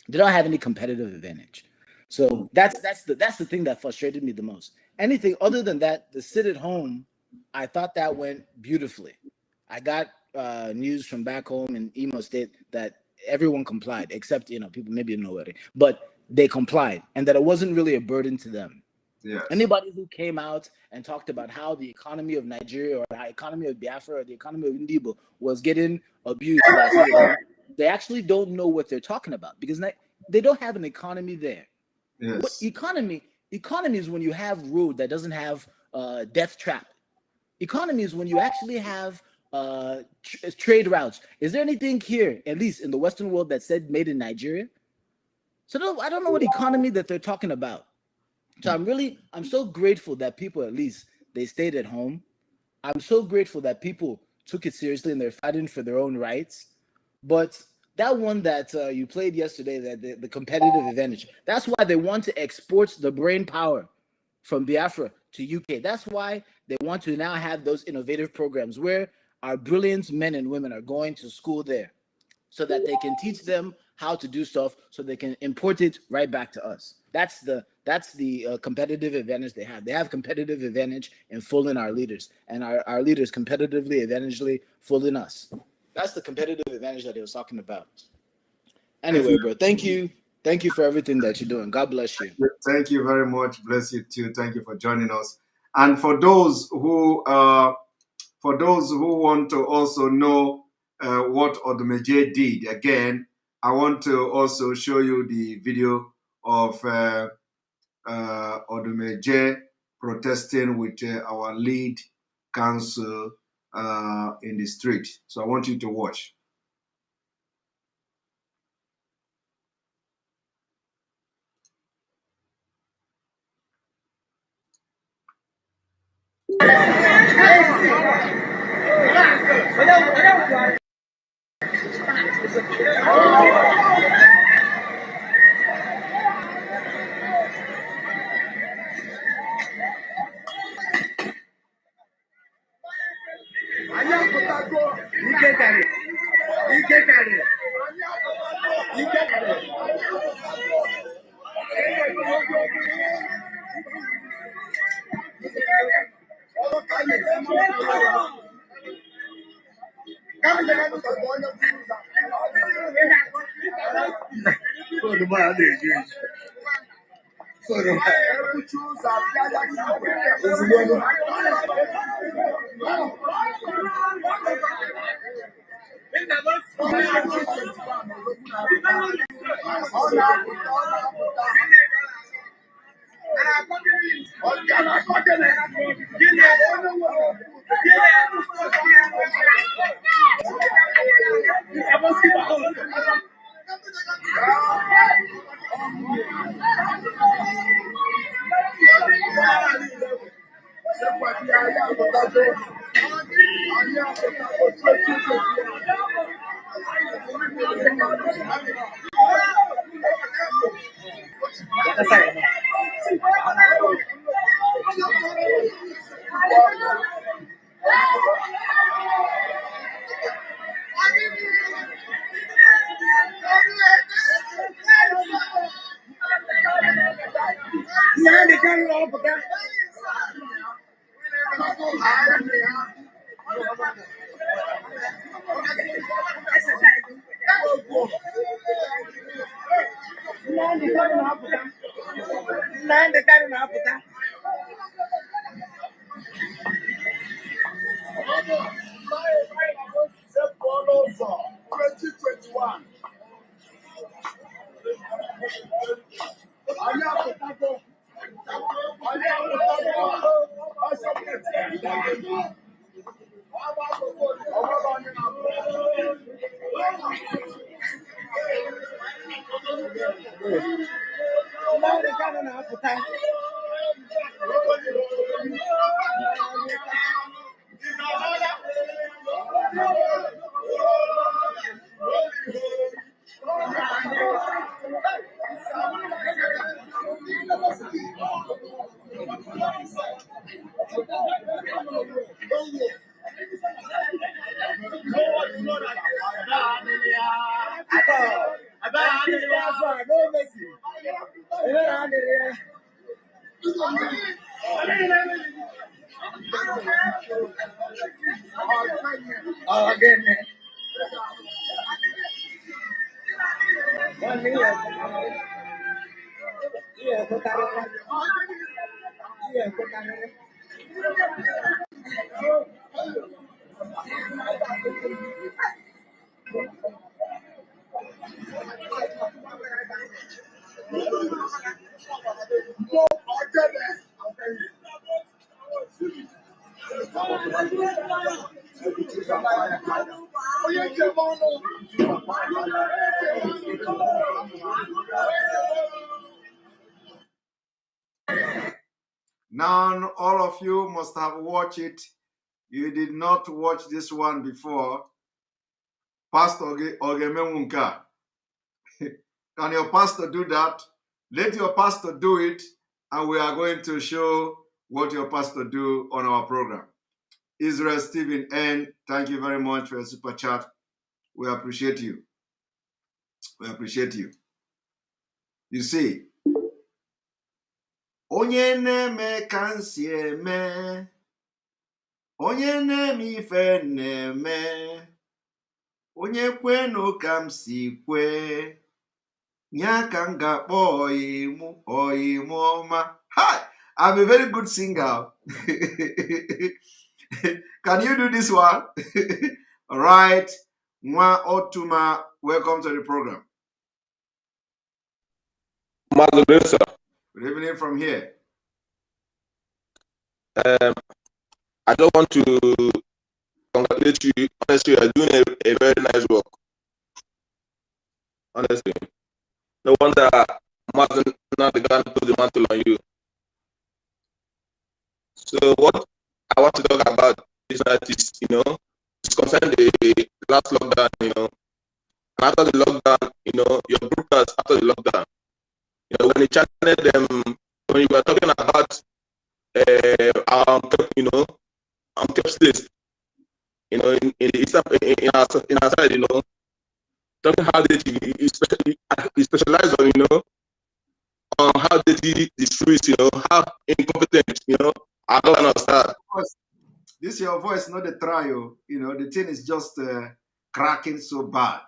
S9: They don't have any competitive advantage. So that's the thing that frustrated me the most. Anything other than that, the sit at home, I thought that went beautifully. I got news from back home in Imo State that everyone complied, except, you know, people maybe nobody, but they complied, and that it wasn't really a burden to them.
S4: Yes.
S9: Anybody who came out and talked about how the economy of Nigeria or the economy of Biafra or the economy of Ndibo was getting abused, they actually don't know what they're talking about, because they don't have an economy there.
S4: Yes.
S9: What economy is when you have road that doesn't have death trap. Economy is when you actually have trade routes. Is there anything here, at least in the Western world, that said made in Nigeria? So no, I don't know what economy that they're talking about. So I'm so grateful that people, at least, they stayed at home. I'm so grateful that people took it seriously and they're fighting for their own rights. But that one that you played yesterday, that the competitive advantage, that's why they want to export the brain power from Biafra to UK. That's why they want to now have those innovative programs where our brilliant men and women are going to school there, so that they can teach them how to do stuff, so they can import it right back to us. That's the competitive advantage they have. They have competitive advantage in fooling our leaders, and our leaders competitively, advantagely fooling us. That's the competitive advantage that he was talking about. Anyway, bro, thank you for everything that you're doing. God bless you.
S4: Thank you very much. Bless you too. Thank you for joining us. And for those who want to also know what Odumeje did, again, I want to also show you the video of Odumeje protesting with our lead council in the street. So I want you to watch. Now, all of you must have watched it. You did not watch this one before. Pastor Ogemenwunka. Can your pastor do that? Let your pastor do it, and we are going to show what your pastor do on our program. Israel Stephen N., thank you very much for your super chat. We appreciate you. We appreciate you. You see, onye na-eme ka nsi eme, onye na-eme ife na-eme, onye kwenu ka m si kwe, nya ka m ga-akpọ oyimu ọma. Hi, I'm a very good singer. Can you do this one? All right. Nwa Otuma, welcome to the program. Good evening from here.
S10: I don't want to congratulate you. Honestly, you are doing a very nice work. Honestly. No wonder Mazi Nnamdi Kanu put the mantle on you. So what I want to talk about is that is, it's concerned the last lockdown, And after the lockdown, your broadcast after the lockdown, when you channeled them, when you were talking about kept states, in our side, talking how they specialize on how they did the streets, how incompetent, our governor start.
S4: This your voice, not the trial. The thing is just cracking so bad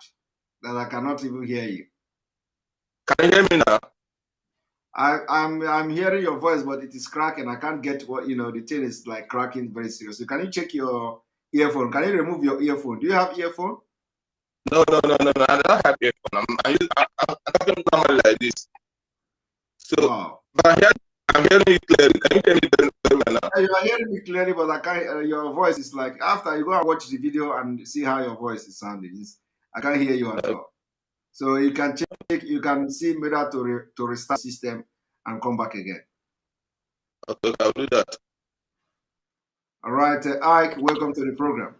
S4: that I cannot even hear you.
S10: Can you hear me now?
S4: I'm hearing your voice, but it is cracking. I can't get what the thing is like cracking very seriously. Can you check your earphone? Can you remove your earphone? Do you have earphone?
S10: No. I don't have earphone. I'm talking normally like this. So,
S4: wow.
S10: But I'm hearing you clearly. Can you hear me clearly now?
S4: You are hearing me clearly, but I can't. Your voice is like after you go and watch the video and see how your voice is sounding. I can't hear you at all. So you can check. You can see whether to restart the system and come back again.
S10: Okay, I'll do that.
S4: All right, Ike, welcome to the program.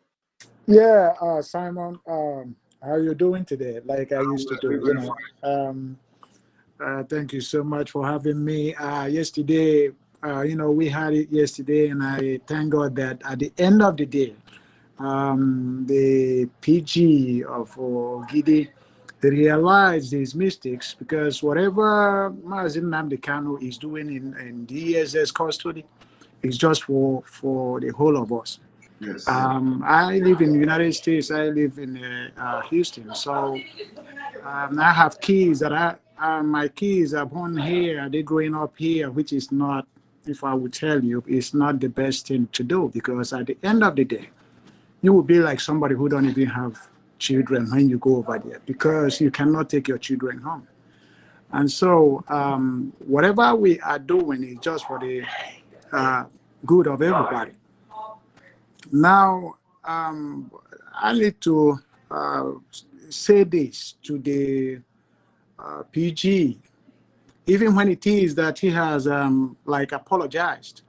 S11: Yeah, Simon, how you doing today? Like I used to do, thank you so much for having me. Yesterday, we had it yesterday, and I thank God that at the end of the day, the PG of Gidi, they realized his mistakes, because whatever Mazi Nnamdi Kanu is doing in DSS custody is just for the whole of us.
S4: Yes.
S11: I live in the United States. I live in Houston, so I have kids that my kids are born here. They're growing up here, which is not, if I would tell you, it's not the best thing to do, because at the end of the day, you will be like somebody who don't even have children when you go over there, because you cannot take your children home. And so whatever we are doing is just for the good of everybody. Now, I need to say this to the PG, even when it is that he has apologized,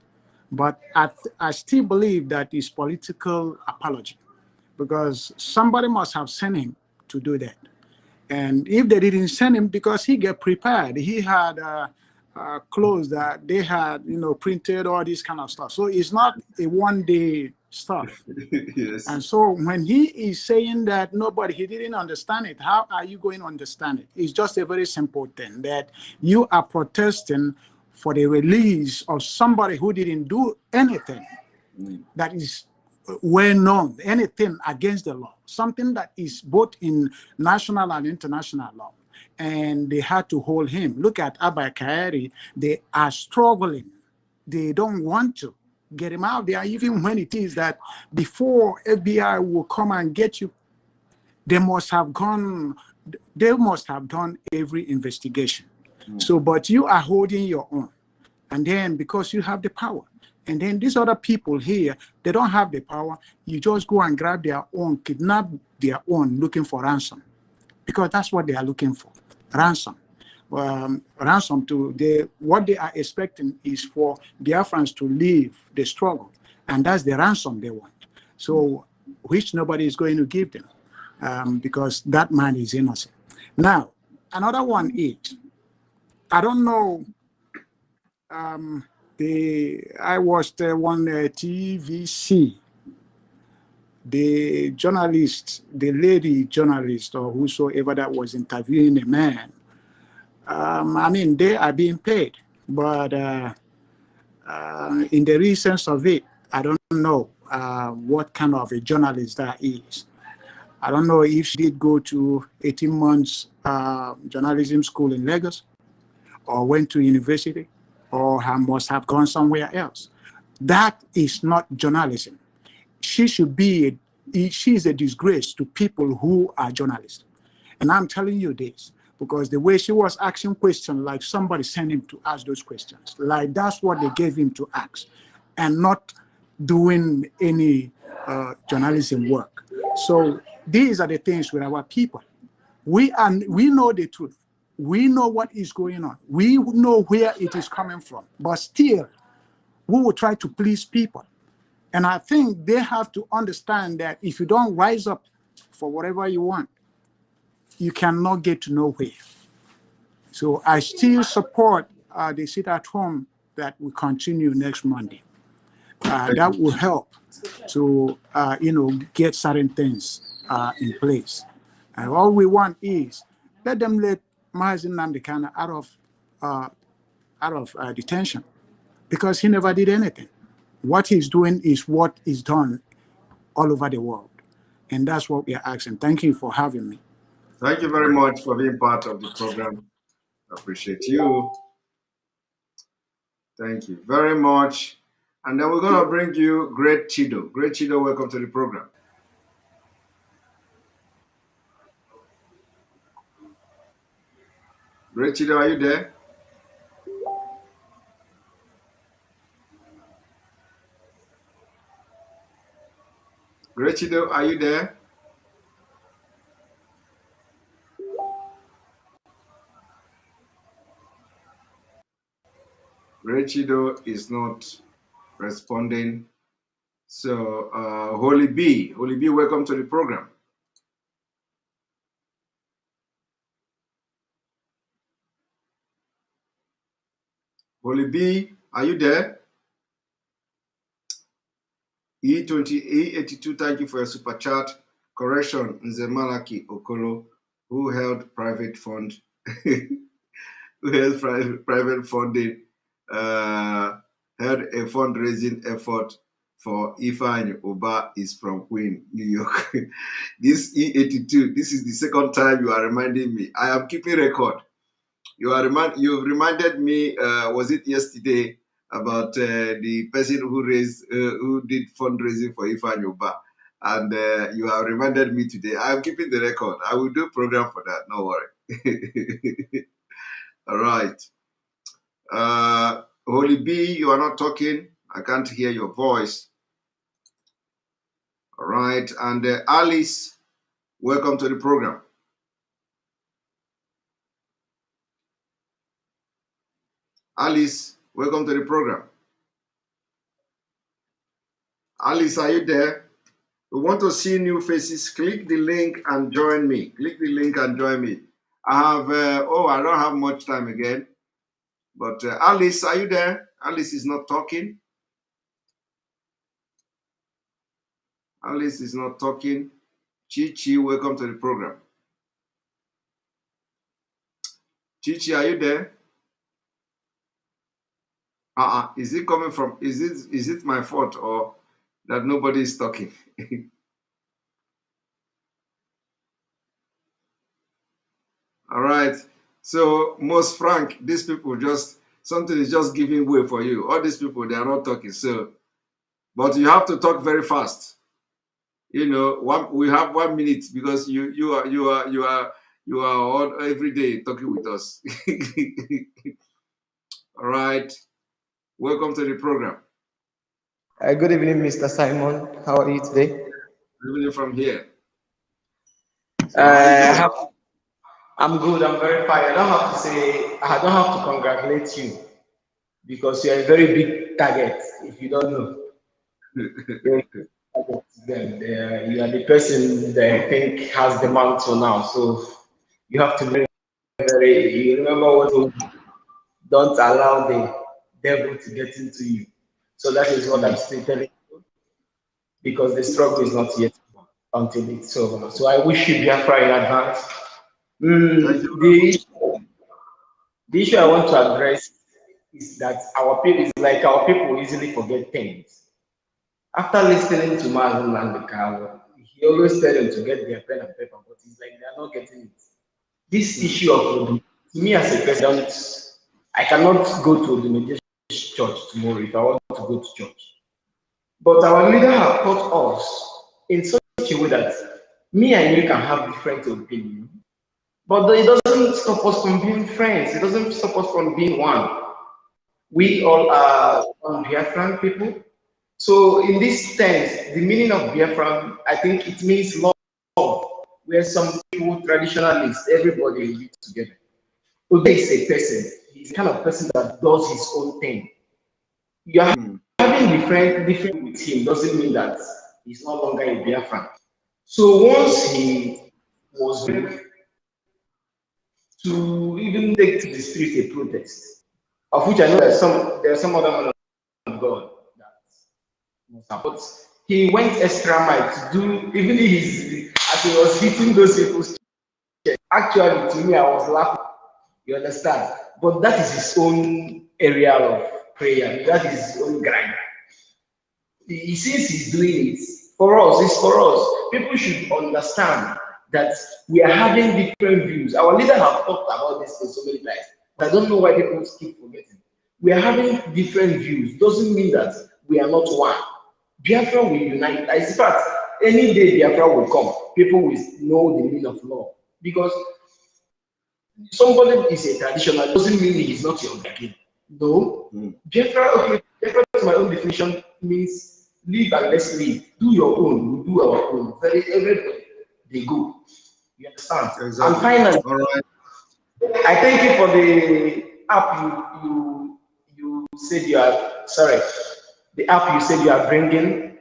S11: but I still believe that it's political apology, because somebody must have sent him to do that. And if they didn't send him, because he get prepared, he had clothes that they had, printed, all this kind of stuff. So it's not a one-day stuff.
S4: Yes.
S11: And so when he is saying that he didn't understand it, how are you going to understand it? It's just a very simple thing, that you are protesting for the release of somebody who didn't do anything that is well known, anything against the law, something that is both in national and international law. And they had to hold him. Look at Abba Kyari. They are struggling. They don't want to get him out there, even when it is that before FBI will come and get you, they must have done every investigation. So, but you are holding your own. And then because you have the power, and then these other people here, they don't have the power, you just go and grab their own, kidnap their own, looking for ransom. Because that's what they are looking for, ransom. Ransom what they are expecting is for Biafrans to leave the struggle, and that's the ransom they want. So, which nobody is going to give them, because that man is innocent. Now, another one is, I don't know. I watched one TVC. The journalist, the lady journalist, or whosoever that was interviewing a man. They are being paid, but in the recent of it, I don't know what kind of a journalist that is. I don't know if she did go to 18 months journalism school in Lagos, or went to university, or must have gone somewhere else. That is not journalism. She's a disgrace to people who are journalists. And I'm telling you this, because the way she was asking questions, like somebody sent him to ask those questions. Like that's what they gave him to ask, and not doing any journalism work. So these are the things with our people. We know the truth. We know what is going on. We know where it is coming from. But still, we will try to please people. And I think they have to understand that if you don't rise up for whatever you want, you cannot get to nowhere. So I still support the sit at home that will continue next Monday. That will help to, get certain things in place. And all we want is let them let Mazi Nnamdi Kanu out of detention, because he never did anything. What he's doing is what is done all over the world. And that's what we are asking. Thank you for having me.
S4: Thank you very much for being part of the program. I appreciate you. Thank you very much. And then we're going to bring you Great Chido. Great Chido, welcome to the program. Great Chido, are you there? Great Chido, are you there? Great Chido is not responding. So, Holy B, welcome to the program. Holy B, are you there? E82, thank you for your super chat. Correction, Nzemalaki Okolo, who held private fund, who held private funding, held a fundraising effort for Ifeanyi Oba is from Queen, New York. This E82, this is the second time you are reminding me. I am keeping record. You've reminded me, was it yesterday, about the person who did fundraising for Ifeanyi Oba, and you have reminded me today. I am keeping the record. I will do a program for that. No worry. All right. Holy B, you are not talking. I can't hear your voice. All right. And Alice, welcome to the program. Alice, welcome to the program. Alice, are you there? We want to see new faces. Click the link and join me. Click the link and join me. I have, I don't have much time again. But Alice, are you there? Alice is not talking. Alice is not talking. Chichi, welcome to the program. Chichi, are you there? Is it coming from, is it my fault or that nobody is talking? All right. So, most frank, these people something is just giving way for you. All these people, they are not talking. So, but you have to talk very fast. You know, we have 1 minute because you are on every day talking with us. All right. Welcome to the program.
S12: Good evening, Mr. Simon. How are you today?
S4: Good evening from here. So
S12: I'm good. I'm very fine. I don't have to congratulate you because you're a very big target. If you don't know, you are the person that I think has the mantle now. So you have to be very. You remember what? Don't allow the devil to get into you. So that is what I'm still telling you, because the struggle is not yet until it's over. So I wish you Biafra in advance. The issue I want to address is that our people easily forget things. After listening to Mazi Nnamdi Kanu, he always tell them to get their pen and paper, but it's like they are not getting it. This issue of to me as a president, I cannot go to the church tomorrow if I want to go to church. But our leader have taught us in such a way that me and you can have different opinions, but it doesn't stop us from being friends. It doesn't stop us from being one. We all are one Biafran people. So in this sense, the meaning of Biafra, I think it means love, where some people, traditionalists, everybody live together. Obe is a person. He's the kind of person that does his own thing. You are having different with him doesn't mean that he's no longer a Biafran. So once he was ready to even take to the street a protest, of which I know there's some other man of God that but he went extra mile to do even his as he was hitting those people's chest. Actually, to me, I was laughing. You understand? But that is his own area of prayer. That is his own grind. Since he's doing it for us, it's for us. People should understand that we are having different views. Our leader have talked about this for so many times, but I don't know why people keep forgetting. We are having different views. Doesn't mean that we are not one. Biafra will unite. In fact, any day Biafra will come, people will know the meaning of law. Because somebody is a traditional doesn't mean he's not your again. No. Biafra, okay, Biafra to my own definition means live and let's live. Do your own, we do our own. Everybody they go. You understand?
S4: Exactly.
S12: And finally,
S4: all right.
S12: I thank you for the app you said you are sorry. The app you said you are bringing.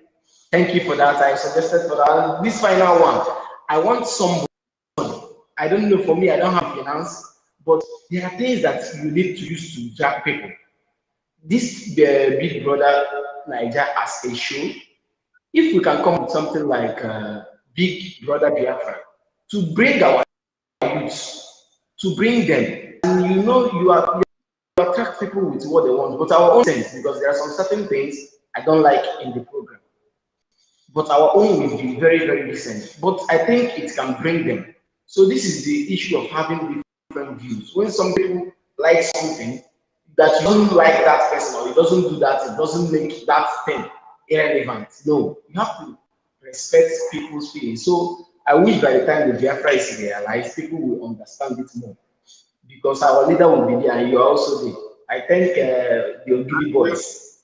S12: Thank you for that. I suggested for that. And this final one, I want somebody. I don't know, for me, I don't have finance, but there are things that you need to use to drag people. This Big Brother Niger as a show, if we can come with something like Big Brother Biafra, to bring our youths, to bring them, and you attract people with what they want, but our own sense, because there are some certain things I don't like in the program. But our own will be very, very decent. But I think it can bring them. So this is the issue of having different views. When some people like something that you don't like that person, or it doesn't do that, it doesn't make that thing irrelevant. No, you have to respect people's feelings. So I wish by the time the Biafra is realized, people will understand it more. Because our leader will be there and you are also there. I thank the Ogidi boys.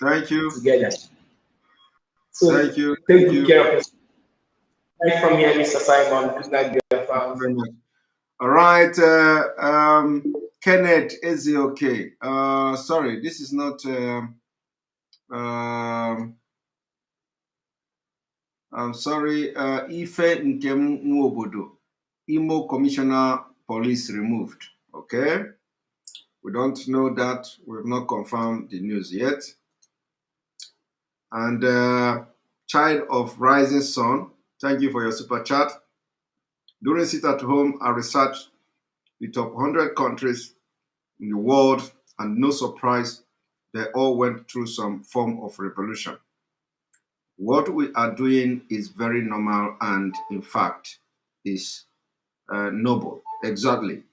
S4: Thank you.
S12: Together. So
S4: thank you.
S12: Take good care of yourself. Right from here, Mr. Simon. Good night, dear fans.
S4: All right, Kenneth, is it okay? Sorry, this is not. I'm sorry. Ife Nkem Nwobodo, Imo Commissioner Police removed. Okay, we don't know that. We've not confirmed the news yet. And Child of Rising Sun, thank you for your super chat. During sit at home, I researched the top 100 countries in the world, and no surprise, they all went through some form of revolution. What we are doing is very normal and, in fact, is noble. Exactly.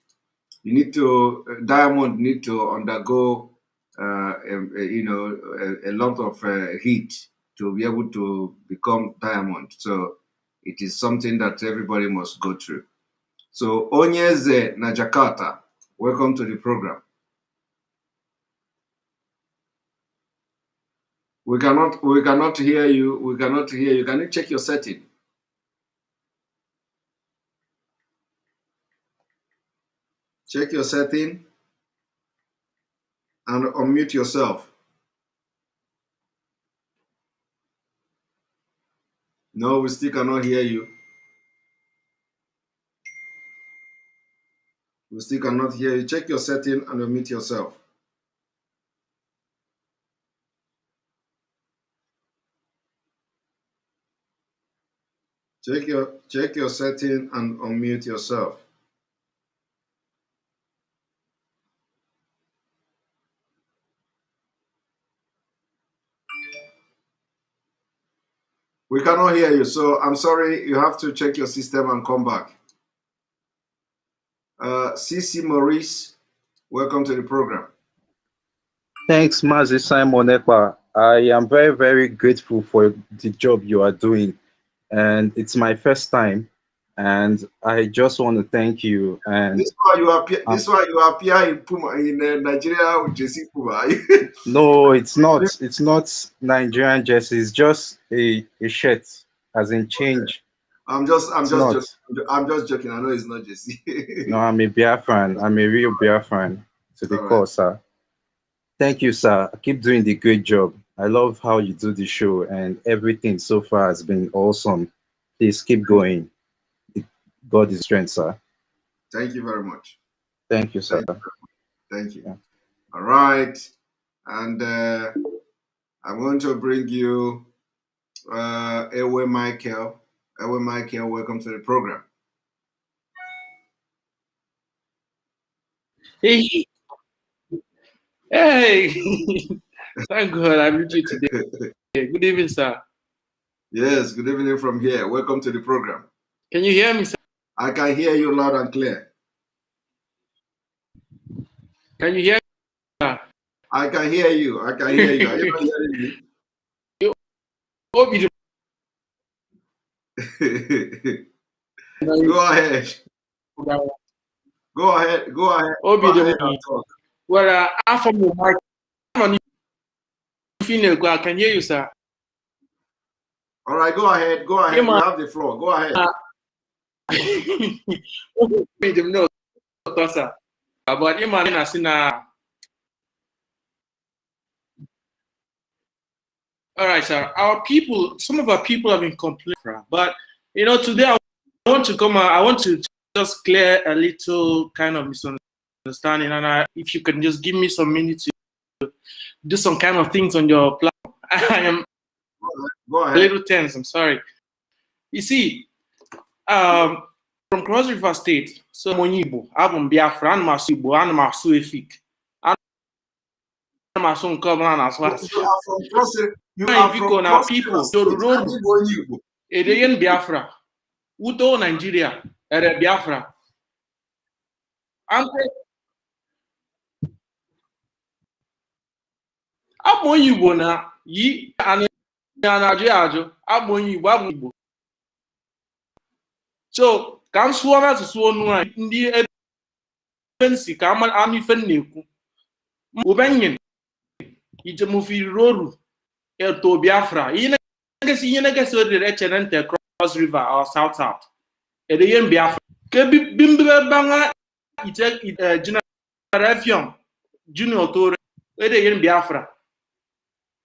S4: You need to, Diamond need to undergo, a lot of heat to be able to become Diamond. So it is something that everybody must go through. So Onyeze Najakata, welcome to the program. We cannot hear you. We cannot hear you. Can you check your setting? Check your setting and unmute yourself. No, we still cannot hear you. We still cannot hear you. Check your setting and unmute yourself. Check your setting and unmute yourself. We cannot hear you, so I'm sorry. You have to check your system and come back. CC Maurice, welcome to the program.
S13: Thanks, Mazi Simon Ekpa. I am very, very grateful for the job you are doing. And it's my first time And I just want to thank you. And
S4: this why you appear. This why you appear in Puma in Nigeria with JC Puma.
S13: no, it's not. It's not Nigerian jersey. It's just a shirt, as in change.
S4: I'm just
S13: It's not.
S4: joking. I'm just joking. I know it's not JC.
S13: No, I'm a Biafran. I'm a real Biafran to the core, sir. Thank you, sir. Keep doing the great job. I love how you do the show, and everything so far has been awesome. Please keep going. God is strength, sir.
S4: Thank you very much.
S13: Thank you, sir.
S4: Thank you. Yeah. All right. And I'm going to bring you Ewe Michael. Ewe Michael, welcome to the program.
S14: Hey. Thank God I met you today. Good evening, sir.
S4: Yes, good evening from here. Welcome to the program.
S14: Can you hear me, sir?
S4: I can hear you loud and clear.
S14: Can you hear me, sir?
S4: I can hear you. I can hear you. Are you not hearing me? Go ahead. Go ahead. Go ahead. Go ahead and talk.
S14: Well, I'm from the mic. I can hear you, sir.
S4: All right, go ahead. Go ahead. You have the floor. Go ahead.
S14: But all right, sir. Some of our people have been complaining, but today I want to come. I want to just clear a little kind of misunderstanding, and if you can just give me some minutes to do some kind of things on your platform. I am a little tense. I'm sorry. You see, from Cross River State, so Monibo, I'm Biafra, I'm Masubo, I'm Masuefik. I'm Masun Covenant as well. You are from Cross River State. Edeyen Biafra, Uto Nigeria, Ere Biafra. I'm Monibo na yi and Nigeria, I'm Monibo. So, can Swana to Swan in the fancy, come on, Army Fenniku. Ubenyan, it's a movie road, to Biafra. You guess the Rechenente Cross River or South South. At the end, Biafra. Bimba Banga, it's a generation, junior tour, at the end, Biafra.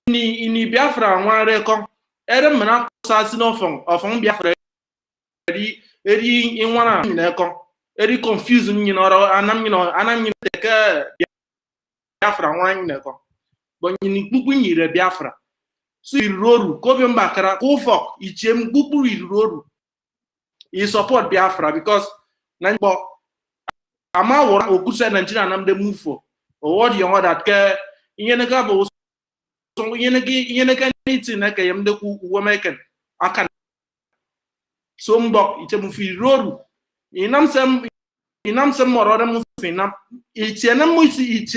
S14: In Biafra, one record, Adam Manak Sassino of Biafra. In one very confusing, and I'm take Biafra one but in Bubu Biafra. So you road, Kobium Bakara, Kofok, Ichem Bubu road. You support Biafra because Nanbo Ama or Kusa Nigeria and I'm the move for. Or what you want that Yenagabo so Yenaka needs in Nakayam the Wamakan. I can. Sombok itemufi roru inam sem morora mufina itiena muisi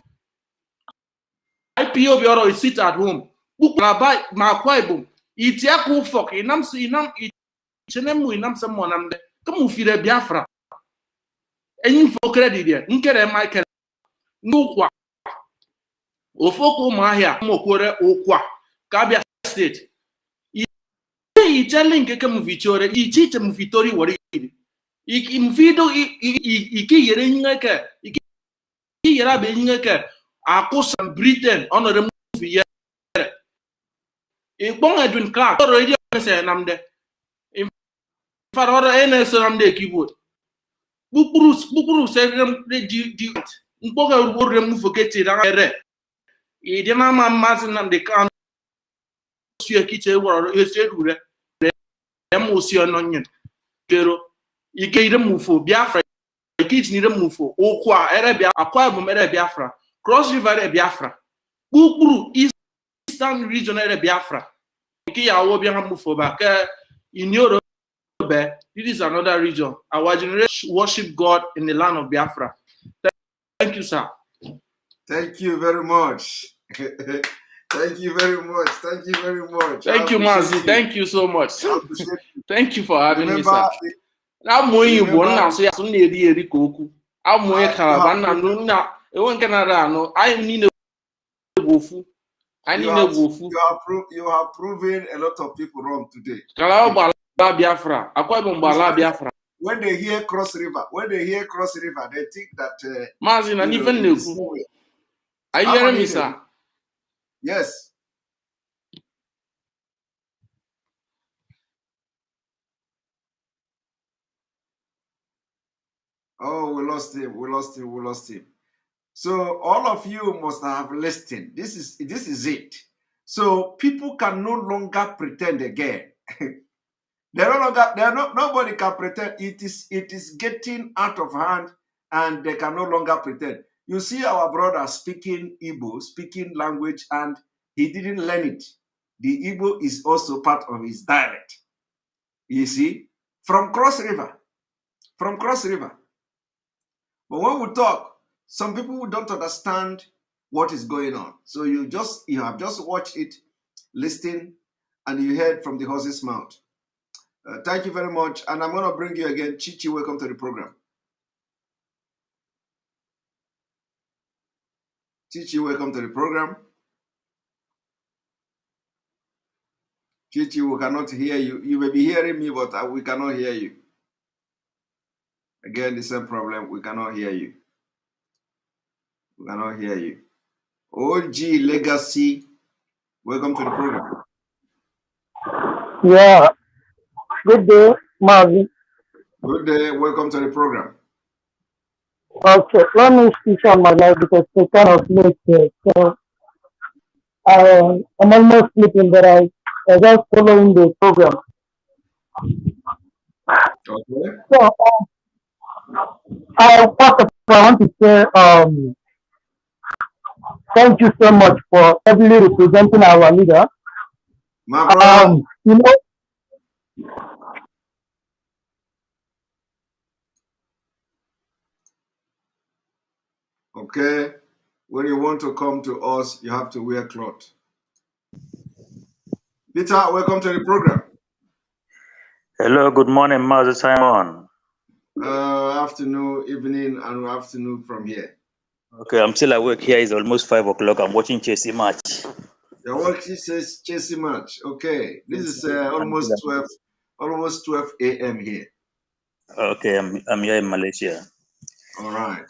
S14: IPOB oro sit at home bukla ba makwaibu itia ku fok inam itiena inam sem monam de kamufi de Biafra enyin fo credit de nkere Michael ngukwa ofoko mahia mokore okwa Kabia State link ke muvichore ichite muvitori wori iki mvido iki yere nyeke iki yera be nyeke akosa Britain onore muvi yere ikpon Edwin Clark already say namde in fact oro ns namde keyboard bukuru say di mpoga wore mu forget ra ere e de na Mazi Nnamdi Kanu su kiche woro esedure emotion pero ike ire mufo Biafra kids ni mufo okwa ere Biafra akwa bu ere Biafra Cross River ere Biafra bukuru Eastern region ere Biafra ike ya wo bia mufo ba ka in Europe this is another region. Our generation worship God in the land of Biafra. Thank you, sir.
S4: Thank you very much. Thank you very much. Thank you very much.
S14: Thank you, Mazi. Thank you so much. Thank you for having me, sir. amụghị Igbo nna asụ ya asụ na-eri eri ka okwu amụghị Kalaba nna nna enwe nke na-ara anụ anyị niile bụ ofu.
S4: You have proven a lot of people wrong today.
S14: Kalaba gbala Biafra, Akwa Ibom gbala Biafra.
S4: When they hear Cross River, they think that
S14: Mazi na even nekwu. Are you hearing me, sir?
S4: Yes. Oh, we lost him. So all of you must have listened. This is it. So people can no longer pretend again. Nobody can pretend. It is getting out of hand, and they can no longer pretend. You see our brother speaking Igbo, speaking language, and he didn't learn it. The Igbo is also part of his dialect. You see, from Cross River. But when we talk, some people don't understand what is going on. So you have just watched it, listened, and you heard from the horse's mouth. Thank you very much. And I'm going to bring you again. Chichi, welcome to the program. Chichi, welcome to the program. Chichi, we cannot hear you. You may be hearing me, but we cannot hear you. Again, the same problem. We cannot hear you. OG Legacy, welcome to the program.
S15: Yeah. Good day, Mazi.
S4: Good day. Welcome to the program.
S15: Okay, let me speak on my life because it's kind of late here. So I'm almost sleeping, but I just following the program.
S4: Okay.
S15: So I want to say thank you so much for heavily representing our leader.
S4: My brother.
S15: You know.
S4: Okay. When you want to come to us, you have to wear cloth. Peter, welcome to the program.
S16: Hello, good morning, Mazi Simon.
S4: Afternoon, evening, and afternoon from here.
S16: Okay, I'm still awake here. It's almost 5 o'clock. I'm watching Chelsea match.
S4: Your work says Chelsea match. Okay, this is almost 12 a.m. here.
S16: Okay, I'm here in Malaysia.
S4: All right.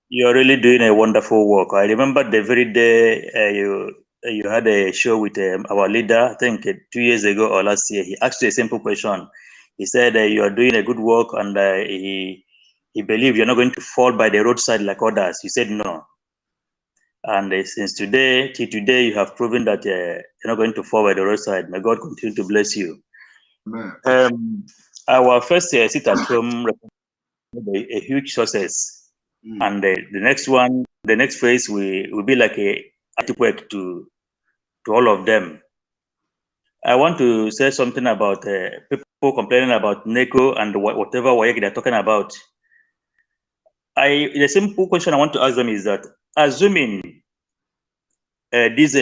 S16: You're really doing a wonderful work. I remember the very day you had a show with our leader, I think 2 years ago or last year. He asked you a simple question. He said you are doing a good work, and he believed you're not going to fall by the roadside like others. You said no. And since today, till today, you have proven that you're not going to fall by the roadside. May God continue to bless you. Our first sit at home, a huge success. And the next phase will be like a earthquake to all of them. I want to say something about people complaining about NECO and whatever they're talking about. The simple question I want to ask them is that, assuming these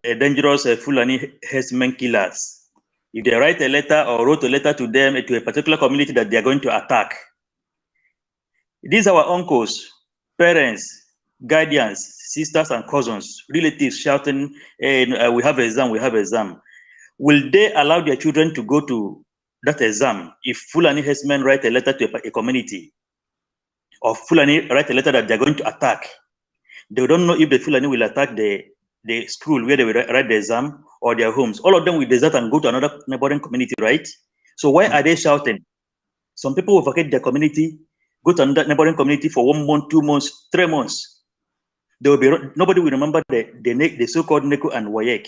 S16: dangerous Fulani herdsmen killers, if they write a letter or wrote a letter to them, to a particular community that they are going to attack, these are our uncles, parents, guardians, sisters and cousins, relatives shouting, we have exam. Will they allow their children to go to that exam if Fulani herdsmen write a letter to a community, or Fulani write a letter that they're going to attack? They don't know if the Fulani will attack the school where they will write the exam or their homes. All of them will desert and go to another neighboring community, right? So why are they shouting? Some people will vacate their community, go to another neighboring community for 1 month, 2 months, 3 months. Nobody will remember the so-called NECO and WAEC.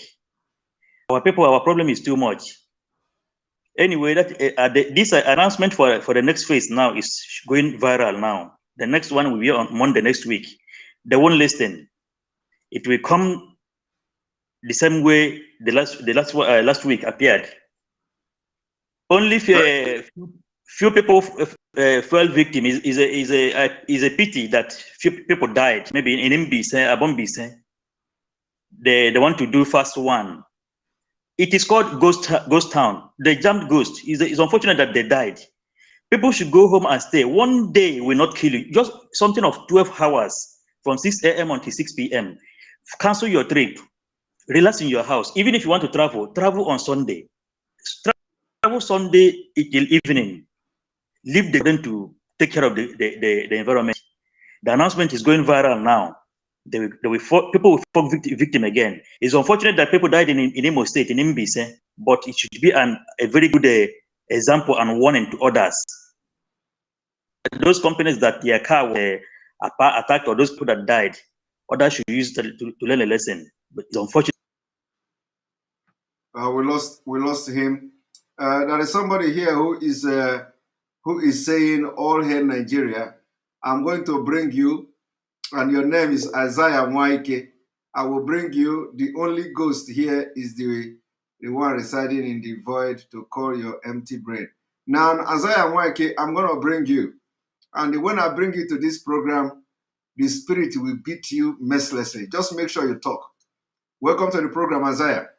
S16: Our problem is too much. Anyway, this announcement for the next phase now is going viral now. The next one will be on Monday next week. They won't listen. It will come the same way the last week appeared. Only few people fell victim. Is a pity that few people died. Maybe in Mbise, Abombise. They want to do fast one. It is called ghost town. They jumped ghost. It's unfortunate that they died. People should go home and stay. One day will not kill you. Just something of 12 hours from 6 a.m. until 6 p.m. Cancel your trip. Relax in your house. Even if you want to travel, travel on Sunday. Travel Sunday till evening. Leave the them to take care of the environment. The announcement is going viral now. People will fall victim again. It's unfortunate that people died in Imo State, in Mbise, but it should be a very good example and warning to others. Those companies that their car were attacked, or those people that died, others should use to learn a lesson. But it's unfortunate.
S4: We lost him. There is somebody here who is saying, "All hail Nigeria." I'm going to bring you, and your name is Isaiah Mwaike. I will bring you. The only ghost here is the one residing in the void to call your empty brain. Now, Isaiah Mwaike, I'm going to bring you. And when I bring you to this program, the spirit will beat you mercilessly. Just make sure you talk. Welcome to the program, Isaiah.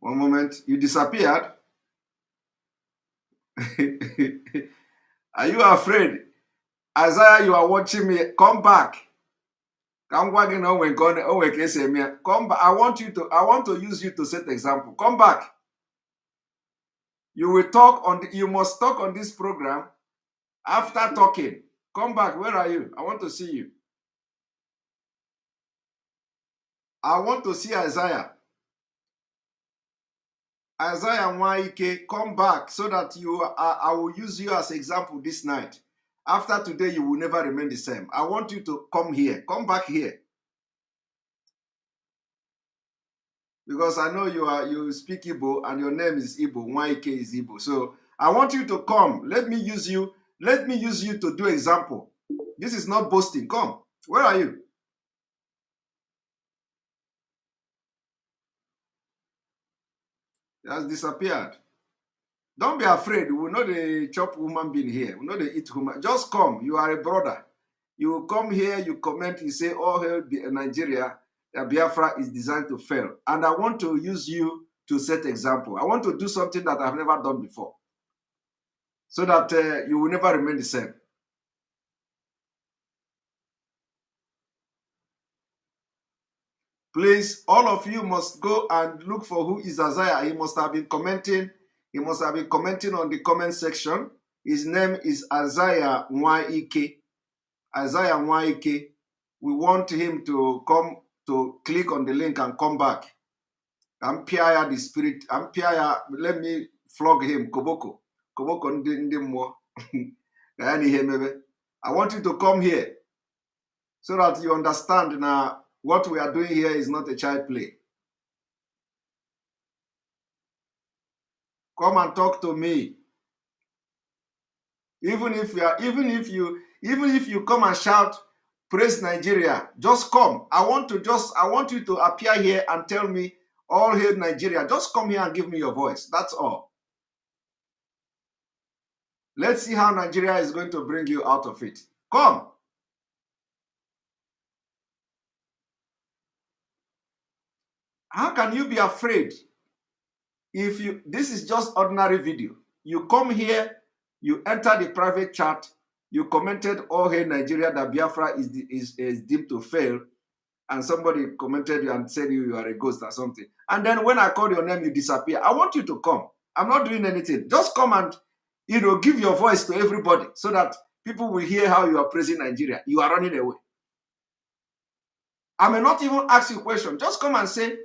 S4: One moment. You disappeared. Are you afraid? Isaiah, you are watching me. Come back. Come back. Come back. I want to use you to set example. Come back. You will talk you must talk on this program after talking. Come back. Where are you? I want to see you. I want to see Isaiah. Isaiah Mwaike, come back so that I will use you as example this night. After today, you will never remain the same. I want you to come here. Come back here. Because I know you speak Igbo and your name is Igbo. Mwaike is Igbo. So I want you to come. Let me use you. Let me use you to do example. This is not boasting. Come. Where are you? He has disappeared. Don't be afraid. We will not chop human being here. We will not eat human. Just come. You are a brother. You will come here, you comment, you say, "Oh, hail Nigeria, Biafra is designed to fail." And I want to use you to set example. I want to do something that I've never done before. So that you will never remain the same. Please, all of you must go and look for who is Isaiah. He must have been commenting. He must have been commenting on the comment section. His name is Isaiah Mwaike. Isaiah Mwaike. We want him to come to click on the link and come back. I'm Piaya the spirit. I'm Piaya. Let me flog him. Koboko. Koboko ndi mo. I want you to come here so that you understand now what we are doing here is not a child play. Come and talk to me. Even if you come and shout, "Praise Nigeria," just come. I want you to appear here and tell me, "All hail Nigeria." Just come here and give me your voice. That's all. Let's see how Nigeria is going to bring you out of it. Come. How can you be afraid if this is just ordinary video? You come here, you enter the private chat, you commented, "Oh, hey, Nigeria, that Biafra is deemed to fail," and somebody commented you and said you are a ghost or something. And then when I call your name, you disappear. I want you to come. I'm not doing anything. Just come and give your voice to everybody so that people will hear how you are praising Nigeria. You are running away. I may not even ask you a question. Just come and say,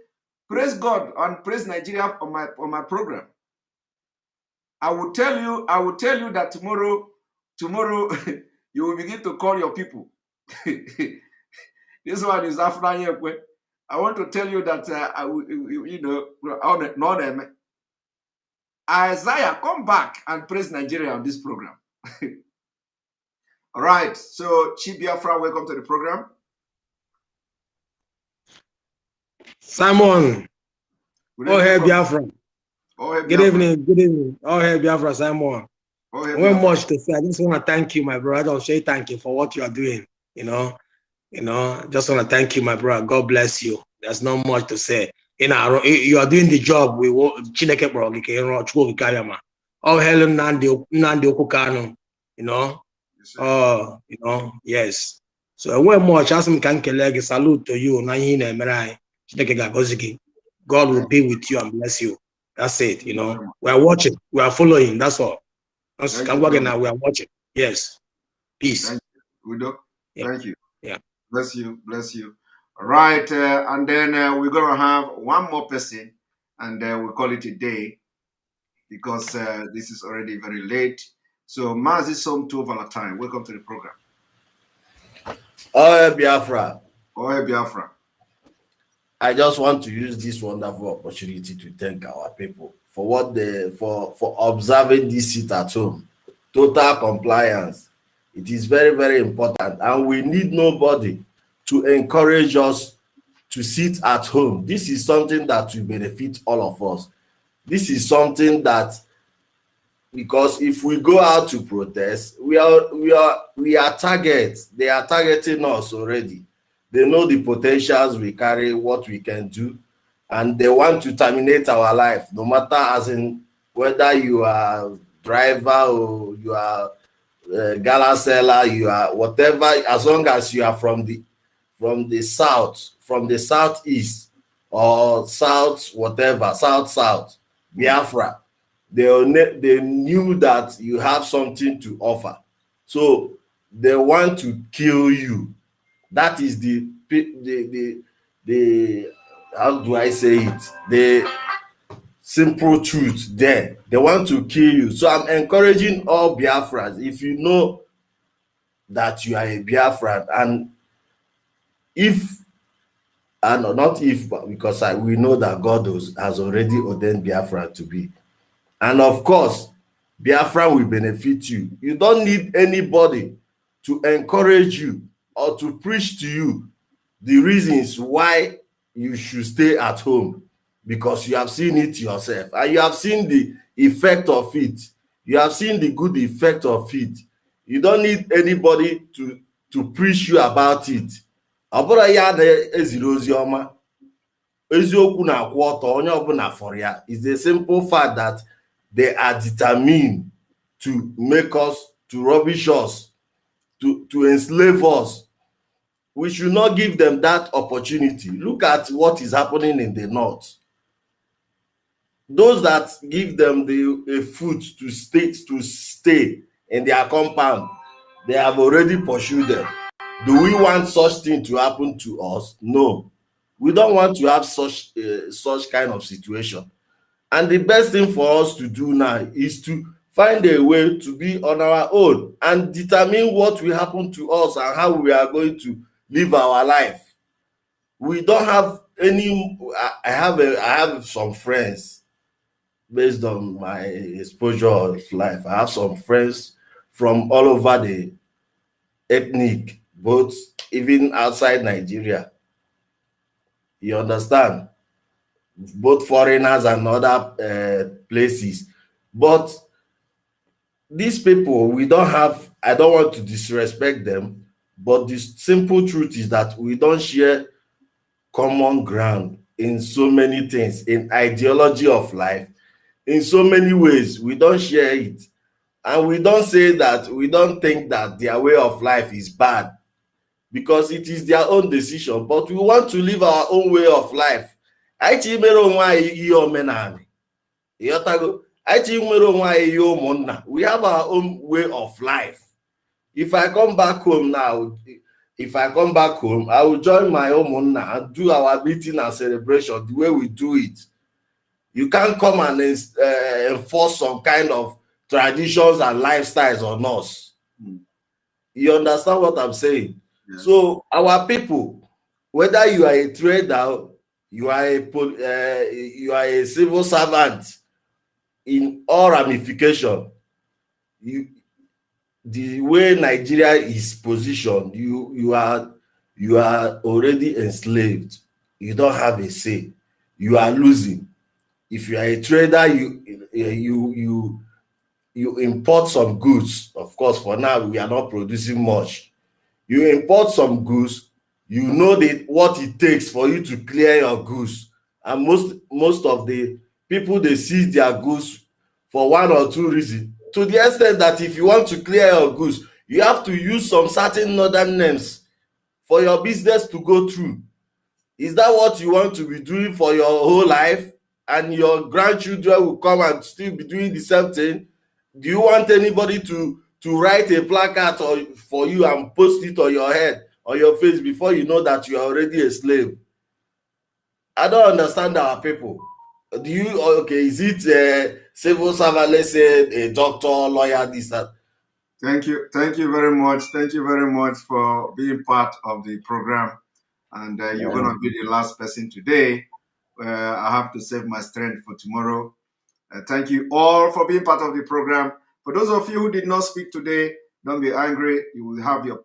S4: "Praise God and praise Nigeria" on my program. I will tell you that tomorrow you will begin to call your people. This one is after Ekpa. I want to tell you that Isaiah, come back and praise Nigeria on this program. All right. So Biafra, welcome to the program.
S17: Simon. Oh, hey, Biafra. Good evening. Oh, hey, Biafra, Simon.
S4: Oh, hey,
S17: Not much to say. I just want to thank you, my brother. I'll say thank you for what you are doing. Just want to thank you, my brother. God bless you. There's not much to say. you are doing the job we Chineke kpọrọ gị ka ị rụọ Chukwu okike abịa ma ọ helu Nnamdi Kanu, yes. So enwe much asị m ka m kelee gị, salute to you na ihe ị na-emere anyị. Chineke ga-agọzi gị. God will be with you and bless you. That's it, We are watching, we are following, that's all. Now we are watching. Yes. Peace.
S4: Thank you. Udo.
S17: Yeah.
S4: Thank you.
S17: Yeah.
S4: Bless you. Bless you. All right. And then we're going to have one more person, and we'll call it a day because this is already very late. So, Mazi Nnamdi Valentine, welcome to the program.
S18: Oh, Biafra.
S4: Oh, Biafra.
S18: I just want to use this wonderful opportunity to thank our people for what for observing this sit at home. Total compliance. It is very, very important, and we need nobody to encourage us to sit at home. This is something that will benefit all of us. This is something that, because if we go out to protest, we are targets. They are targeting us already. They know the potentials we carry, what we can do, and they want to terminate our life, no matter as in whether you are driver or you are gala seller, you are whatever, as long as you are from the south, from the southeast or south, whatever, south, Biafra, they knew that you have something to offer. So they want to kill you. That is the how do I say it? The simple truth there. They want to kill you. So I'm encouraging all Biafrans, if you know that you are a Biafran, and not if, but because we know that God has already ordained Biafra to be. And of course, Biafra will benefit you. You don't need anybody to encourage you or to preach to you the reasons why you should stay at home, because you have seen it yourself and you have seen the effect of it. You have seen the good effect of it. You don't need anybody to preach you about it. It's a simple fact that they are determined to make us, to rubbish us, to enslave us. We should not give them that opportunity. Look at what is happening in the north. Those that give them a food to stay in their compound, they have already pursued them. Do we want such thing to happen to us? No. We don't want to have such kind of situation. And the best thing for us to do now is to find a way to be on our own and determine what will happen to us and how we are going to live our life. We don't have any. I have some friends based on my exposure of life. I have some friends from all over the ethnic, both even outside Nigeria. You understand? Both foreigners and other places. But these people, we don't have, I don't want to disrespect them, but the simple truth is that we don't share common ground in so many things, in ideology of life, in so many ways. We don't share it. And we don't say that, we don't think that their way of life is bad, because it is their own decision. But we want to live our own way of life. We have our own way of life. If I come back home now, I will join my Omonna and do our meeting and celebration the way we do it. You can't come and enforce some kind of traditions and lifestyles on us. You understand what I'm saying? Yeah. So our people, whether you are a trader, you are a civil servant, in all ramification, the way Nigeria is positioned, you are already enslaved. You don't have a say. You are losing. If you are a trader, you import some goods. Of course, for now we are not producing much. You import some goods. You know what it takes for you to clear your goods and most of the people, they seize their goods for one or two reasons, to the extent that if you want to clear your goods, you have to use some certain northern names for your business to go through. Is that what you want to be doing for your whole life? And your grandchildren will come and still be doing the same thing? Do you want anybody to write a placard for you and post it on your head, on your face, before you know that you are already a slave? I don't understand our people. Do you, okay, is it a civil servant, let's say a doctor, lawyer, this, that?
S4: Thank you very much. Thank you very much for being part of the program. And you're going to be the last person today. I have to save my strength for tomorrow. Thank you all for being part of the program. For those of you who did not speak today, don't be angry. You will have your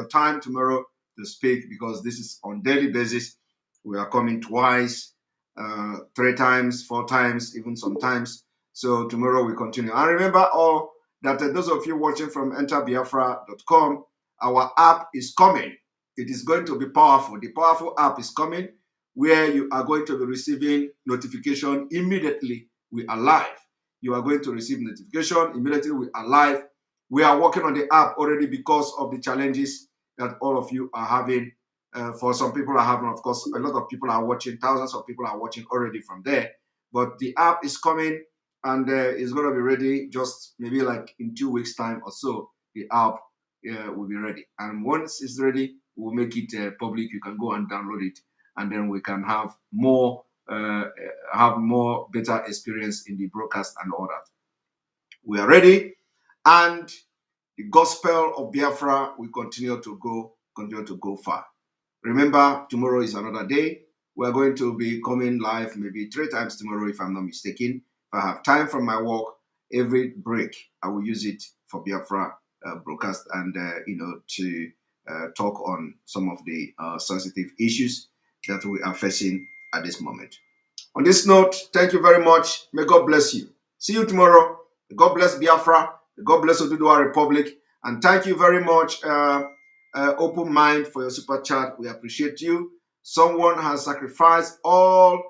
S4: time tomorrow to speak, because this is on daily basis. We are coming twice, 3 times, 4 times, even sometimes. So tomorrow we continue. And remember all that those of you watching from enterbiafra.com, our app is coming. It is going to be powerful. The powerful app is coming, where you are going to be receiving notification immediately we are live. You are going to receive notification immediately we are live. We are working on the app already because of the challenges that all of you are having. For some people are having, of course, a lot of people are watching, thousands of people are watching already from there. But the app is coming, and it's going to be ready just maybe like in 2 weeks' time or so. The app will be ready. And once it's ready, we'll make it public. You can go and download it, and then we can have more better experience in the broadcast and all that. We are ready, and the gospel of Biafra will continue to go far. Remember, tomorrow is another day. We are going to be coming live maybe 3 times tomorrow, if I'm not mistaken. If I have time from my work, every break I will use it for Biafra broadcast, and to talk on some of the sensitive issues that we are facing at this moment. On this note, thank you very much. May God bless you. See you tomorrow. God bless Biafra. God bless Oduduwa Republic. And thank you very much, Open Mind, for your super chat. We appreciate you. Someone has sacrificed all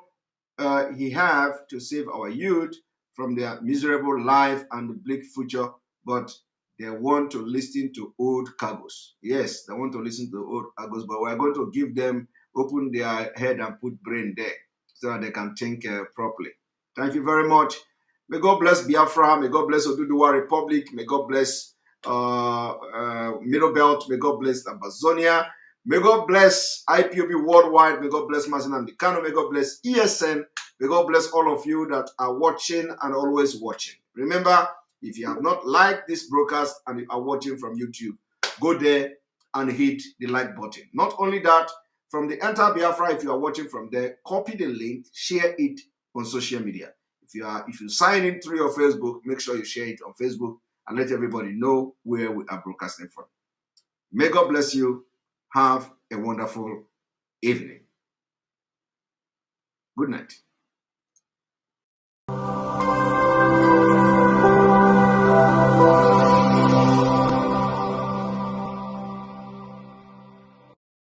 S4: he have to save our youth from their miserable life and bleak future, but they want to listen to old cargoes. Yes, they want to listen to old cargoes, but we're going to give them, open their head and put brain there so that they can think properly. Thank you very much. May God bless Biafra. May God bless Oduduwa Republic. May God bless Middle Belt. May God bless Amazonia. May God bless IPOB worldwide. May God bless Mazi Nnamdi Kanu. May God bless ESN. May God bless all of you that are watching and always watching. Remember, if you have not liked this broadcast and you are watching from YouTube, go there and hit the like button. Not only that, from the Enter Biafra, if you are watching from there, copy the link, share it on social media. If you sign in through your Facebook, make sure you share it on Facebook and let everybody know where we are broadcasting from. May God bless you. Have a wonderful evening. Good night.